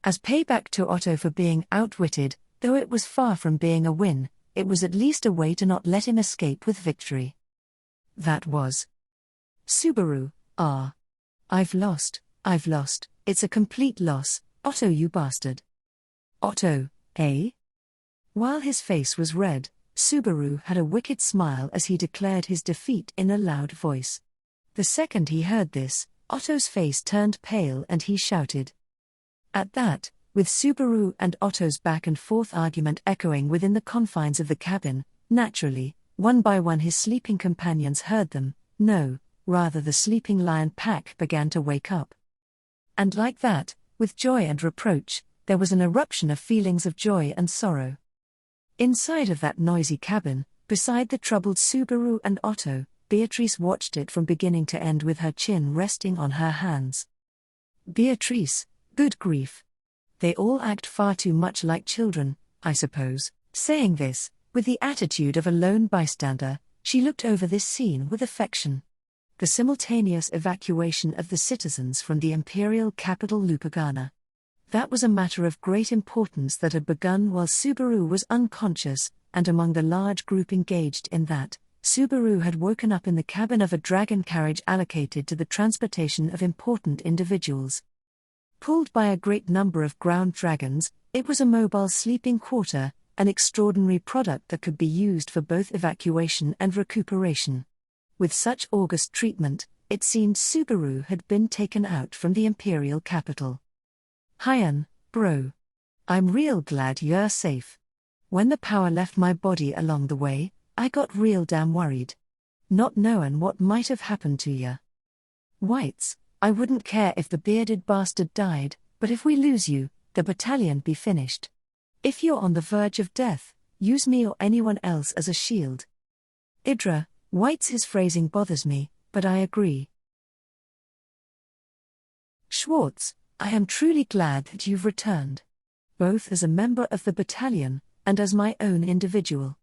As payback to Otto for being outwitted, though it was far from being a win, it was at least a way to not let him escape with victory. That was. Subaru, I've lost, it's a complete loss, Otto you bastard. Otto, eh? While his face was red, Subaru had a wicked smile as he declared his defeat in a loud voice. The second he heard this, Otto's face turned pale and he shouted. At that, with Subaru and Otto's back-and-forth argument echoing within the confines of the cabin, naturally, one by one his sleeping companions heard them, no, rather the sleeping lion pack began to wake up. And like that, with joy and reproach, there was an eruption of feelings of joy and sorrow. Inside of that noisy cabin, beside the troubled Subaru and Otto, Beatrice watched it from beginning to end with her chin resting on her hands. Beatrice, Good grief. They all act far too much like children, I suppose. Saying this, with the attitude of a lone bystander, she looked over this scene with affection. The simultaneous evacuation of the citizens from the imperial capital Lupagana. That was a matter of great importance that had begun while Subaru was unconscious, and among the large group engaged in that, Subaru had woken up in the cabin of a dragon carriage allocated to the transportation of important individuals. Pulled by a great number of ground dragons, it was a mobile sleeping quarter, an extraordinary product that could be used for both evacuation and recuperation. With such august treatment, it seemed Subaru had been taken out from the imperial capital. Hyan, bro. I'm real glad you're safe. When the power left my body along the way, I got real damn worried. Not knowin' what might have happened to ya. Whites, I wouldn't care if the bearded bastard died, but if we lose you, the battalion be finished. If you're on the verge of death, use me or anyone else as a shield. Idra, Whites, his phrasing bothers me, but I agree. Schwartz, I am truly glad that you've returned. Both as a member of the battalion, and as my own individual.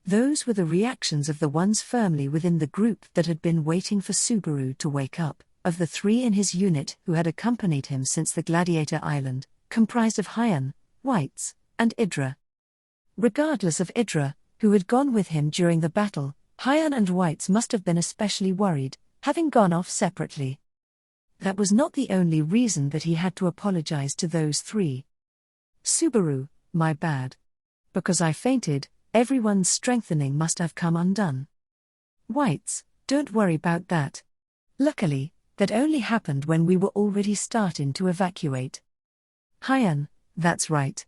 Those were the reactions of the ones firmly within the group that had been waiting for Subaru to wake up, of the 3 in his unit who had accompanied him since the Gladiator Island, comprised of Hyan, Whites, and Idra. Regardless of Idra, who had gone with him during the battle, Hyan and Whites must have been especially worried, having gone off separately. That was not the only reason that he had to apologize to those 3. Subaru, my bad. Because I fainted, everyone's strengthening must have come undone. Whites, don't worry about that. Luckily, that only happened when we were already starting to evacuate. Hyan, that's right.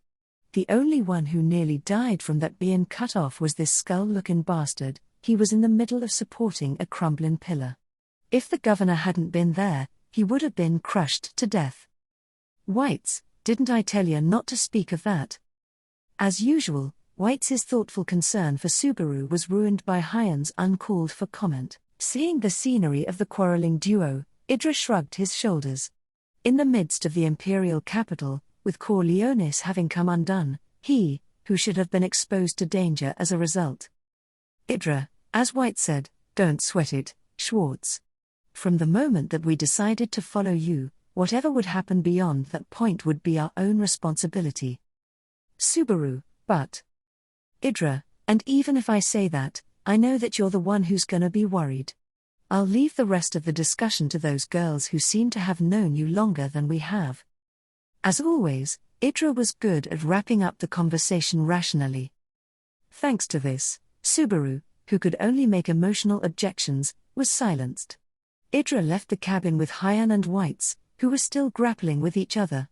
The only one who nearly died from that being cut off was this skull-looking bastard. He was in the middle of supporting a crumbling pillar. If the governor hadn't been there, he would have been crushed to death. Whites, didn't I tell you not to speak of that? As usual, Whites' thoughtful concern for Subaru was ruined by Hyan's uncalled-for comment. Seeing the scenery of the quarreling duo, Idra shrugged his shoulders. In the midst of the imperial capital, with Corleonis having come undone, he, who should have been exposed to danger as a result. Idra, as White said, don't sweat it, Schwartz. From the moment that we decided to follow you, whatever would happen beyond that point would be our own responsibility. Subaru, but. Idra, and even if I say that, I know that you're the one who's gonna be worried. I'll leave the rest of the discussion to those girls who seem to have known you longer than we have. As always, Idra was good at wrapping up the conversation rationally. Thanks to this, Subaru, who could only make emotional objections, was silenced. Idra left the cabin with Hyan and Whites, who were still grappling with each other.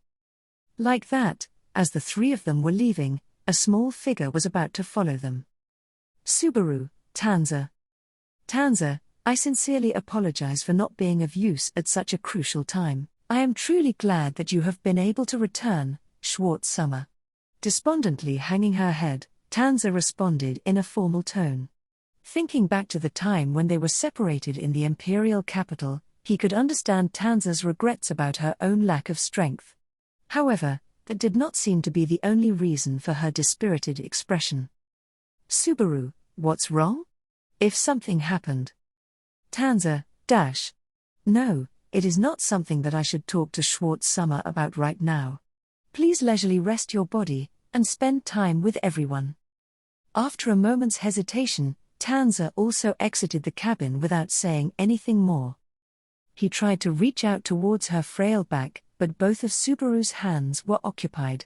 Like that, as the 3 of them were leaving, a small figure was about to follow them. Subaru, Tanza. Tanza, I sincerely apologize for not being of use at such a crucial time. I am truly glad that you have been able to return, Schwartz Summer. Despondently hanging her head, Tanza responded in a formal tone. Thinking back to the time when they were separated in the imperial capital, he could understand Tanza's regrets about her own lack of strength. However, that did not seem to be the only reason for her dispirited expression. Subaru, what's wrong? If something happened. Tanza, No, it is not something that I should talk to Schwartz Summer about right now. Please leisurely rest your body, and spend time with everyone. After a moment's hesitation, Tanza also exited the cabin without saying anything more. He tried to reach out towards her frail back, but both of Subaru's hands were occupied.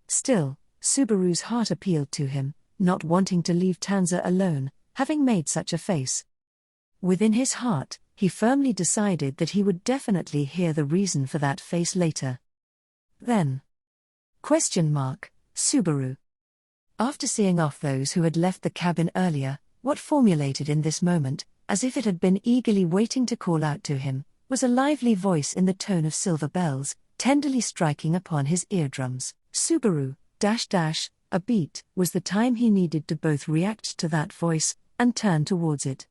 Still, Subaru's heart appealed to him, not wanting to leave Tanza alone, having made such a face. Within his heart, he firmly decided that he would definitely hear the reason for that face later. Then. Subaru. After seeing off those who had left the cabin earlier, what formulated in this moment, as if it had been eagerly waiting to call out to him, was a lively voice in the tone of silver bells, tenderly striking upon his eardrums. Subaru, a beat, was the time he needed to both react to that voice, and turn towards it.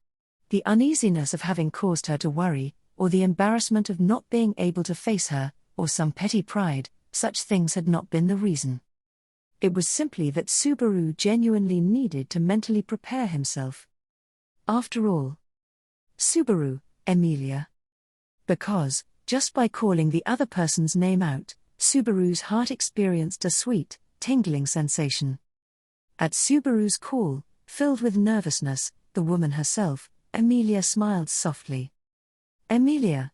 The uneasiness of having caused her to worry, or the embarrassment of not being able to face her, or some petty pride, such things had not been the reason. It was simply that Subaru genuinely needed to mentally prepare himself. After all, Subaru, Emilia. Because, just by calling the other person's name out, Subaru's heart experienced a sweet, tingling sensation. At Subaru's call, filled with nervousness, the woman herself, Emilia smiled softly. Emilia,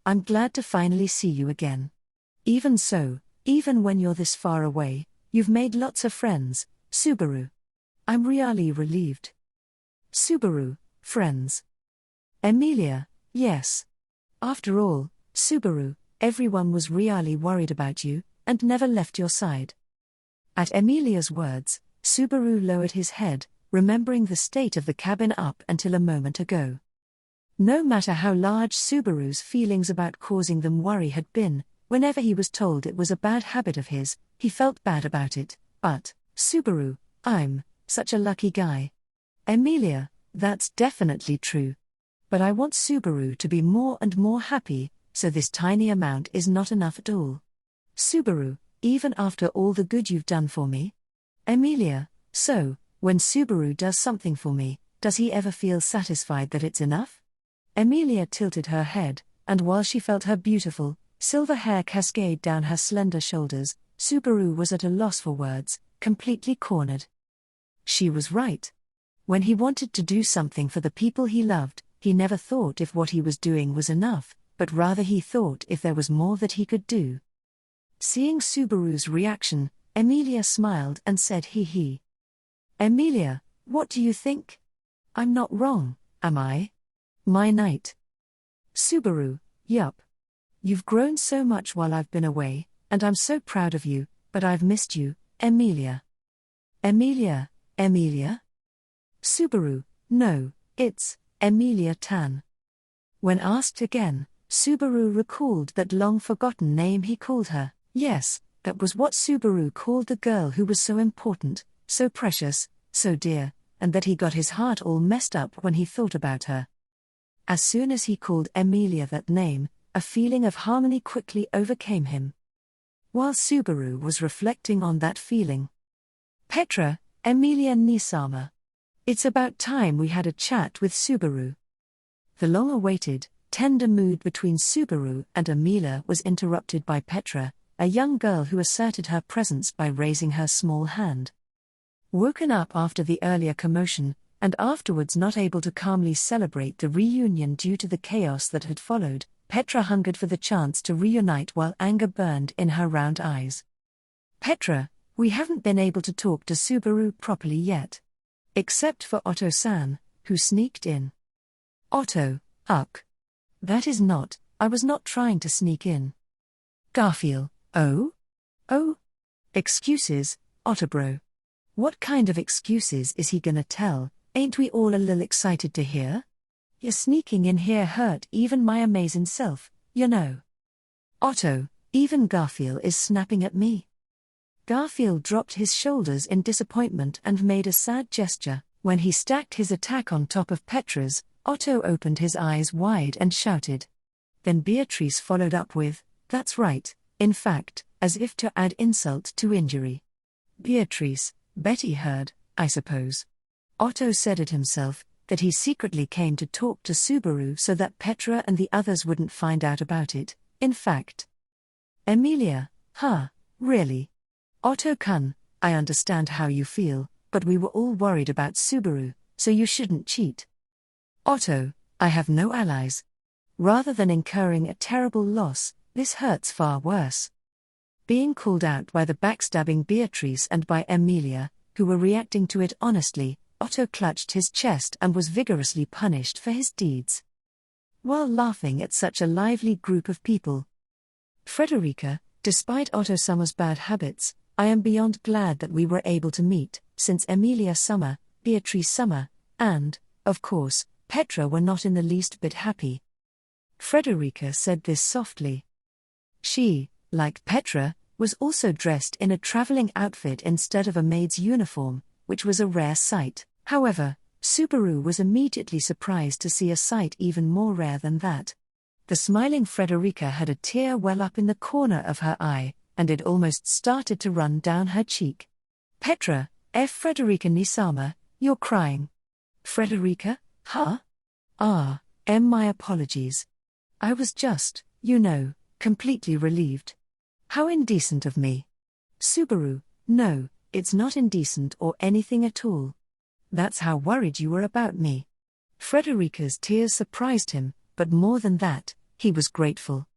I'm glad to finally see you again. Even so, even when you're this far away, you've made lots of friends, Subaru. I'm really relieved. Subaru, friends. Emilia, yes. After all, Subaru, everyone was really worried about you, and never left your side. At Emilia's words, Subaru lowered his head, remembering the state of the cabin up until a moment ago. No matter how large Subaru's feelings about causing them worry had been, whenever he was told it was a bad habit of his, he felt bad about it. But, Subaru, I'm such a lucky guy. Emilia, that's definitely true. But I want Subaru to be more and more happy, so this tiny amount is not enough at all. Subaru, even after all the good you've done for me? Emilia, so, when Subaru does something for me, does he ever feel satisfied that it's enough? Emilia tilted her head, and while she felt her beautiful, silver hair cascade down her slender shoulders, Subaru was at a loss for words, completely cornered. She was right. When he wanted to do something for the people he loved, he never thought if what he was doing was enough, but rather he thought if there was more that he could do. Seeing Subaru's reaction, Emilia smiled and said he. Emilia, what do you think? I'm not wrong, am I? My knight. Subaru, yup. You've grown so much while I've been away, and I'm so proud of you, but I've missed you, Emilia. Emilia? Subaru, no, it's Emilia-tan. When asked again, Subaru recalled that long-forgotten name he called her. Yes, that was what Subaru called the girl who was so important, so precious, so dear, and that he got his heart all messed up when he thought about her. As soon as he called Emilia that name, a feeling of harmony quickly overcame him. While Subaru was reflecting on that feeling, Petra, Emilia Nisama. It's about time we had a chat with Subaru. The long-awaited, tender mood between Subaru and Emilia was interrupted by Petra, a young girl who asserted her presence by raising her small hand. Woken up after the earlier commotion, and afterwards not able to calmly celebrate the reunion due to the chaos that had followed, Petra hungered for the chance to reunite while anger burned in her round eyes. Petra, we haven't been able to talk to Subaru properly yet. Except for Otto-san, who sneaked in. Otto, ugh. That is not, I was not trying to sneak in. Garfield, oh? Oh? Excuses, Otto-bro. What kind of excuses is he gonna tell? Ain't we all a little excited to hear? Your sneaking in here hurt even my amazing self, you know. Otto, even Garfield is snapping at me. Garfield dropped his shoulders in disappointment and made a sad gesture. When he stacked his attack on top of Petra's, Otto opened his eyes wide and shouted. Then Beatrice followed up with, that's right, in fact, as if to add insult to injury. Beatrice, Betty heard, I suppose. Otto said it himself, that he secretly came to talk to Subaru so that Petra and the others wouldn't find out about it, in fact. Emilia, really? Otto-kun, I understand how you feel, but we were all worried about Subaru, so you shouldn't cheat. Otto, I have no allies. Rather than incurring a terrible loss, this hurts far worse. Being called out by the backstabbing Beatrice and by Emilia, who were reacting to it honestly, Otto clutched his chest and was vigorously punished for his deeds. While laughing at such a lively group of people. Frederica, despite Otto-sama's bad habits, I am beyond glad that we were able to meet, since Emilia-sama, Beatrice-sama, and, of course, Petra were not in the least bit happy. Frederica said this softly. She, like Petra, was also dressed in a traveling outfit instead of a maid's uniform, which was a rare sight. However, Subaru was immediately surprised to see a sight even more rare than that. The smiling Frederica had a tear well up in the corner of her eye, and it almost started to run down her cheek. Petra, Frederica Nisama, you're crying. Frederica, huh? My apologies. I was just, completely relieved. How indecent of me. Subaru, no, it's not indecent or anything at all. That's how worried you were about me. Frederica's tears surprised him, but more than that, he was grateful.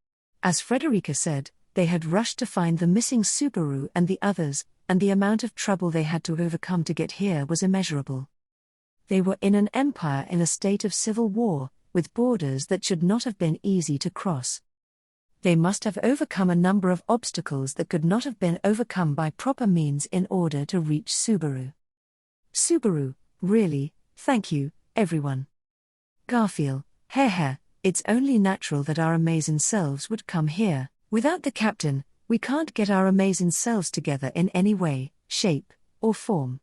As Frederica said, they had rushed to find the missing Subaru and the others, and the amount of trouble they had to overcome to get here was immeasurable. They were in an empire in a state of civil war, with borders that should not have been easy to cross. They must have overcome a number of obstacles that could not have been overcome by proper means in order to reach Subaru. Subaru, really, thank you, everyone. Garfield, it's only natural that our amazing selves would come here. Without the captain, we can't get our amazing selves together in any way, shape, or form.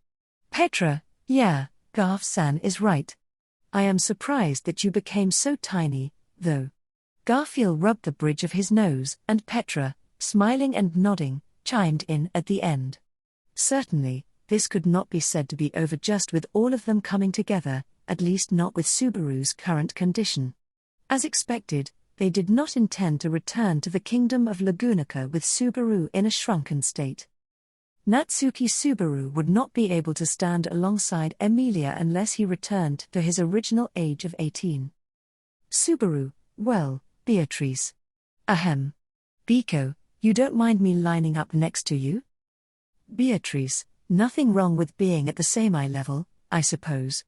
Petra, yeah, Garf-san is right. I am surprised that you became so tiny, though. Garfield rubbed the bridge of his nose, and Petra, smiling and nodding, chimed in at the end. Certainly, this could not be said to be over just with all of them coming together, at least not with Subaru's current condition. As expected, they did not intend to return to the kingdom of Lagunica with Subaru in a shrunken state. Natsuki Subaru would not be able to stand alongside Emilia unless he returned to his original age of 18. Subaru, well, Beatrice. Ahem. Biko, you don't mind me lining up next to you? Beatrice, nothing wrong with being at the same eye level, I suppose.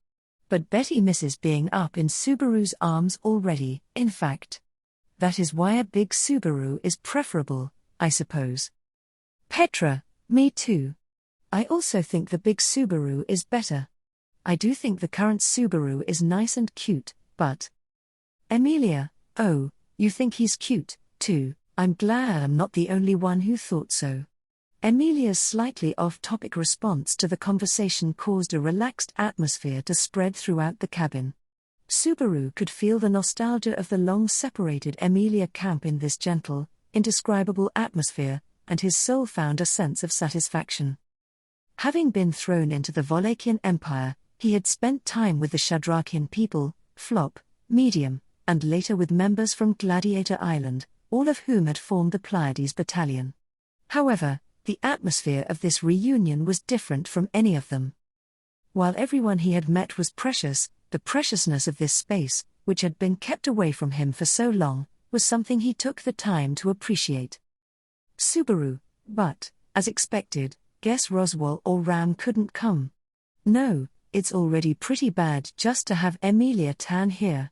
But Betty misses being up in Subaru's arms already, in fact. That is why a big Subaru is preferable, I suppose. Petra, me too. I also think the big Subaru is better. I do think the current Subaru is nice and cute, but... Emilia, oh, you think he's cute, too. I'm glad I'm not the only one who thought so. Emilia's slightly off-topic response to the conversation caused a relaxed atmosphere to spread throughout the cabin. Subaru could feel the nostalgia of the long-separated Emilia camp in this gentle, indescribable atmosphere, and his soul found a sense of satisfaction. Having been thrown into the Wallachian Empire, he had spent time with the Shadrakian people, Flop, Medium, and later with members from Gladiator Island, all of whom had formed the Pleiades Battalion. However, the atmosphere of this reunion was different from any of them. While everyone he had met was precious, the preciousness of this space, which had been kept away from him for so long, was something he took the time to appreciate. Subaru, but, as expected, guess Roswell or Ram couldn't come. No, it's already pretty bad just to have Emilia Tan here.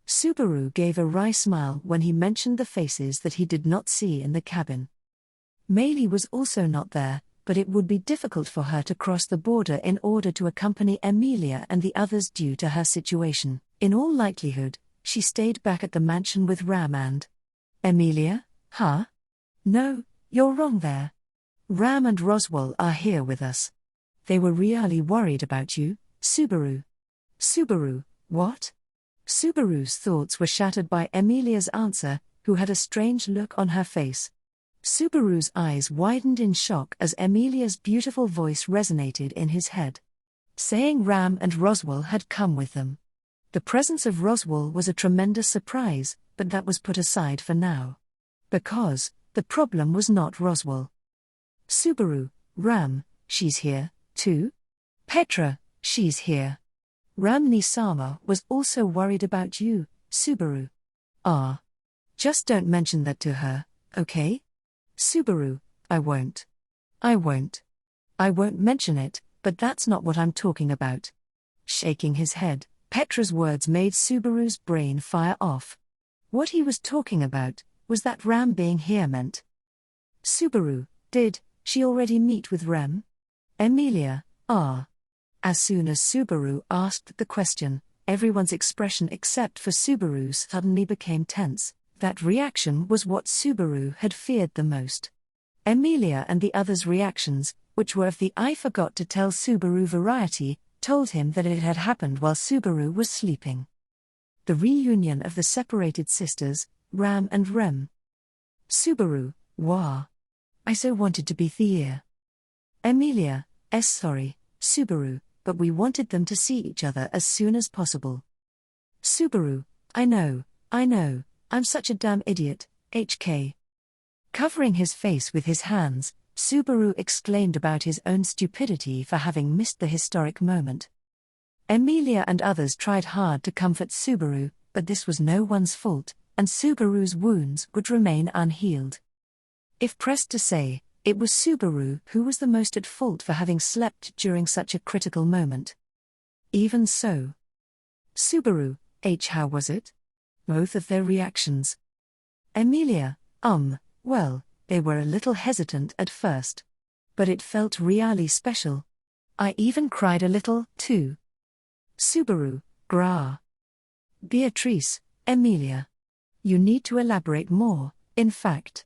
Subaru gave a wry smile when he mentioned the faces that he did not see in the cabin. Meili was also not there, but it would be difficult for her to cross the border in order to accompany Emilia and the others due to her situation. In all likelihood, she stayed back at the mansion with Ram and... Emilia, huh? No, you're wrong there. Ram and Roswell are here with us. They were really worried about you, Subaru. Subaru, what? Subaru's thoughts were shattered by Emilia's answer, who had a strange look on her face. Subaru's eyes widened in shock as Emilia's beautiful voice resonated in his head. Saying Ram and Roswell had come with them. The presence of Roswell was a tremendous surprise, but that was put aside for now. Because, the problem was not Roswell. Subaru, Ram, she's here, too? Petra, she's here. Ram Nisama was also worried about you, Subaru. Just don't mention that to her, okay? Subaru, I won't. I won't mention it, but that's not what I'm talking about. Shaking his head, Petra's words made Subaru's brain fire off. What he was talking about was that Ram being here meant. Subaru, did she already meet with Ram? Emilia, As soon as Subaru asked the question, everyone's expression except for Subaru suddenly became tense. That reaction was what Subaru had feared the most. Emilia and the others' reactions, which were of the I forgot to tell Subaru variety, told him that it had happened while Subaru was sleeping. The reunion of the separated sisters, Ram and Rem. Subaru, wah. I so wanted to be Thea. Emilia, sorry, Subaru, but we wanted them to see each other as soon as possible. Subaru, I know, I'm such a damn idiot, HK. Covering his face with his hands, Subaru exclaimed about his own stupidity for having missed the historic moment. Emilia and others tried hard to comfort Subaru, but this was no one's fault, and Subaru's wounds would remain unhealed. If pressed to say, it was Subaru who was the most at fault for having slept during such a critical moment. Even so. Subaru, how was it? Both of their reactions. Emilia, well, they were a little hesitant at first. But it felt really special. I even cried a little, too. Subaru, gra. Beatrice, Emilia. You need to elaborate more, in fact.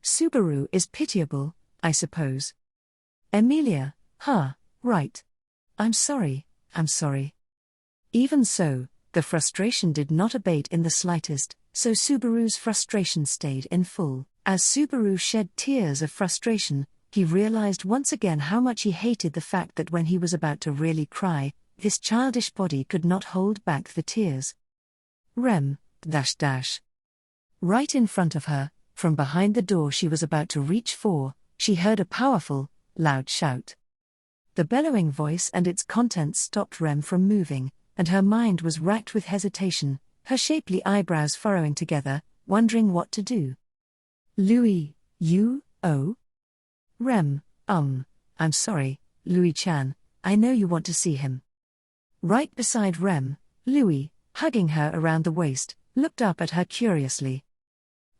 Subaru is pitiable, I suppose. Emilia, right. I'm sorry. Even so, the frustration did not abate in the slightest, so Subaru's frustration stayed in full. As Subaru shed tears of frustration, he realized once again how much he hated the fact that when he was about to really cry, this childish body could not hold back the tears. Rem, Right in front of her, from behind the door she was about to reach for, she heard a powerful, loud shout. The bellowing voice and its contents stopped Rem from moving, and her mind was racked with hesitation, her shapely eyebrows furrowing together, wondering what to do. Louis, you, oh? Rem, I'm sorry, Louis-chan, I know you want to see him. Right beside Rem, Louis, hugging her around the waist, looked up at her curiously.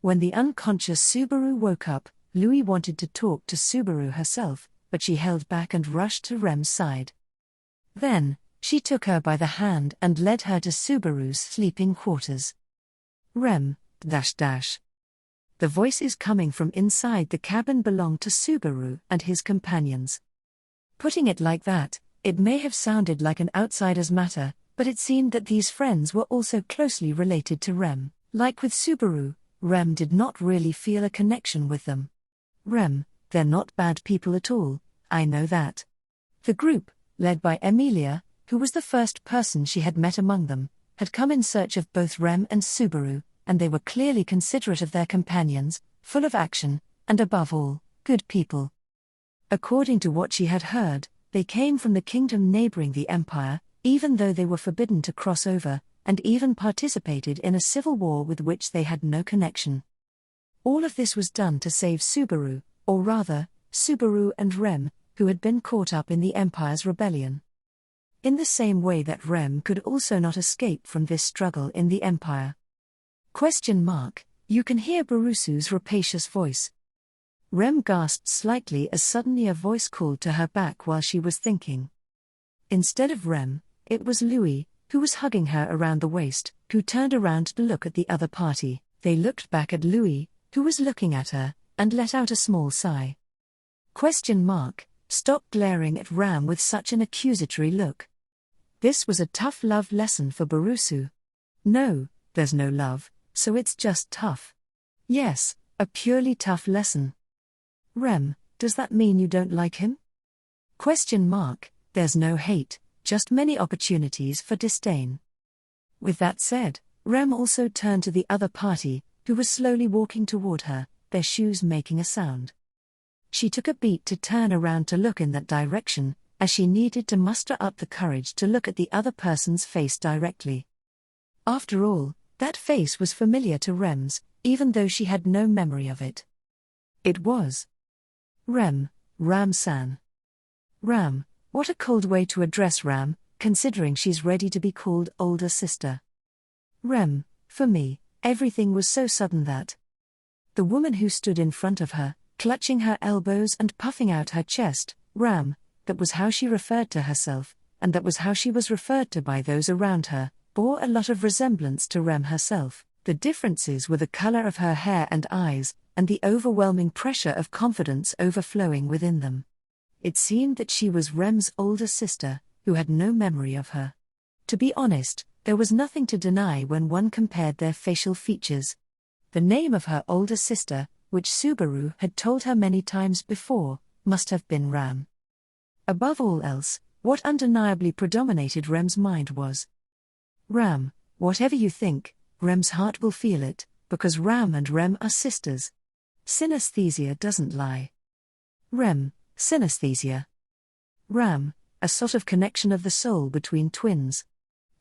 When the unconscious Subaru woke up, Louis wanted to talk to Subaru herself, but she held back and rushed to Rem's side. Then, she took her by the hand and led her to Subaru's sleeping quarters. Rem, The voices coming from inside the cabin belonged to Subaru and his companions. Putting it like that, it may have sounded like an outsider's matter, but it seemed that these friends were also closely related to Rem. Like with Subaru, Rem did not really feel a connection with them. Rem, they're not bad people at all, I know that. The group, led by Emilia, who was the first person she had met among them, had come in search of both Rem and Subaru, and they were clearly considerate of their companions, full of action, and above all, good people. According to what she had heard, they came from the kingdom neighboring the empire, even though they were forbidden to cross over, and even participated in a civil war with which they had no connection. All of this was done to save Subaru, or rather, Subaru and Rem, who had been caught up in the Empire's rebellion. In the same way that Rem could also not escape from this struggle in the Empire. You can hear Barusu's rapacious voice. Rem gasped slightly as suddenly a voice called to her back while she was thinking. Instead of Rem, it was Louis, who was hugging her around the waist, who turned around to look at the other party. They looked back at Louis, who was looking at her, and let out a small sigh. Stop glaring at Ram with such an accusatory look. This was a tough love lesson for Barusu. No, there's no love, so it's just tough. Yes, a purely tough lesson. Rem, does that mean you don't like him? There's no hate, just many opportunities for disdain. With that said, Rem also turned to the other party, who was slowly walking toward her, their shoes making a sound. She took a beat to turn around to look in that direction, as she needed to muster up the courage to look at the other person's face directly. After all, that face was familiar to Rem's, even though she had no memory of it. It was Ram-san. Ram, what a cold way to address Ram, considering she's ready to be called older sister. Rem, for me, everything was so sudden that. The woman who stood in front of her, clutching her elbows and puffing out her chest, Ram, that was how she referred to herself, and that was how she was referred to by those around her, bore a lot of resemblance to Rem herself. The differences were the color of her hair and eyes, and the overwhelming pressure of confidence overflowing within them. It seemed that she was Rem's older sister, who had no memory of her. To be honest, There was nothing to deny when one compared their facial features. The name of her older sister, which Subaru had told her many times before, must have been Ram. Above all else, what undeniably predominated Rem's mind was Ram. Whatever you think, Rem's heart will feel it, because Ram and Rem are sisters. Synesthesia doesn't lie. Rem, synesthesia. Ram, a sort of connection of the soul between twins.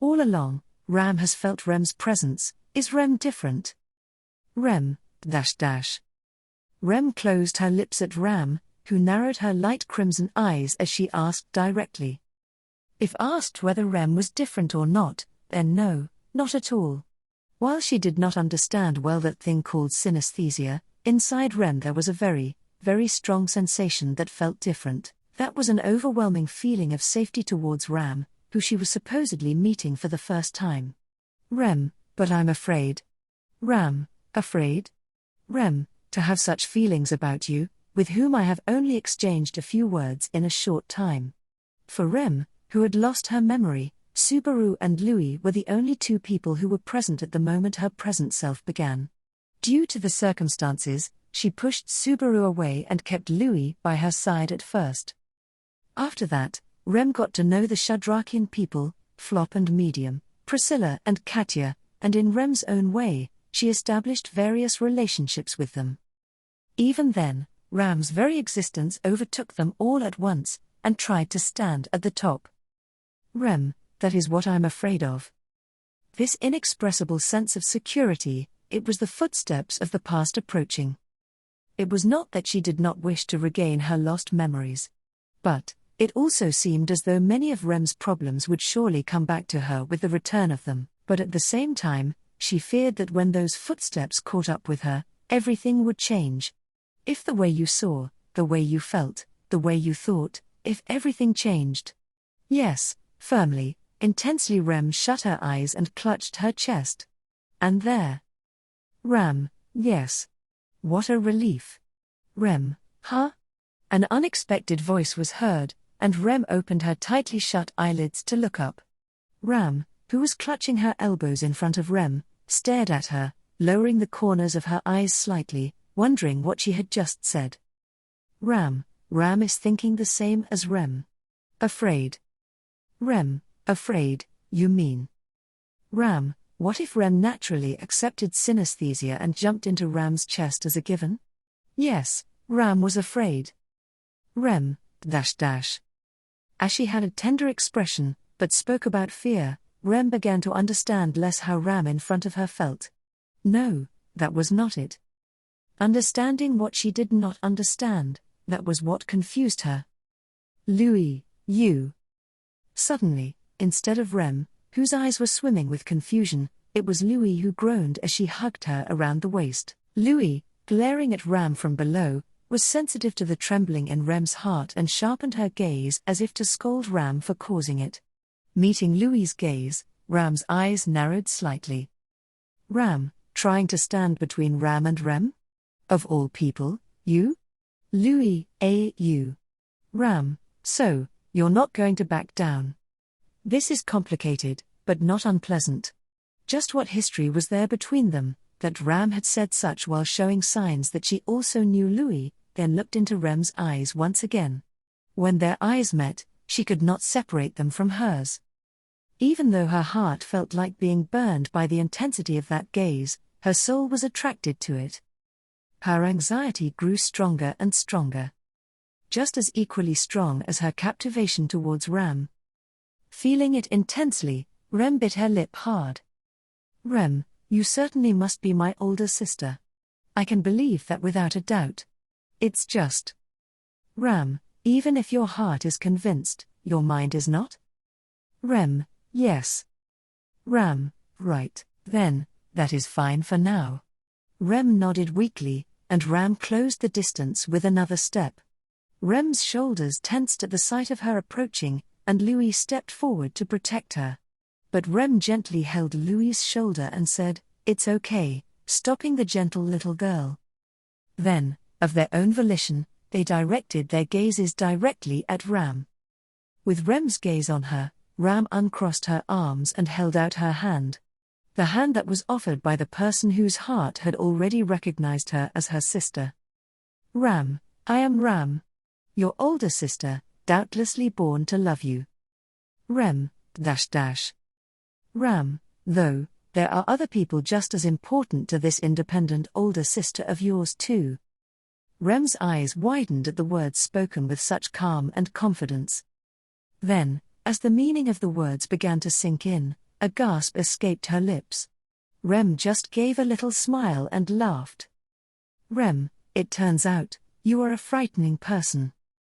All along, Ram has felt Rem's presence. Is Rem different? Rem, .. Rem closed her lips at Ram, who narrowed her light crimson eyes as she asked directly. If asked whether Rem was different or not, then no, not at all. While she did not understand well that thing called synesthesia, inside Rem there was a very, very strong sensation that felt different. That was an overwhelming feeling of safety towards Ram, who she was supposedly meeting for the first time. Rem, but I'm afraid. Ram, afraid? Rem, to have such feelings about you, with whom I have only exchanged a few words in a short time. For Rem, who had lost her memory, Subaru and Louis were the only two people who were present at the moment her present self began. Due to the circumstances, she pushed Subaru away and kept Louis by her side at first. After that, Rem got to know the Shadrachian people, Flop and Medium, Priscilla and Katya, and in Rem's own way, she established various relationships with them. Even then, Ram's very existence overtook them all at once, and tried to stand at the top. Rem, that is what I'm afraid of. This inexpressible sense of security, it was the footsteps of the past approaching. It was not that she did not wish to regain her lost memories. But, it also seemed as though many of Rem's problems would surely come back to her with the return of them, but at the same time, she feared that when those footsteps caught up with her, everything would change. If the way you saw, the way you felt, the way you thought, if everything changed. Yes, firmly, intensely Rem shut her eyes and clutched her chest. And there. Ram, yes. What a relief. Rem, huh? An unexpected voice was heard, and Rem opened her tightly shut eyelids to look up. Ram, who was clutching her elbows in front of Rem, stared at her, lowering the corners of her eyes slightly, wondering what she had just said. Ram is thinking the same as Rem. Afraid. Rem, afraid, you mean? Ram, what if Rem naturally accepted synesthesia and jumped into Ram's chest as a given? Yes, Ram was afraid. Rem, .. As she had a tender expression, but spoke about fear, Rem began to understand less how Ram in front of her felt. No, that was not it. Understanding what she did not understand, that was what confused her. Louis, you. Suddenly, instead of Rem, whose eyes were swimming with confusion, it was Louis who groaned as she hugged her around the waist. Louis, glaring at Ram from below, was sensitive to the trembling in Rem's heart and sharpened her gaze as if to scold Ram for causing it. Meeting Louis's gaze, Ram's eyes narrowed slightly. Ram, trying to stand between Ram and Rem? Of all people, you? Louis, you. Ram, so, you're not going to back down. This is complicated, but not unpleasant. Just what history was there between them, that Ram had said such while showing signs that she also knew Louis, then looked into Rem's eyes once again. When their eyes met, she could not separate them from hers. Even though her heart felt like being burned by the intensity of that gaze, her soul was attracted to it. Her anxiety grew stronger and stronger. Just as equally strong as her captivation towards Ram. Feeling it intensely, Rem bit her lip hard. Rem, you certainly must be my older sister. I can believe that without a doubt. It's just. Ram, even if your heart is convinced, your mind is not? Rem, yes. Ram, right, then, that is fine for now. Rem nodded weakly, and Ram closed the distance with another step. Rem's shoulders tensed at the sight of her approaching, and Louis stepped forward to protect her. But Rem gently held Louis's shoulder and said, "It's okay," stopping the gentle little girl. Then, of their own volition, they directed their gazes directly at Ram. With Rem's gaze on her, Ram uncrossed her arms and held out her hand. The hand that was offered by the person whose heart had already recognized her as her sister. Ram, I am Ram. Your older sister, doubtlessly born to love you. Rem, Ram, though, there are other people just as important to this independent older sister of yours too. Rem's eyes widened at the words spoken with such calm and confidence. Then, as the meaning of the words began to sink in, a gasp escaped her lips. Rem just gave a little smile and laughed. Rem, it turns out, you are a frightening person.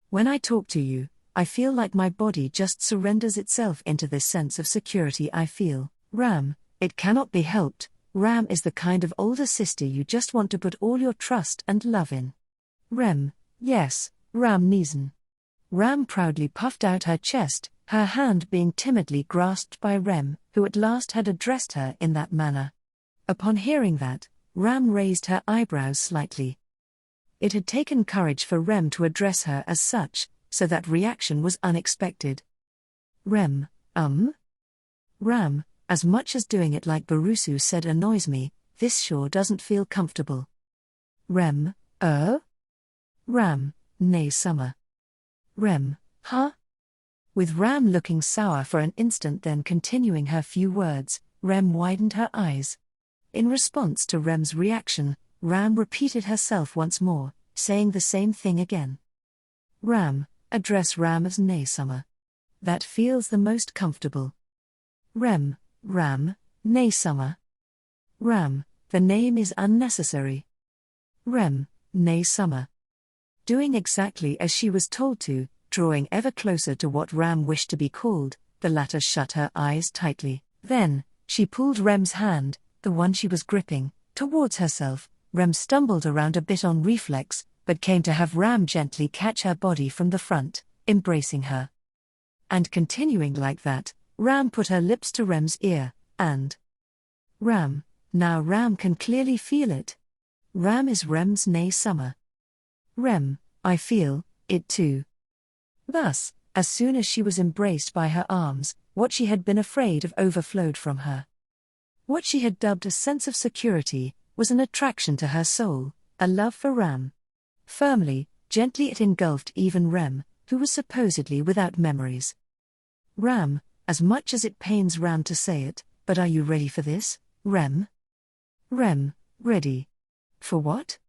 When I talk to you, I feel like my body just surrenders itself into this sense of security I feel. Ram, it cannot be helped. Ram is the kind of older sister you just want to put all your trust and love in. Rem, yes, Ram Neeson. Ram proudly puffed out her chest, her hand being timidly grasped by Rem, who at last had addressed her in that manner. Upon hearing that, Ram raised her eyebrows slightly. It had taken courage for Rem to address her as such, so that reaction was unexpected. Rem, Ram, as much as doing it like Barusu said annoys me, this sure doesn't feel comfortable. Rem, Ram, nay summer. Rem, huh? With Ram looking sour for an instant then continuing her few words, Rem widened her eyes. In response to Rem's reaction, Ram repeated herself once more, saying the same thing again. Ram, address Ram as nay summer. That feels the most comfortable. Ram, nay summer. Ram, the name is unnecessary. Rem, nay summer. Doing exactly as she was told to, drawing ever closer to what Ram wished to be called, the latter shut her eyes tightly. Then, she pulled Rem's hand, the one she was gripping, towards herself. Rem stumbled around a bit on reflex, but came to have Ram gently catch her body from the front, embracing her. And continuing like that, Ram put her lips to Rem's ear, and Ram, now Ram can clearly feel it. Ram is Rem's nay summer. Rem, I feel it too. Thus, as soon as she was embraced by her arms, what she had been afraid of overflowed from her. What she had dubbed a sense of security was an attraction to her soul, a love for Ram. Firmly, gently it engulfed even Rem, who was supposedly without memories. Ram, as much as it pains Ram to say it, but are you ready for this, Rem? Rem, ready. For what?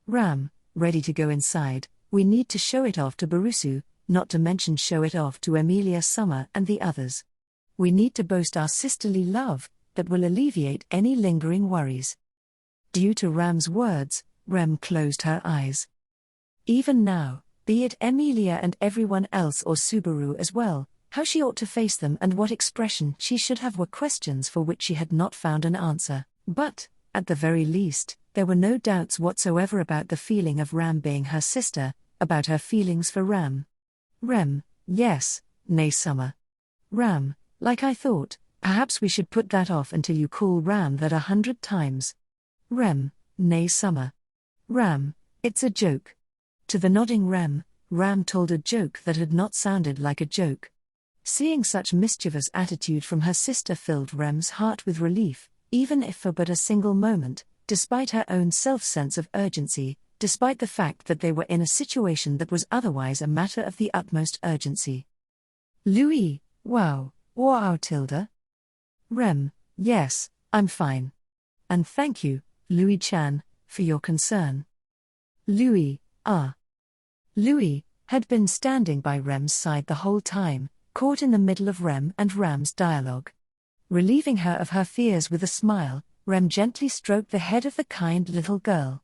Ram, ready to go inside. We need to show it off to Barusu, not to mention show it off to Emilia Summer and the others. We need to boast our sisterly love, that will alleviate any lingering worries. Due to Ram's words, Rem closed her eyes. Even now, be it Emilia and everyone else or Subaru as well, how she ought to face them and what expression she should have were questions for which she had not found an answer. But, at the very least, there were no doubts whatsoever about the feeling of Ram being her sister, about her feelings for Ram. Rem, yes, nay summer. Ram, like I thought, perhaps we should put that off until you call Ram that 100 times. Rem, nay summer. Ram, it's a joke. To the nodding Rem, Ram told a joke that had not sounded like a joke. Seeing such mischievous attitude from her sister filled Rem's heart with relief, even if for but a single moment, despite her own self-sense of urgency, despite the fact that they were in a situation that was otherwise a matter of the utmost urgency. Louis, wow, Tilda. Rem, yes, I'm fine. And thank you, Louis-chan, for your concern. Louis, Louis had been standing by Rem's side the whole time, caught in the middle of Rem and Ram's dialogue. Relieving her of her fears with a smile, Rem gently stroked the head of the kind little girl.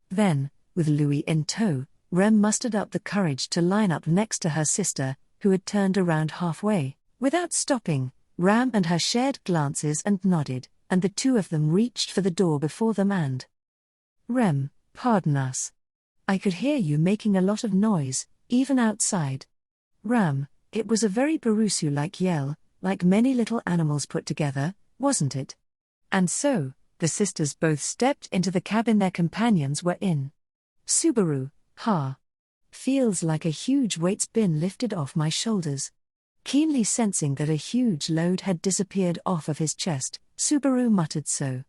Then, with Louis in tow, Rem mustered up the courage to line up next to her sister, who had turned around halfway. Without stopping, Ram and her shared glances and nodded, and the two of them reached for the door before them and Rem, pardon us. I could hear you making a lot of noise, even outside. Ram, it was a very Barusu-like yell, like many little animals put together, wasn't it? And so, the sisters both stepped into the cabin their companions were in. Subaru, ha. Feels like a huge weight's been lifted off my shoulders. Keenly sensing that a huge load had disappeared off of his chest, Subaru muttered so.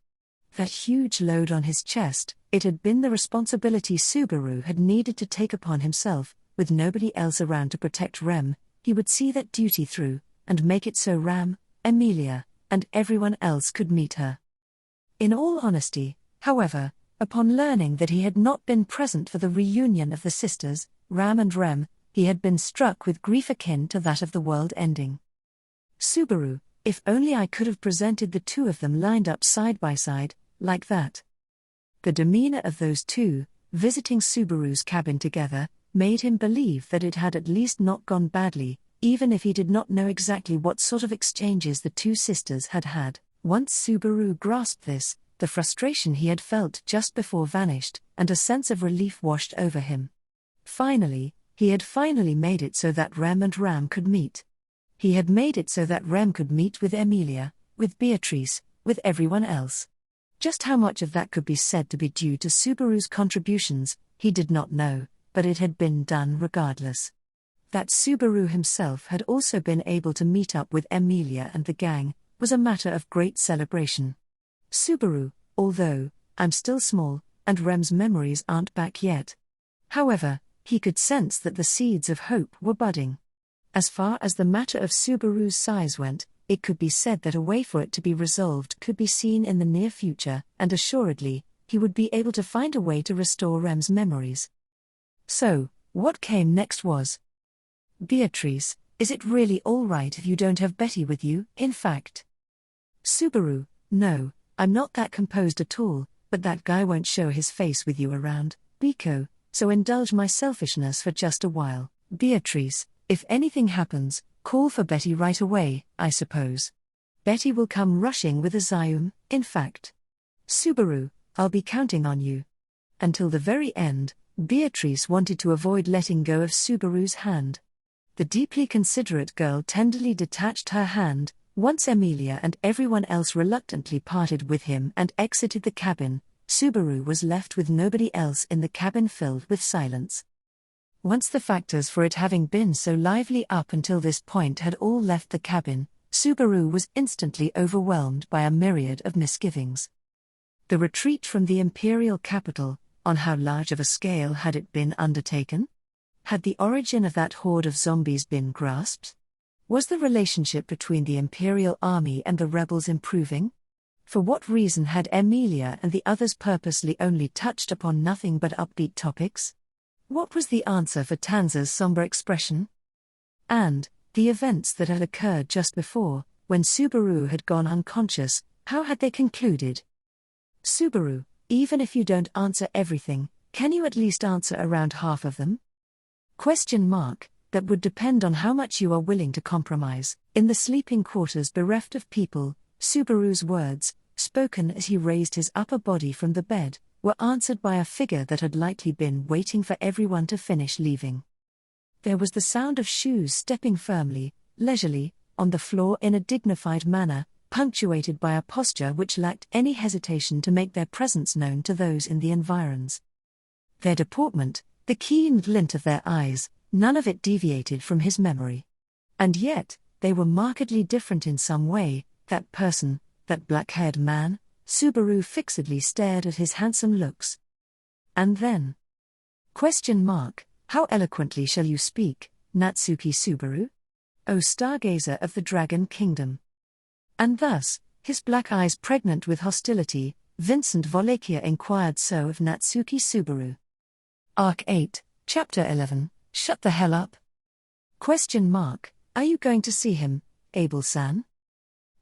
That huge load on his chest, it had been the responsibility Subaru had needed to take upon himself. With nobody else around to protect Rem, he would see that duty through, and make it so Ram, Emilia, and everyone else could meet her. In all honesty, however, upon learning that he had not been present for the reunion of the sisters, Ram and Rem, he had been struck with grief akin to that of the world ending. Subaru, if only I could have presented the two of them lined up side by side, like that. The demeanor of those two, visiting Subaru's cabin together, made him believe that it had at least not gone badly, even if he did not know exactly what sort of exchanges the two sisters had had. Once Subaru grasped this, the frustration he had felt just before vanished, and a sense of relief washed over him. Finally, he had made it so that Rem and Ram could meet. He had made it so that Rem could meet with Emilia, with Beatrice, with everyone else. Just how much of that could be said to be due to Subaru's contributions, he did not know, but it had been done regardless. That Subaru himself had also been able to meet up with Emilia and the gang, was a matter of great celebration. Subaru, although, I'm still small, and Rem's memories aren't back yet. However, he could sense that the seeds of hope were budding. As far as the matter of Subaru's size went, it could be said that a way for it to be resolved could be seen in the near future, and assuredly, he would be able to find a way to restore Rem's memories. So, what came next was, Beatrice, is it really all right if you don't have Betty with you, in fact? Subaru, no, I'm not that composed at all, but that guy won't show his face with you around, Biko, so indulge my selfishness for just a while. Beatrice, if anything happens, call for Betty right away, I suppose. Betty will come rushing with a Zyum, in fact. Subaru, I'll be counting on you. Until the very end, Beatrice wanted to avoid letting go of Subaru's hand. The deeply considerate girl tenderly detached her hand, once Emilia and everyone else reluctantly parted with him and exited the cabin. Subaru was left with nobody else in the cabin, filled with silence. Once the factors for it having been so lively up until this point had all left the cabin, Subaru was instantly overwhelmed by a myriad of misgivings. The retreat from the imperial capital, on how large of a scale had it been undertaken? Had the origin of that horde of zombies been grasped? Was the relationship between the imperial army and the rebels improving? For what reason had Emilia and the others purposely only touched upon nothing but upbeat topics? What was the answer for Tanza's somber expression? And, the events that had occurred just before, when Subaru had gone unconscious, how had they concluded? Subaru, even if you don't answer everything, can you at least answer around half of them? That would depend on how much you are willing to compromise. In the sleeping quarters bereft of people, Subaru's words, spoken as he raised his upper body from the bed, were answered by a figure that had likely been waiting for everyone to finish leaving. There was the sound of shoes stepping firmly, leisurely, on the floor in a dignified manner, punctuated by a posture which lacked any hesitation to make their presence known to those in the environs. Their deportment, the keen glint of their eyes, none of it deviated from his memory. And yet, they were markedly different in some way. That person, that black-haired man, Subaru fixedly stared at his handsome looks. And then, how eloquently shall you speak, Natsuki Subaru? O stargazer of the Dragon Kingdom. And thus, his black eyes pregnant with hostility, Vincent Volakia inquired so of Natsuki Subaru. Arc 8, Chapter 11, Shut the hell up? Are you going to see him, Abel-san?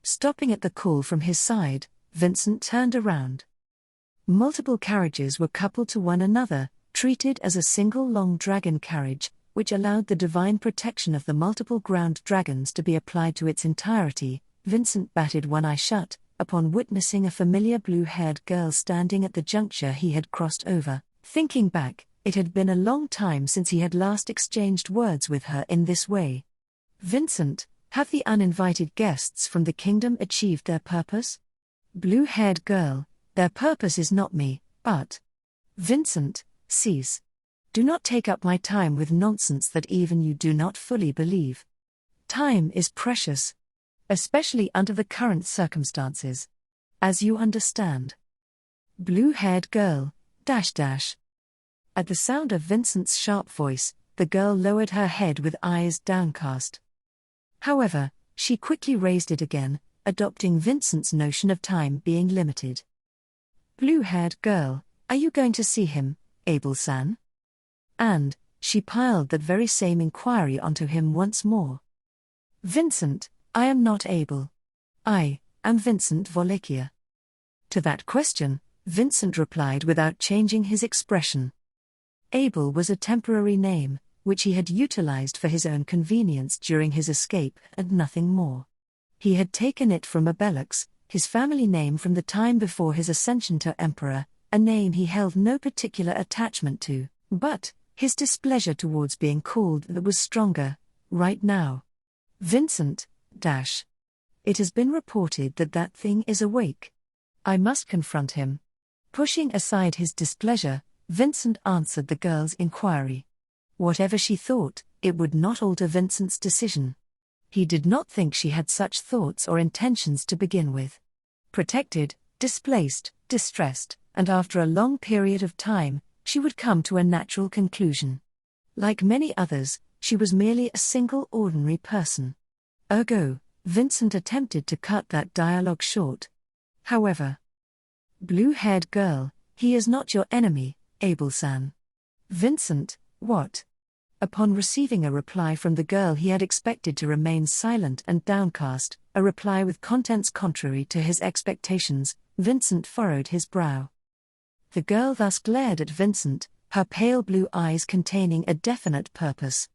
Stopping at the call from his side, Vincent turned around. Multiple carriages were coupled to one another, treated as a single long dragon carriage, which allowed the divine protection of the multiple ground dragons to be applied to its entirety. Vincent batted one eye shut, upon witnessing a familiar blue-haired girl standing at the juncture he had crossed over. Thinking back, it had been a long time since he had last exchanged words with her in this way. Vincent, have the uninvited guests from the kingdom achieved their purpose? Blue-haired girl, their purpose is not me, but... Vincent, cease. Do not take up my time with nonsense that even you do not fully believe. Time is precious. Especially under the current circumstances. As you understand. Blue-haired girl, .. At the sound of Vincent's sharp voice, the girl lowered her head with eyes downcast. However, she quickly raised it again, adopting Vincent's notion of time being limited. Blue-haired girl, are you going to see him, Abel-san? And, she piled that very same inquiry onto him once more. Vincent, I am not Abel. I am Vincent Volikia. To that question, Vincent replied without changing his expression. Abel was a temporary name, which he had utilized for his own convenience during his escape and nothing more. He had taken it from Abelux, his family name from the time before his ascension to emperor, a name he held no particular attachment to, but his displeasure towards being called that was stronger, right now. Vincent, .. It has been reported that that thing is awake. I must confront him. Pushing aside his displeasure, Vincent answered the girl's inquiry. Whatever she thought, it would not alter Vincent's decision. He did not think she had such thoughts or intentions to begin with. Protected, displaced, distressed, and after a long period of time, she would come to a natural conclusion. Like many others, she was merely a single ordinary person. Ergo, Vincent attempted to cut that dialogue short. However, blue-haired girl, he is not your enemy, Abel-san. Vincent, what? Upon receiving a reply from the girl he had expected to remain silent and downcast, a reply with contents contrary to his expectations, Vincent furrowed his brow. The girl thus glared at Vincent, her pale blue eyes containing a definite purpose.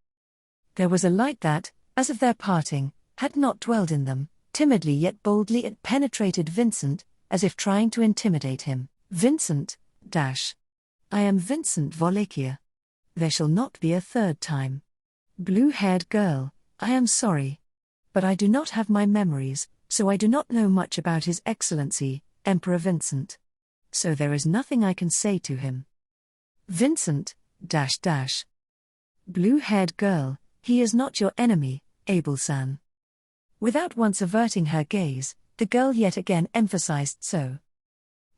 There was a light that, as of their parting, had not dwelled in them. Timidly yet boldly it penetrated Vincent, as if trying to intimidate him. Vincent, .. I am Vincent Volikia. There shall not be a third time. Blue-haired girl, I am sorry. But I do not have my memories, so I do not know much about His Excellency, Emperor Vincent. So there is nothing I can say to him. Vincent, .. Blue-haired girl, he is not your enemy, Abel-san. Without once averting her gaze, the girl yet again emphasized so.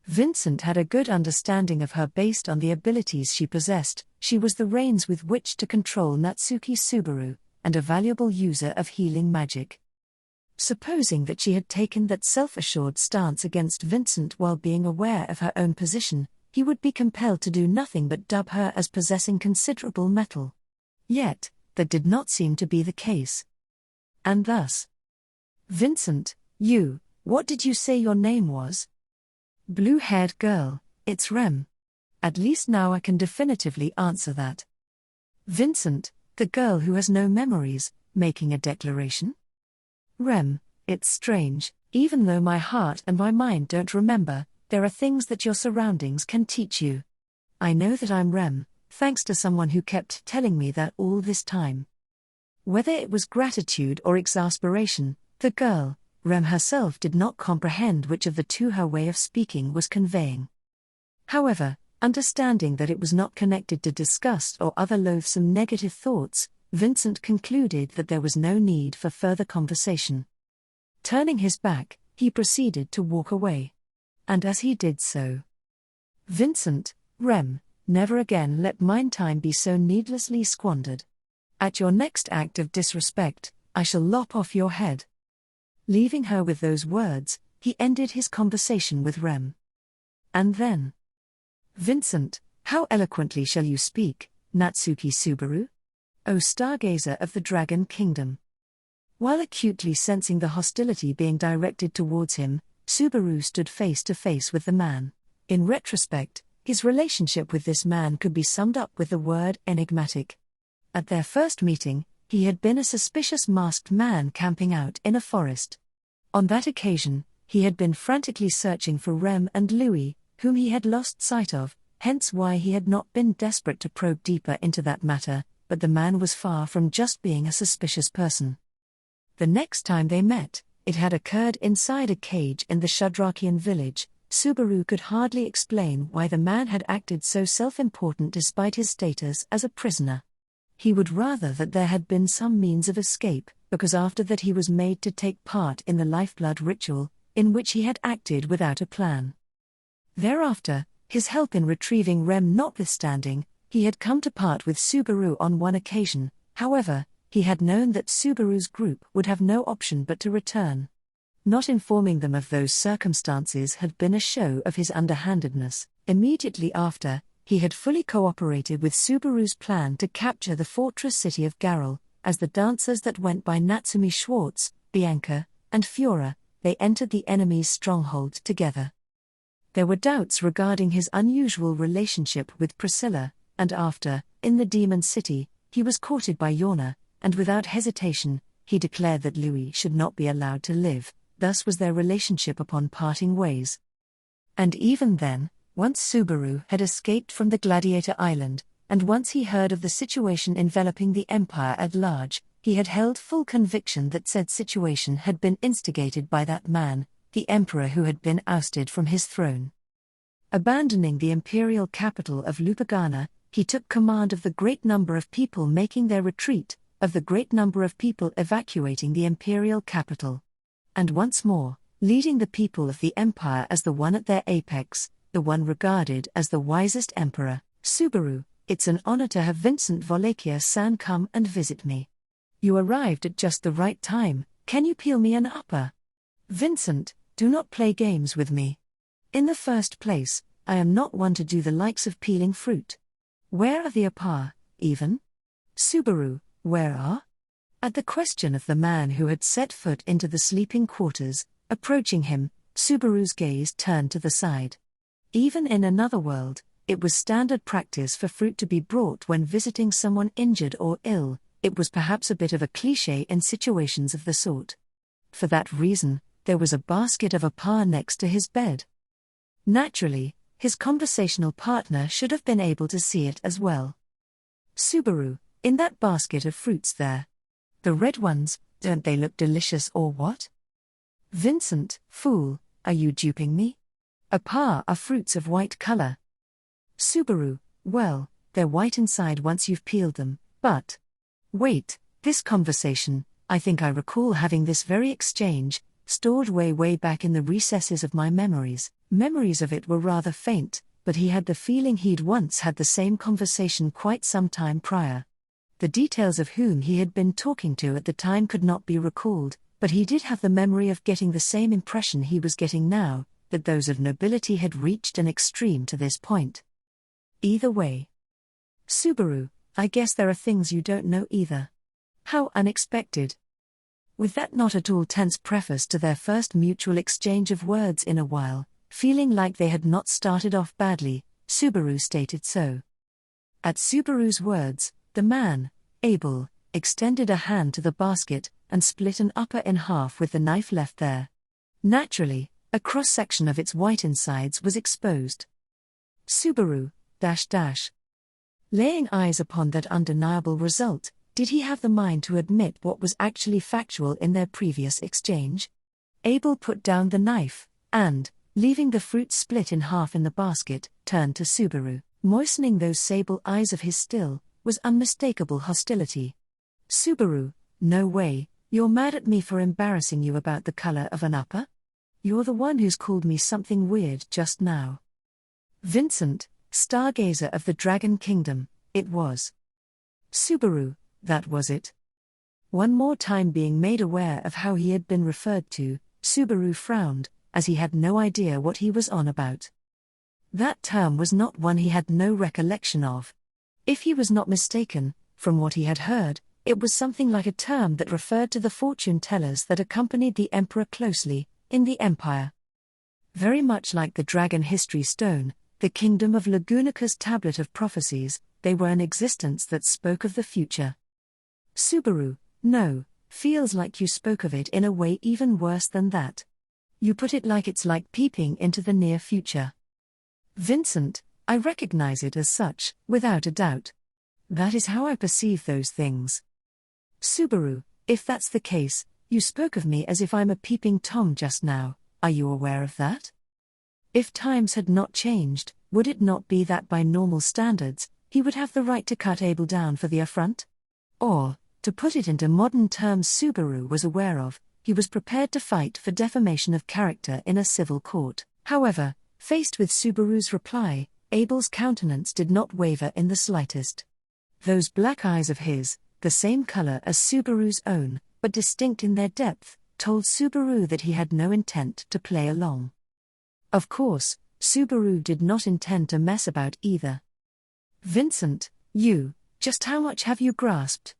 Vincent had a good understanding of her based on the abilities she possessed. She was the reins with which to control Natsuki Subaru, and a valuable user of healing magic. Supposing that she had taken that self-assured stance against Vincent while being aware of her own position, he would be compelled to do nothing but dub her as possessing considerable mettle. Yet, that did not seem to be the case. And thus, Vincent, what did you say your name was? Blue-haired girl, it's Rem. At least now I can definitively answer that. Vincent, the girl who has no memories, making a declaration? Rem, it's strange, even though my heart and my mind don't remember, there are things that your surroundings can teach you. I know that I'm Rem, thanks to someone who kept telling me that all this time. Whether it was gratitude or exasperation, the girl, Rem herself did not comprehend which of the two her way of speaking was conveying. However, understanding that it was not connected to disgust or other loathsome negative thoughts, Vincent concluded that there was no need for further conversation. Turning his back, he proceeded to walk away. And as he did so, Vincent, Rem, never again let mine time be so needlessly squandered. At your next act of disrespect, I shall lop off your head. Leaving her with those words, he ended his conversation with Rem. And then, Vincent, how eloquently shall you speak, Natsuki Subaru? O stargazer of the Dragon Kingdom. While acutely sensing the hostility being directed towards him, Subaru stood face to face with the man. In retrospect, his relationship with this man could be summed up with the word enigmatic. At their first meeting, he had been a suspicious masked man camping out in a forest. On that occasion, he had been frantically searching for Rem and Louis, whom he had lost sight of, hence why he had not been desperate to probe deeper into that matter, but the man was far from just being a suspicious person. The next time they met, it had occurred inside a cage in the Shudrakian village. Subaru could hardly explain why the man had acted so self-important despite his status as a prisoner. He would rather that there had been some means of escape, because after that he was made to take part in the lifeblood ritual, in which he had acted without a plan. Thereafter, his help in retrieving Rem notwithstanding, he had come to part with Subaru on one occasion. However, he had known that Subaru's group would have no option but to return. Not informing them of those circumstances had been a show of his underhandedness. Immediately after, he had fully cooperated with Subaru's plan to capture the fortress city of Garel. As the dancers that went by Natsumi Schwartz, Bianca, and Fiora, they entered the enemy's stronghold together. There were doubts regarding his unusual relationship with Priscilla, and after, in the Demon City, he was courted by Yorna, and without hesitation, he declared that Louis should not be allowed to live. Thus was their relationship upon parting ways. And even then, once Subaru had escaped from the Gladiator Island, and once he heard of the situation enveloping the Empire at large, he had held full conviction that said situation had been instigated by that man, the Emperor who had been ousted from his throne. Abandoning the imperial capital of Lupagana, he took command of the great number of people making their retreat, of the great number of people evacuating the imperial capital. And once more, leading the people of the empire as the one at their apex, the one regarded as the wisest emperor. Subaru, it's an honor to have Vincent Volakia-san come and visit me. You arrived at just the right time. Can you peel me an upper? Vincent, do not play games with me. In the first place, I am not one to do the likes of peeling fruit. Where are the apar, even? Subaru, where are? At the question of the man who had set foot into the sleeping quarters, approaching him, Subaru's gaze turned to the side. Even in another world, it was standard practice for fruit to be brought when visiting someone injured or ill. It was perhaps a bit of a cliché in situations of the sort. For that reason, there was a basket of apar next to his bed. Naturally, his conversational partner should have been able to see it as well. Subaru, in that basket of fruits there. The red ones, don't they look delicious or what? Vincent, fool, are you duping me? Apar are fruits of white color. Subaru, well, they're white inside once you've peeled them, but... Wait, this conversation, I think I recall having this very exchange, stored way back in the recesses of my memories. Memories of it were rather faint, but he had the feeling he'd once had the same conversation quite some time prior. The details of whom he had been talking to at the time could not be recalled, but he did have the memory of getting the same impression he was getting now, that those of nobility had reached an extreme to this point. Either way. Subaru, I guess there are things you don't know either. How unexpected. With that not at all tense preface to their first mutual exchange of words in a while, feeling like they had not started off badly, Subaru stated so. At Subaru's words, the man, Abel, extended a hand to the basket and split an upper in half with the knife left there. Naturally, a cross-section of its white insides was exposed. Subaru, .. Laying eyes upon that undeniable result, did he have the mind to admit what was actually factual in their previous exchange? Abel put down the knife, and, leaving the fruit split in half in the basket, turned to Subaru, moistening those sable eyes of his still, was unmistakable hostility. Subaru, no way, you're mad at me for embarrassing you about the color of an upper? You're the one who's called me something weird just now. Vincent, stargazer of the Dragon Kingdom, it was. Subaru, that was it. One more time being made aware of how he had been referred to, Subaru frowned, as he had no idea what he was on about. That term was not one he had no recollection of. If he was not mistaken, from what he had heard, it was something like a term that referred to the fortune-tellers that accompanied the emperor closely, in the empire. Very much like the dragon history stone, the kingdom of Lagunika's tablet of prophecies, they were an existence that spoke of the future. Subaru, no, feels like you spoke of it in a way even worse than that. You put it like it's like peeping into the near future. Vincent, I recognize it as such, without a doubt. That is how I perceive those things. Subaru, if that's the case, you spoke of me as if I'm a peeping Tom just now, are you aware of that? If times had not changed, would it not be that by normal standards, he would have the right to cut Abel down for the affront? Or, To put it into modern terms Subaru was aware of, he was prepared to fight for defamation of character in a civil court. However, faced with Subaru's reply, Abel's countenance did not waver in the slightest. Those black eyes of his, the same color as Subaru's own, but distinct in their depth, told Subaru that he had no intent to play along. Of course, Subaru did not intend to mess about either. Vincent, just how much have you grasped?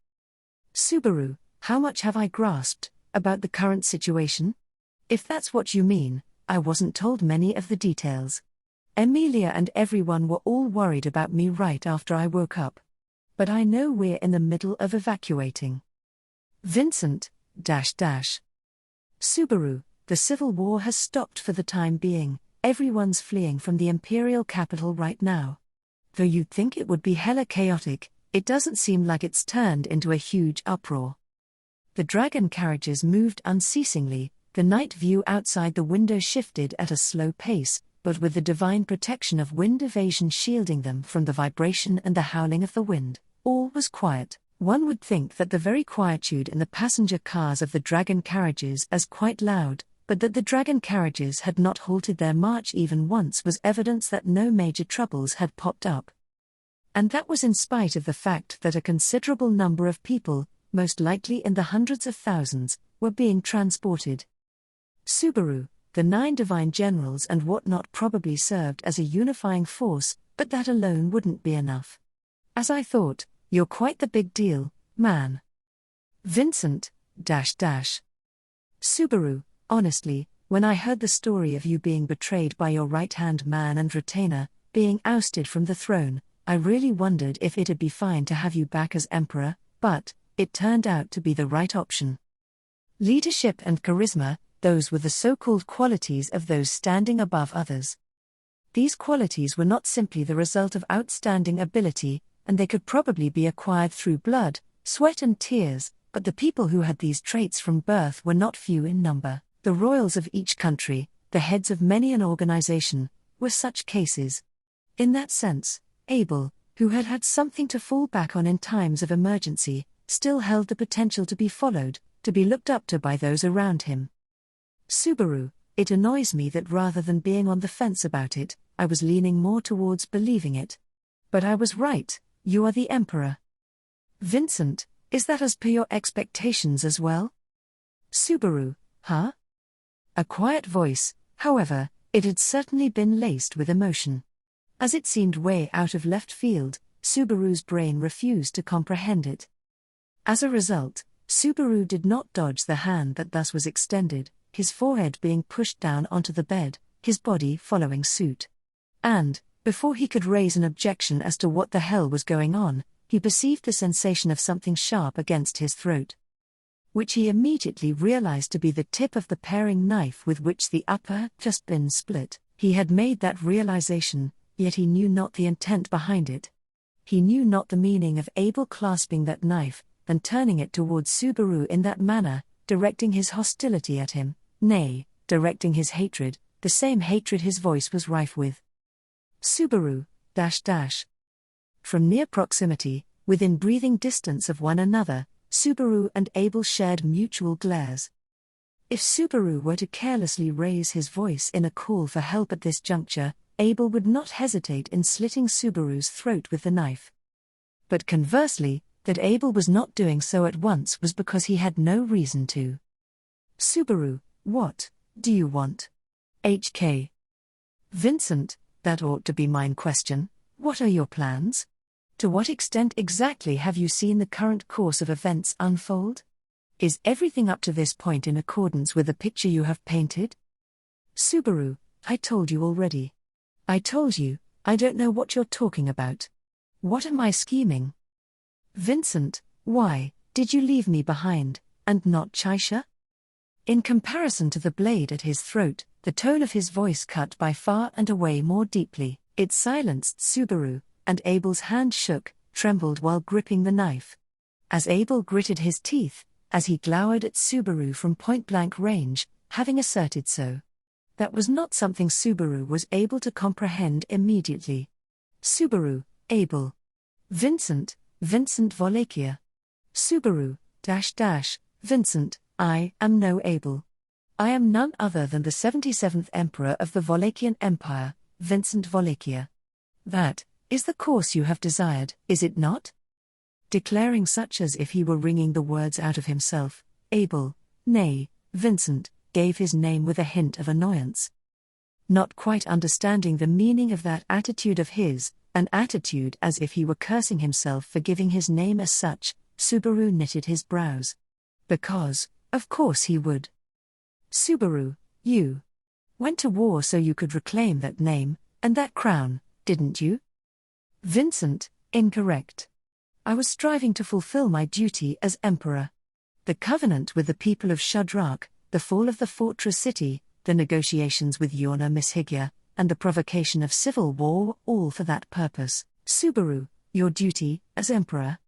Subaru, how much have I grasped, about the current situation? If that's what you mean, I wasn't told many of the details. Emilia and everyone were all worried about me right after I woke up. But I know we're in the middle of evacuating. Vincent, Subaru, the civil war has stopped for the time being, everyone's fleeing from the imperial capital right now. Though you'd think it would be hella chaotic, it doesn't seem like it's turned into a huge uproar. The dragon carriages moved unceasingly, the night view outside the window shifted at a slow pace, but with the divine protection of wind evasion shielding them from the vibration and the howling of the wind, all was quiet. One would think that the very quietude in the passenger cars of the dragon carriages as quite loud, but that the dragon carriages had not halted their march even once was evidence that no major troubles had popped up. And that was in spite of the fact that a considerable number of people, most likely in the hundreds of thousands, were being transported. Subaru, the 9 divine generals and whatnot probably served as a unifying force, but that alone wouldn't be enough. As I thought, you're quite the big deal, man. Vincent, Subaru, honestly, when I heard the story of you being betrayed by your right-hand man and retainer, being ousted from the throne, I really wondered if it'd be fine to have you back as emperor, but it turned out to be the right option. Leadership and charisma, those were the so-called qualities of those standing above others. These qualities were not simply the result of outstanding ability, and they could probably be acquired through blood, sweat and tears, but the people who had these traits from birth were not few in number. The royals of each country, the heads of many an organization, were such cases. In that sense, Abel, who had had something to fall back on in times of emergency, still held the potential to be followed, to be looked up to by those around him. Subaru, it annoys me that rather than being on the fence about it, I was leaning more towards believing it. But I was right, you are the emperor. Vincent, is that as per your expectations as well? Subaru, huh? A quiet voice, however, it had certainly been laced with emotion. As it seemed way out of left field, Subaru's brain refused to comprehend it. As a result, Subaru did not dodge the hand that thus was extended, his forehead being pushed down onto the bed, his body following suit. And, before he could raise an objection as to what the hell was going on, he perceived the sensation of something sharp against his throat, which he immediately realized to be the tip of the paring knife with which the upper had just been split. He had made that realization, yet he knew not the intent behind it. He knew not the meaning of Abel clasping that knife, and turning it towards Subaru in that manner, directing his hostility at him, nay, directing his hatred, the same hatred his voice was rife with. Subaru, From near proximity, within breathing distance of one another, Subaru and Abel shared mutual glares. If Subaru were to carelessly raise his voice in a call for help at this juncture, Abel would not hesitate in slitting Subaru's throat with the knife. But conversely, that Abel was not doing so at once was because he had no reason to. Subaru, what do you want? HK. Vincent, that ought to be mine question, what are your plans? To what extent exactly have you seen the current course of events unfold? Is everything up to this point in accordance with the picture you have painted? Subaru, I told you already. I told you, I don't know what you're talking about. What am I scheming? Vincent, why did you leave me behind, and not Chaisha? In comparison to the blade at his throat, the tone of his voice cut by far and away more deeply. It silenced Subaru, and Abel's hand shook, trembled while gripping the knife. As Abel gritted his teeth, as he glowered at Subaru from point-blank range, having asserted so. That was not something Subaru was able to comprehend immediately. Subaru, Abel. Vincent Wallachia. Subaru, Vincent, I am no Abel. I am none other than the 77th Emperor of the Wallachian Empire, Vincent Wallachia. That is the course you have desired, is it not? Declaring such as if he were wringing the words out of himself, Abel, nay, Vincent, gave his name with a hint of annoyance. Not quite understanding the meaning of that attitude of his, an attitude as if he were cursing himself for giving his name as such, Subaru knitted his brows. Because, of course he would. Subaru, you went to war so you could reclaim that name, and that crown, didn't you? Vincent, incorrect. I was striving to fulfill my duty as emperor. The covenant with the people of Shudrak, the fall of the fortress city, the negotiations with Yorna Mishigya, and the provocation of civil war were all for that purpose. Subaru, your duty, as emperor.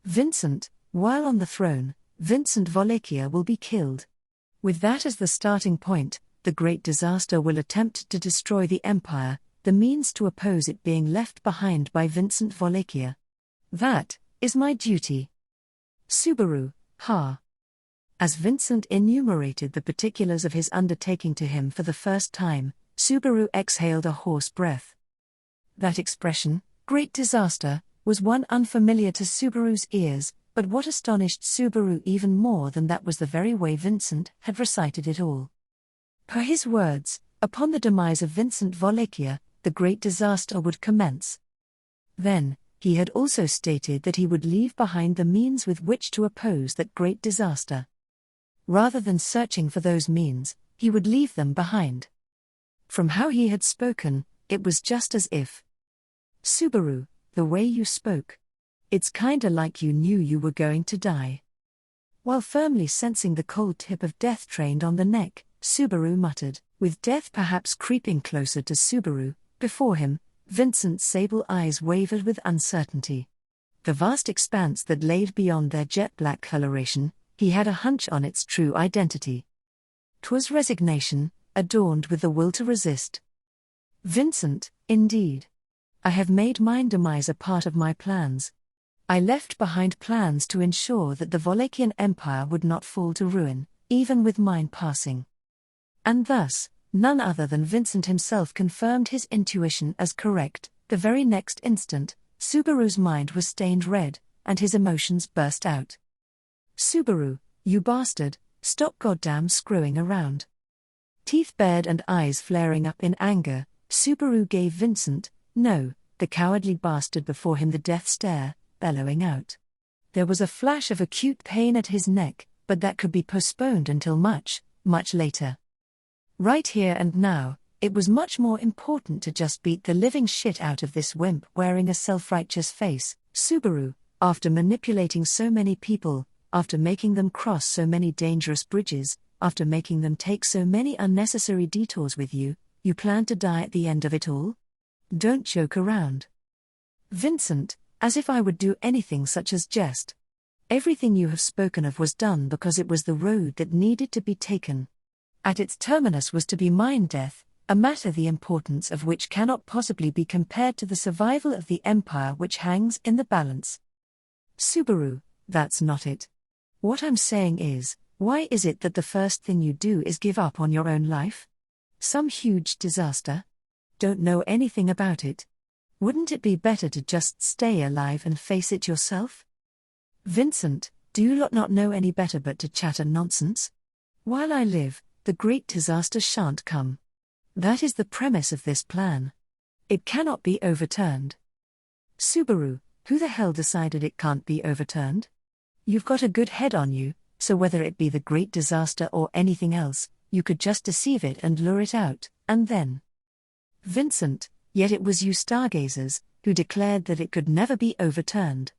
Vincent, while on the throne, Vincent Wallachia will be killed. With that as the starting point, the great disaster will attempt to destroy the empire, the means to oppose it being left behind by Vincent Wallachia. That is my duty. Subaru, ha. As Vincent enumerated the particulars of his undertaking to him for the first time, Subaru exhaled a hoarse breath. That expression, great disaster, was one unfamiliar to Subaru's ears, but what astonished Subaru even more than that was the very way Vincent had recited it all. Per his words, upon the demise of Vincent Wallachia, the great disaster would commence. Then, he had also stated that he would leave behind the means with which to oppose that great disaster. Rather than searching for those means, he would leave them behind. From how he had spoken, it was just as if. Subaru, the way you spoke. It's kinda like you knew you were going to die. While firmly sensing the cold tip of death trained on the neck, Subaru muttered, with death perhaps creeping closer to Subaru. Before him, Vincent's sable eyes wavered with uncertainty. The vast expanse that laid beyond their jet-black coloration, he had a hunch on its true identity. 'Twas resignation, adorned with the will to resist. Vincent, indeed. I have made mine demise a part of my plans. I left behind plans to ensure that the Wallachian Empire would not fall to ruin, even with mine passing. And thus, none other than Vincent himself confirmed his intuition as correct. The very next instant, Subaru's mind was stained red, and his emotions burst out. Subaru, you bastard, stop goddamn screwing around. Teeth bared and eyes flaring up in anger, Subaru gave Vincent, no, the cowardly bastard before him the death stare, bellowing out. There was a flash of acute pain at his neck, but that could be postponed until much, much later. Right here and now, it was much more important to just beat the living shit out of this wimp wearing a self-righteous face. Subaru, after manipulating so many people, after making them cross so many dangerous bridges, after making them take so many unnecessary detours with you, you plan to die at the end of it all? Don't joke around. Vincent, as if I would do anything such as jest. Everything you have spoken of was done because it was the road that needed to be taken. At its terminus was to be mine death, a matter the importance of which cannot possibly be compared to the survival of the empire which hangs in the balance. Subaru, that's not it. What I'm saying is, why is it that the first thing you do is give up on your own life? Some huge disaster? Don't know anything about it. Wouldn't it be better to just stay alive and face it yourself? Vincent, do you not know any better but to chatter nonsense? While I live, the great disaster shan't come. That is the premise of this plan. It cannot be overturned. Subaru, who the hell decided it can't be overturned? You've got a good head on you, so whether it be the great disaster or anything else, you could just deceive it and lure it out, and then. Vincent, yet it was you stargazers, who declared that it could never be overturned.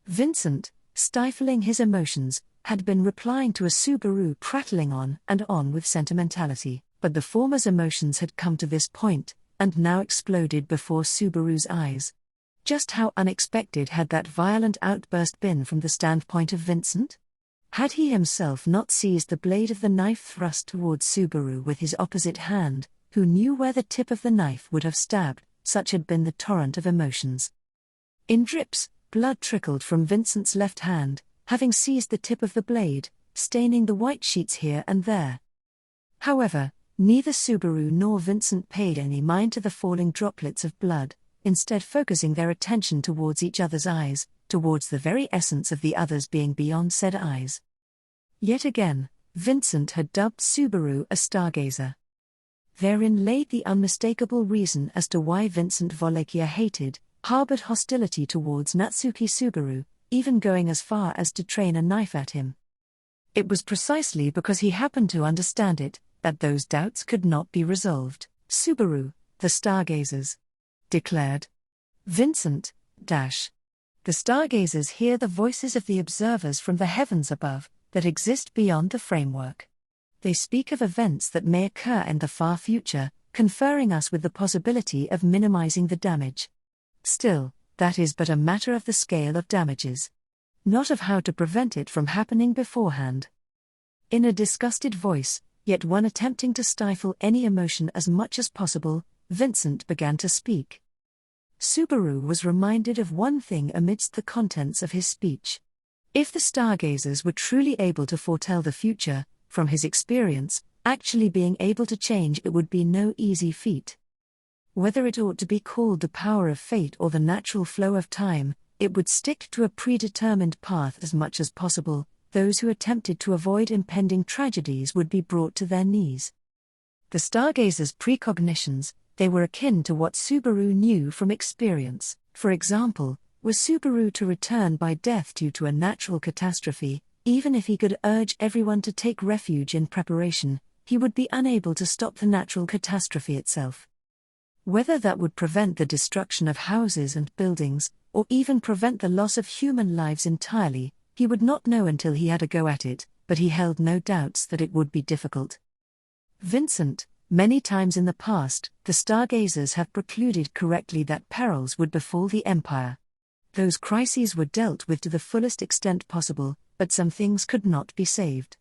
Vincent, stifling his emotions, had been replying to a Subaru prattling on and on with sentimentality, but the former's emotions had come to this point, and now exploded before Subaru's eyes. Just how unexpected had that violent outburst been from the standpoint of Vincent? Had he himself not seized the blade of the knife thrust towards Subaru with his opposite hand, who knew where the tip of the knife would have stabbed, such had been the torrent of emotions. In drips, blood trickled from Vincent's left hand, having seized the tip of the blade, staining the white sheets here and there. However, neither Subaru nor Vincent paid any mind to the falling droplets of blood, instead focusing their attention towards each other's eyes, towards the very essence of the other's being beyond said eyes. Yet again, Vincent had dubbed Subaru a stargazer. Therein lay the unmistakable reason as to why Vincent Volekya hated, harbored hostility towards Natsuki Subaru, even going as far as to train a knife at him. It was precisely because he happened to understand it, that those doubts could not be resolved. Subaru, the stargazers, declared. Vincent, The stargazers hear the voices of the observers from the heavens above, that exist beyond the framework. They speak of events that may occur in the far future, conferring us with the possibility of minimizing the damage. Still, that is but a matter of the scale of damages, not of how to prevent it from happening beforehand. In a disgusted voice, yet one attempting to stifle any emotion as much as possible, Vincent began to speak. Subaru was reminded of one thing amidst the contents of his speech. If the stargazers were truly able to foretell the future, from his experience, actually being able to change it would be no easy feat. Whether it ought to be called the power of fate or the natural flow of time, it would stick to a predetermined path as much as possible. Those who attempted to avoid impending tragedies would be brought to their knees. The stargazers' precognitions, they were akin to what Subaru knew from experience. For example, were Subaru to return by death due to a natural catastrophe, even if he could urge everyone to take refuge in preparation, he would be unable to stop the natural catastrophe itself. Whether that would prevent the destruction of houses and buildings, or even prevent the loss of human lives entirely, he would not know until he had a go at it, but he held no doubts that it would be difficult. Vincent, many times in the past, the stargazers have precluded correctly that perils would befall the Empire. Those crises were dealt with to the fullest extent possible, but some things could not be saved.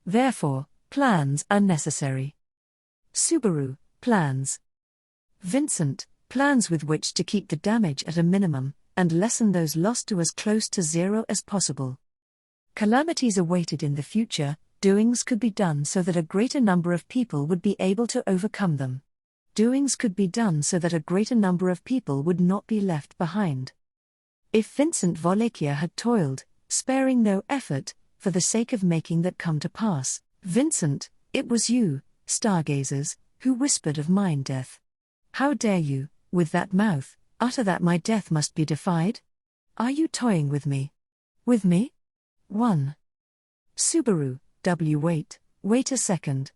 Therefore, plans are necessary. Subaru, plans. Vincent, plans with which to keep the damage at a minimum, and lessen those lost to as close to zero as possible. Calamities awaited in the future, doings could be done so that a greater number of people would be able to overcome them. Doings could be done so that a greater number of people would not be left behind. If Vincent Volekya had toiled, sparing no effort, for the sake of making that come to pass, Vincent, it was you, stargazers, who whispered of mine death. How dare you, with that mouth, utter that my death must be defied? Are you toying with me? With me? 1. Subaru, wait a second.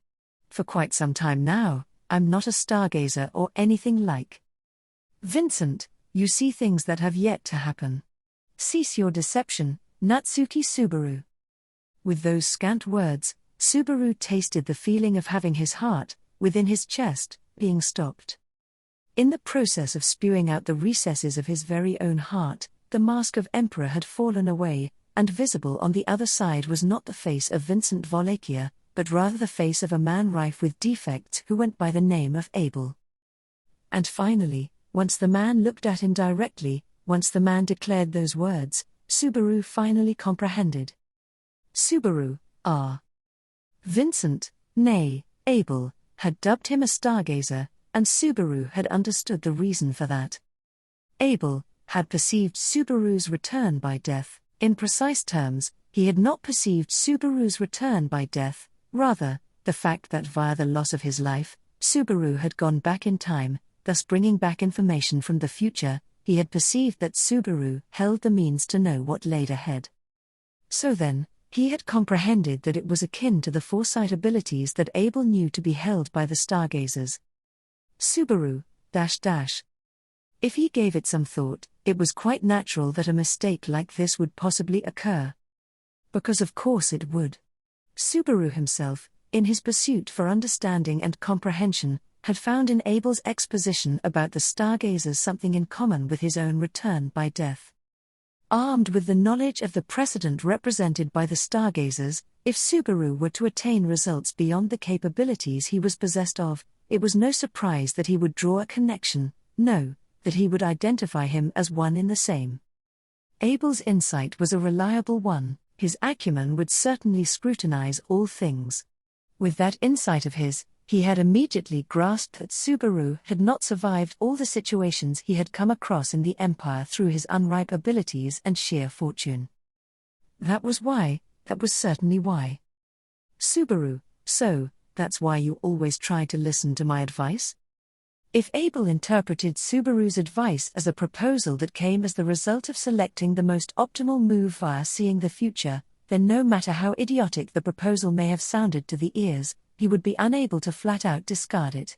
For quite some time now, I'm not a stargazer or anything like. Vincent, you see things that have yet to happen. Cease your deception, Natsuki Subaru. With those scant words, Subaru tasted the feeling of having his heart, within his chest, being stopped. In the process of spewing out the recesses of his very own heart, the mask of Emperor had fallen away, and visible on the other side was not the face of Vincent Volekya, but rather the face of a man rife with defects who went by the name of Abel. And finally, once the man looked at him directly, once the man declared those words, Subaru finally comprehended. Subaru, Vincent, nay, Abel, had dubbed him a stargazer, and Subaru had understood the reason for that. Abel had perceived Subaru's return by death. In precise terms, he had not perceived Subaru's return by death, rather, the fact that via the loss of his life, Subaru had gone back in time, thus bringing back information from the future. He had perceived that Subaru held the means to know what laid ahead. So then, he had comprehended that it was akin to the foresight abilities that Abel knew to be held by the stargazers. Subaru, If he gave it some thought, it was quite natural that a mistake like this would possibly occur. Because of course it would. Subaru himself, in his pursuit for understanding and comprehension, had found in Abel's exposition about the stargazers something in common with his own return by death. Armed with the knowledge of the precedent represented by the stargazers, if Subaru were to attain results beyond the capabilities he was possessed of, it was no surprise that he would draw a connection, no, that he would identify him as one in the same. Abel's insight was a reliable one. His acumen would certainly scrutinize all things. With that insight of his, he had immediately grasped that Subaru had not survived all the situations he had come across in the Empire through his unripe abilities and sheer fortune. That was certainly why. Subaru, so, that's why you always try to listen to my advice? If Abel interpreted Subaru's advice as a proposal that came as the result of selecting the most optimal move via seeing the future, then no matter how idiotic the proposal may have sounded to the ears, he would be unable to flat-out discard it.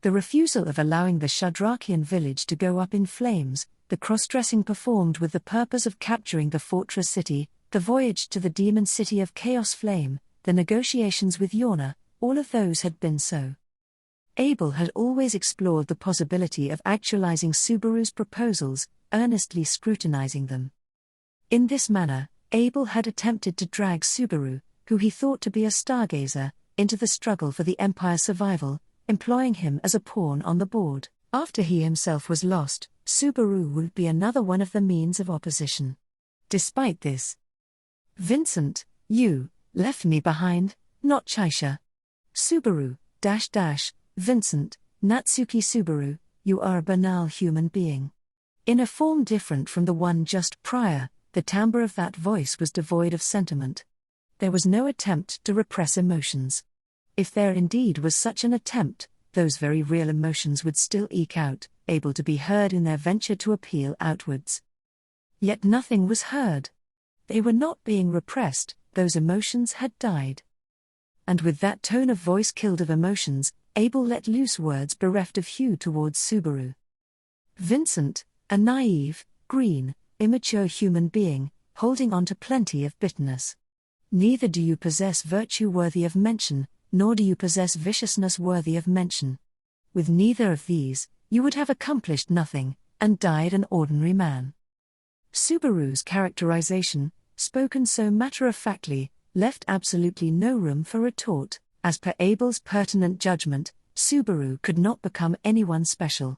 The refusal of allowing the Shadrachian village to go up in flames, the cross-dressing performed with the purpose of capturing the fortress city, the voyage to the demon city of Chaos Flame, the negotiations with Yorna, all of those had been so. Abel had always explored the possibility of actualizing Subaru's proposals, earnestly scrutinizing them. In this manner, Abel had attempted to drag Subaru, who he thought to be a stargazer, into the struggle for the Empire's survival, employing him as a pawn on the board. After he himself was lost, Subaru would be another one of the means of opposition. Despite this, Vincent, you left me behind, not Chaisha. Subaru, Vincent, Natsuki Subaru, you are a banal human being. In a form different from the one just prior, the timbre of that voice was devoid of sentiment. There was no attempt to repress emotions. If there indeed was such an attempt, those very real emotions would still eke out, able to be heard in their venture to appeal outwards. Yet nothing was heard. They were not being repressed, those emotions had died. And with that tone of voice killed of emotions, Abel let loose words bereft of hue towards Subaru. Vincent, a naive, green, immature human being, holding on to plenty of bitterness. Neither do you possess virtue worthy of mention, nor do you possess viciousness worthy of mention. With neither of these, you would have accomplished nothing, and died an ordinary man. Subaru's characterization, spoken so matter-of-factly, left absolutely no room for retort. As per Abel's pertinent judgment, Subaru could not become anyone special.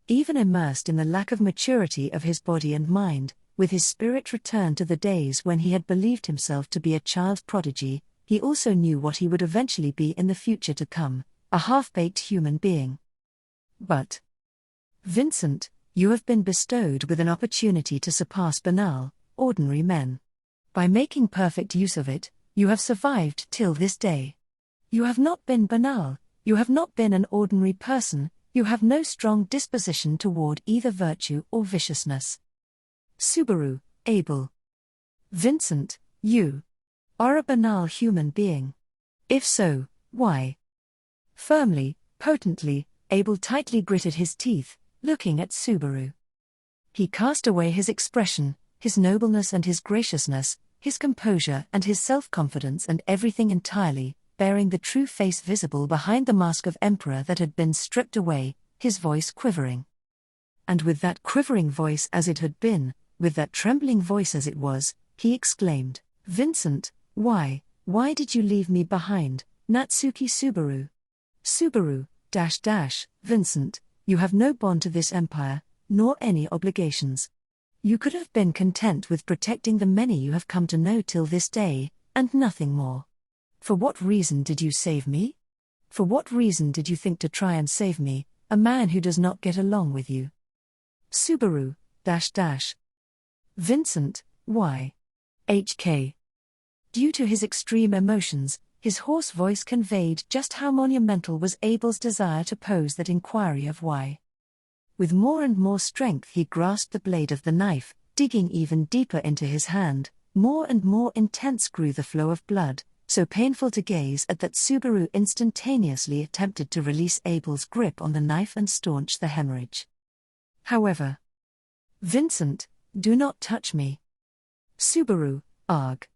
Even immersed in the lack of maturity of his body and mind, with his spirit returned to the days when he had believed himself to be a child prodigy, he also knew what he would eventually be in the future to come, a half-baked human being. But, Vincent, you have been bestowed with an opportunity to surpass banal, ordinary men. By making perfect use of it, you have survived till this day. You have not been banal, you have not been an ordinary person, you have no strong disposition toward either virtue or viciousness. Subaru, Abel. Vincent, you are a banal human being. If so, why? Firmly, potently, Abel tightly gritted his teeth, looking at Subaru. He cast away his expression, his nobleness and his graciousness, his composure and his self-confidence and everything entirely, bearing the true face visible behind the mask of emperor that had been stripped away, his voice quivering. And with that quivering voice as it had been, with that trembling voice as it was, he exclaimed, Vincent, why did you leave me behind, Natsuki Subaru? Subaru, Vincent, you have no bond to this empire, nor any obligations. You could have been content with protecting the many you have come to know till this day, and nothing more. For what reason did you save me? For what reason did you think to try and save me, a man who does not get along with you? Subaru, Vincent, why? HK. Due to his extreme emotions, his hoarse voice conveyed just how monumental was Abel's desire to pose that inquiry of why. With more and more strength he grasped the blade of the knife, digging even deeper into his hand. More and more intense grew the flow of blood, so painful to gaze at that Subaru instantaneously attempted to release Abel's grip on the knife and staunch the hemorrhage. However, Vincent, do not touch me. Subaru, arg.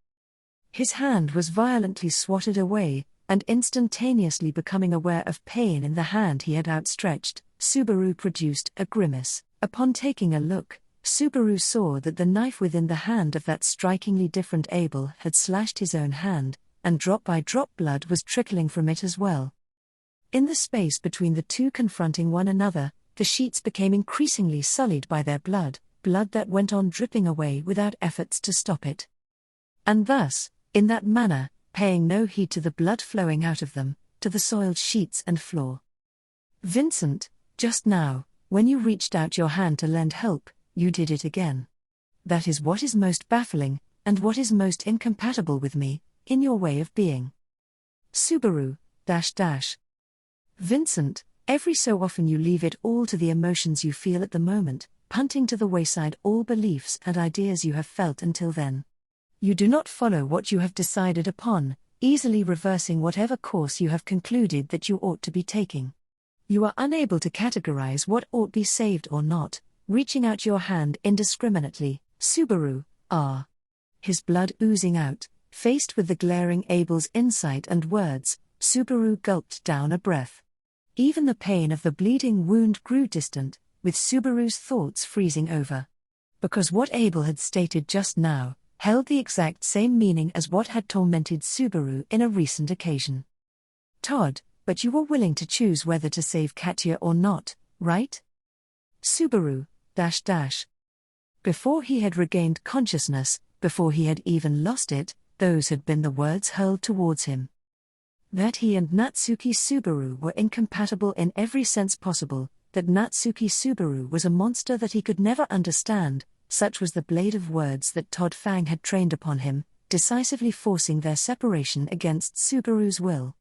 His hand was violently swatted away, and instantaneously becoming aware of pain in the hand he had outstretched, Subaru produced a grimace. Upon taking a look, Subaru saw that the knife within the hand of that strikingly different Abel had slashed his own hand, and drop by drop blood was trickling from it as well. In the space between the two confronting one another, the sheets became increasingly sullied by their blood that went on dripping away without efforts to stop it. And thus, in that manner, paying no heed to the blood flowing out of them, to the soiled sheets and floor. Vincent, just now, when you reached out your hand to lend help, you did it again. That is what is most baffling, and what is most incompatible with me, in your way of being. Subaru, Vincent, every so often you leave it all to the emotions you feel at the moment, punting to the wayside all beliefs and ideas you have felt until then. You do not follow what you have decided upon, easily reversing whatever course you have concluded that you ought to be taking. You are unable to categorize what ought be saved or not, reaching out your hand indiscriminately, Subaru, His blood oozing out, faced with the glaring Abel's insight and words, Subaru gulped down a breath. Even the pain of the bleeding wound grew distant, with Subaru's thoughts freezing over. Because what Abel had stated just now held the exact same meaning as what had tormented Subaru in a recent occasion. Todd, but you were willing to choose whether to save Katya or not, right? Subaru, Before he had regained consciousness, before he had even lost it, those had been the words hurled towards him. That he and Natsuki Subaru were incompatible in every sense possible, that Natsuki Subaru was a monster that he could never understand, such was the blade of words that Todd Fang had trained upon him, decisively forcing their separation against Subaru's will.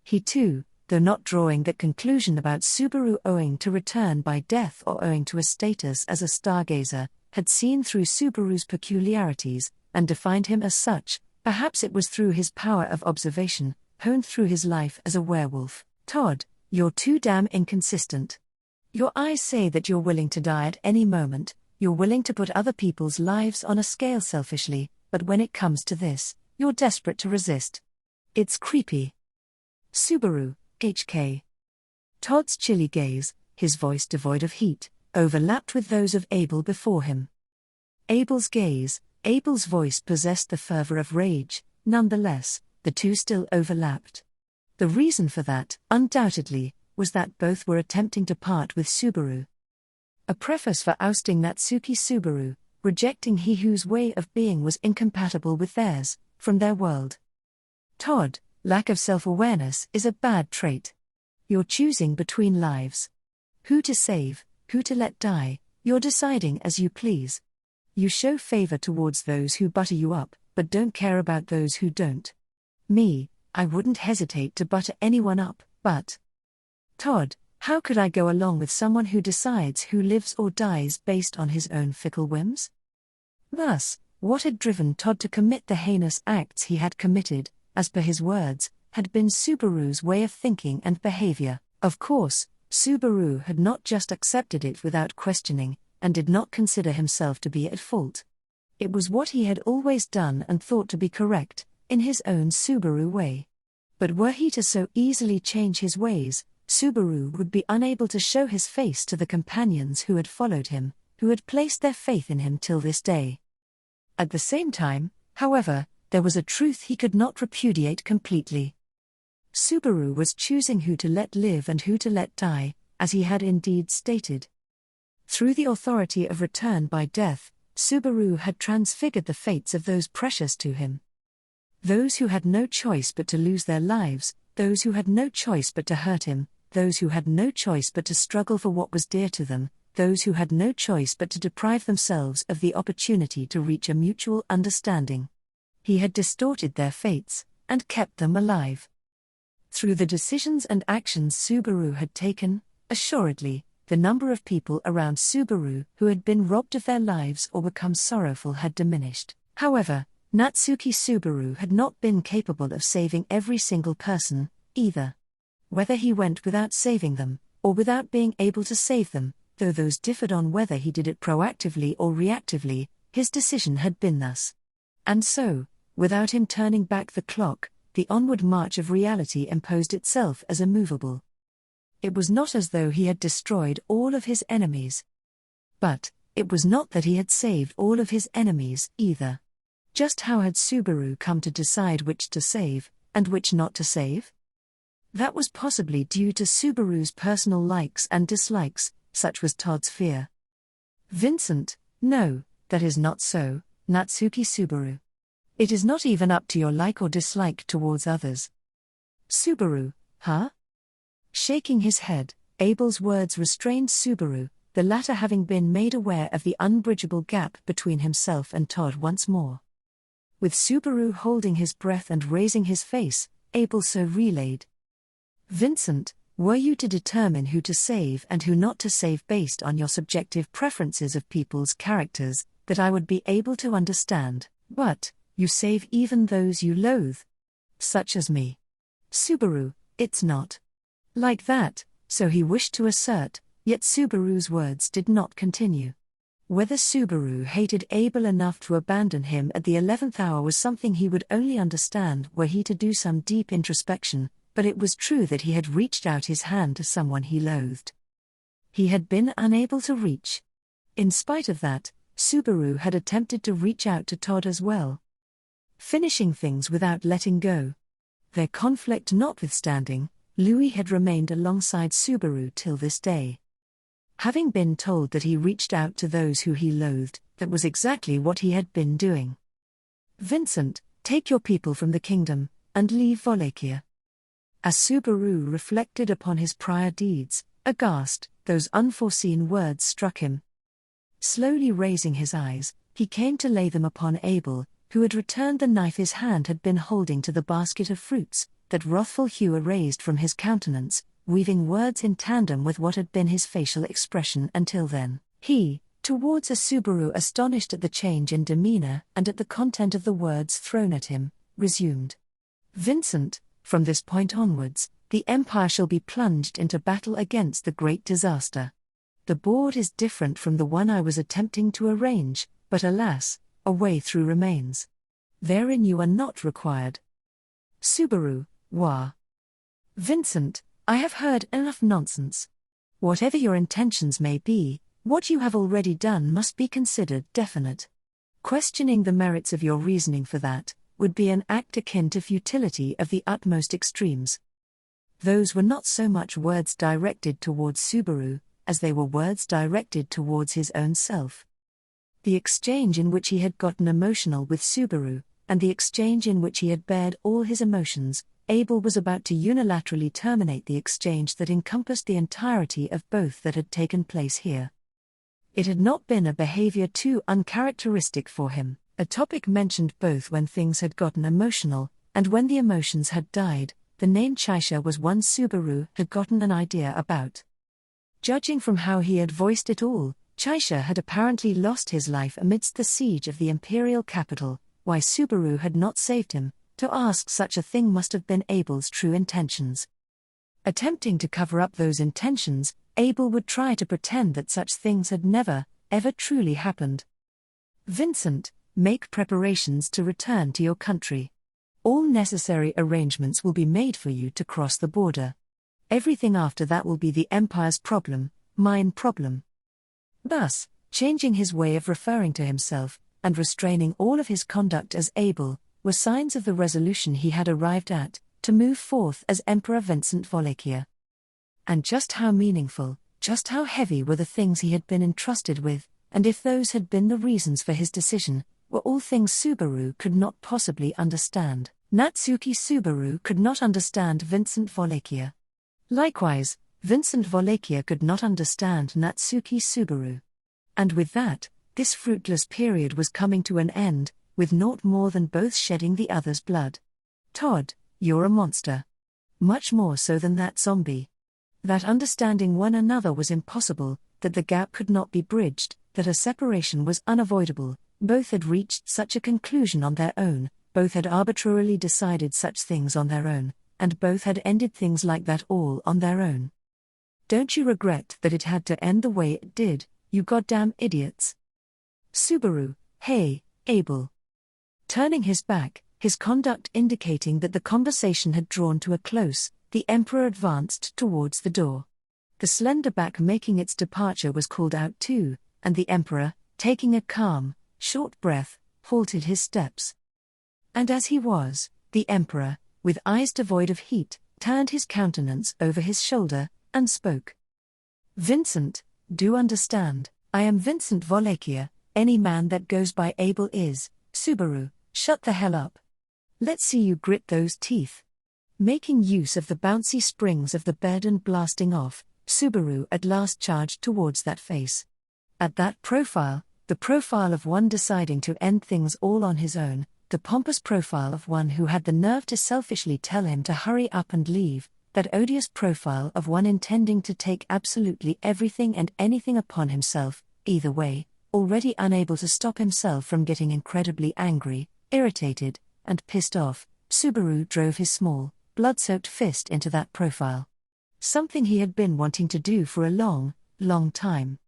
He too, though not drawing that conclusion about Subaru owing to return by death or owing to a status as a stargazer, had seen through Subaru's peculiarities, and defined him as such. Perhaps it was through his power of observation, honed through his life as a werewolf. Todd, you're too damn inconsistent. Your eyes say that you're willing to die at any moment, you're willing to put other people's lives on a scale selfishly, but when it comes to this, you're desperate to resist. It's creepy. Subaru, HK. Todd's chilly gaze, his voice devoid of heat, overlapped with those of Abel before him. Abel's gaze, Abel's voice possessed the fervor of rage, nonetheless, the two still overlapped. The reason for that, undoubtedly, was that both were attempting to part with Subaru. A preface for ousting Natsuki Subaru, rejecting he whose way of being was incompatible with theirs, from their world. Todd, lack of self-awareness is a bad trait. You're choosing between lives. Who to save, who to let die, you're deciding as you please. You show favor towards those who butter you up, but don't care about those who don't. Me, I wouldn't hesitate to butter anyone up, but... Todd, how could I go along with someone who decides who lives or dies based on his own fickle whims? Thus, what had driven Todd to commit the heinous acts he had committed, as per his words, had been Subaru's way of thinking and behavior. Of course, Subaru had not just accepted it without questioning, and did not consider himself to be at fault. It was what he had always done and thought to be correct, in his own Subaru way. But were he to so easily change his ways, Subaru would be unable to show his face to the companions who had followed him, who had placed their faith in him till this day. At the same time, however, there was a truth he could not repudiate completely. Subaru was choosing who to let live and who to let die, as he had indeed stated. Through the authority of return by death, Subaru had transfigured the fates of those precious to him. Those who had no choice but to lose their lives, those who had no choice but to hurt him, those who had no choice but to struggle for what was dear to them, those who had no choice but to deprive themselves of the opportunity to reach a mutual understanding. He had distorted their fates, and kept them alive. Through the decisions and actions Subaru had taken, assuredly, the number of people around Subaru who had been robbed of their lives or become sorrowful had diminished. However, Natsuki Subaru had not been capable of saving every single person, either. Whether he went without saving them, or without being able to save them, though those differed on whether he did it proactively or reactively, his decision had been thus. And so, without him turning back the clock, the onward march of reality imposed itself as immovable. It was not as though he had destroyed all of his enemies. But, it was not that he had saved all of his enemies, either. Just how had Subaru come to decide which to save, and which not to save? That was possibly due to Subaru's personal likes and dislikes, such was Todd's fear. Vincent, no, that is not so, Natsuki Subaru. It is not even up to your like or dislike towards others. Subaru, huh? Shaking his head, Abel's words restrained Subaru, the latter having been made aware of the unbridgeable gap between himself and Todd once more. With Subaru holding his breath and raising his face, Abel so relayed. Vincent, were you to determine who to save and who not to save based on your subjective preferences of people's characters, that I would be able to understand, but you save even those you loathe. Such as me. Subaru, it's not like that, so he wished to assert, yet Subaru's words did not continue. Whether Subaru hated Abel enough to abandon him at the 11th hour was something he would only understand were he to do some deep introspection, but it was true that he had reached out his hand to someone he loathed. He had been unable to reach. In spite of that, Subaru had attempted to reach out to Todd as well. Finishing things without letting go. Their conflict notwithstanding, Louis had remained alongside Subaru till this day. Having been told that he reached out to those who he loathed, that was exactly what he had been doing. Vincent, take your people from the kingdom, and leave Wallachia. As Subaru reflected upon his prior deeds, aghast, those unforeseen words struck him. Slowly raising his eyes, he came to lay them upon Abel, who had returned the knife his hand had been holding to the basket of fruits, that wrathful hue erased from his countenance, weaving words in tandem with what had been his facial expression until then. He, towards a Subaru astonished at the change in demeanor and at the content of the words thrown at him, resumed. Vincent, from this point onwards, the Empire shall be plunged into battle against the great disaster. The board is different from the one I was attempting to arrange, but alas, a way through remains. Therein you are not required. Subaru, wah. Vincent, I have heard enough nonsense. Whatever your intentions may be, what you have already done must be considered definite. Questioning the merits of your reasoning for that would be an act akin to futility of the utmost extremes. Those were not so much words directed towards Subaru, as they were words directed towards his own self. The exchange in which he had gotten emotional with Subaru, and the exchange in which he had bared all his emotions, Abel was about to unilaterally terminate the exchange that encompassed the entirety of both that had taken place here. It had not been a behavior too uncharacteristic for him, a topic mentioned both when things had gotten emotional, and when the emotions had died. The name Chaisha was one Subaru had gotten an idea about. Judging from how he had voiced it all, Chaisha had apparently lost his life amidst the siege of the imperial capital. Why Subaru had not saved him, to ask such a thing must have been Abel's true intentions. Attempting to cover up those intentions, Abel would try to pretend that such things had never, ever truly happened. Vincent, make preparations to return to your country. All necessary arrangements will be made for you to cross the border. Everything after that will be the Empire's problem, mine problem. Thus, changing his way of referring to himself, and restraining all of his conduct as Abel, were signs of the resolution he had arrived at, to move forth as Emperor Vincent Wallachia. And just how meaningful, just how heavy were the things he had been entrusted with, and if those had been the reasons for his decision, were all things Subaru could not possibly understand. Natsuki Subaru could not understand Vincent Wallachia. Likewise, Vincent Wallachia could not understand Natsuki Subaru. And with that, this fruitless period was coming to an end, with naught more than both shedding the other's blood. Todd, you're a monster. Much more so than that zombie. That understanding one another was impossible, that the gap could not be bridged, that a separation was unavoidable. Both had reached such a conclusion on their own, both had arbitrarily decided such things on their own, and both had ended things like that all on their own. Don't you regret that it had to end the way it did, you goddamn idiots? Subaru, hey, Abel. Turning his back, his conduct indicating that the conversation had drawn to a close, the Emperor advanced towards the door. The slender back making its departure was called out too, and the Emperor, taking a calm, short breath, halted his steps. And as he was, the Emperor, with eyes devoid of heat, turned his countenance over his shoulder, and spoke. Vincent, do understand, I am Vincent Wallachia, any man that goes by Abel is, Subaru, Shut the hell up. Let's see you grit those teeth. Making use of the bouncy springs of the bed and blasting off, Subaru at last charged towards that face. At that profile, the profile of one deciding to end things all on his own, the pompous profile of one who had the nerve to selfishly tell him to hurry up and leave, that odious profile of one intending to take absolutely everything and anything upon himself, either way, already unable to stop himself from getting incredibly angry, irritated, and pissed off, Subaru drove his small, blood-soaked fist into that profile. Something he had been wanting to do for a long, long time.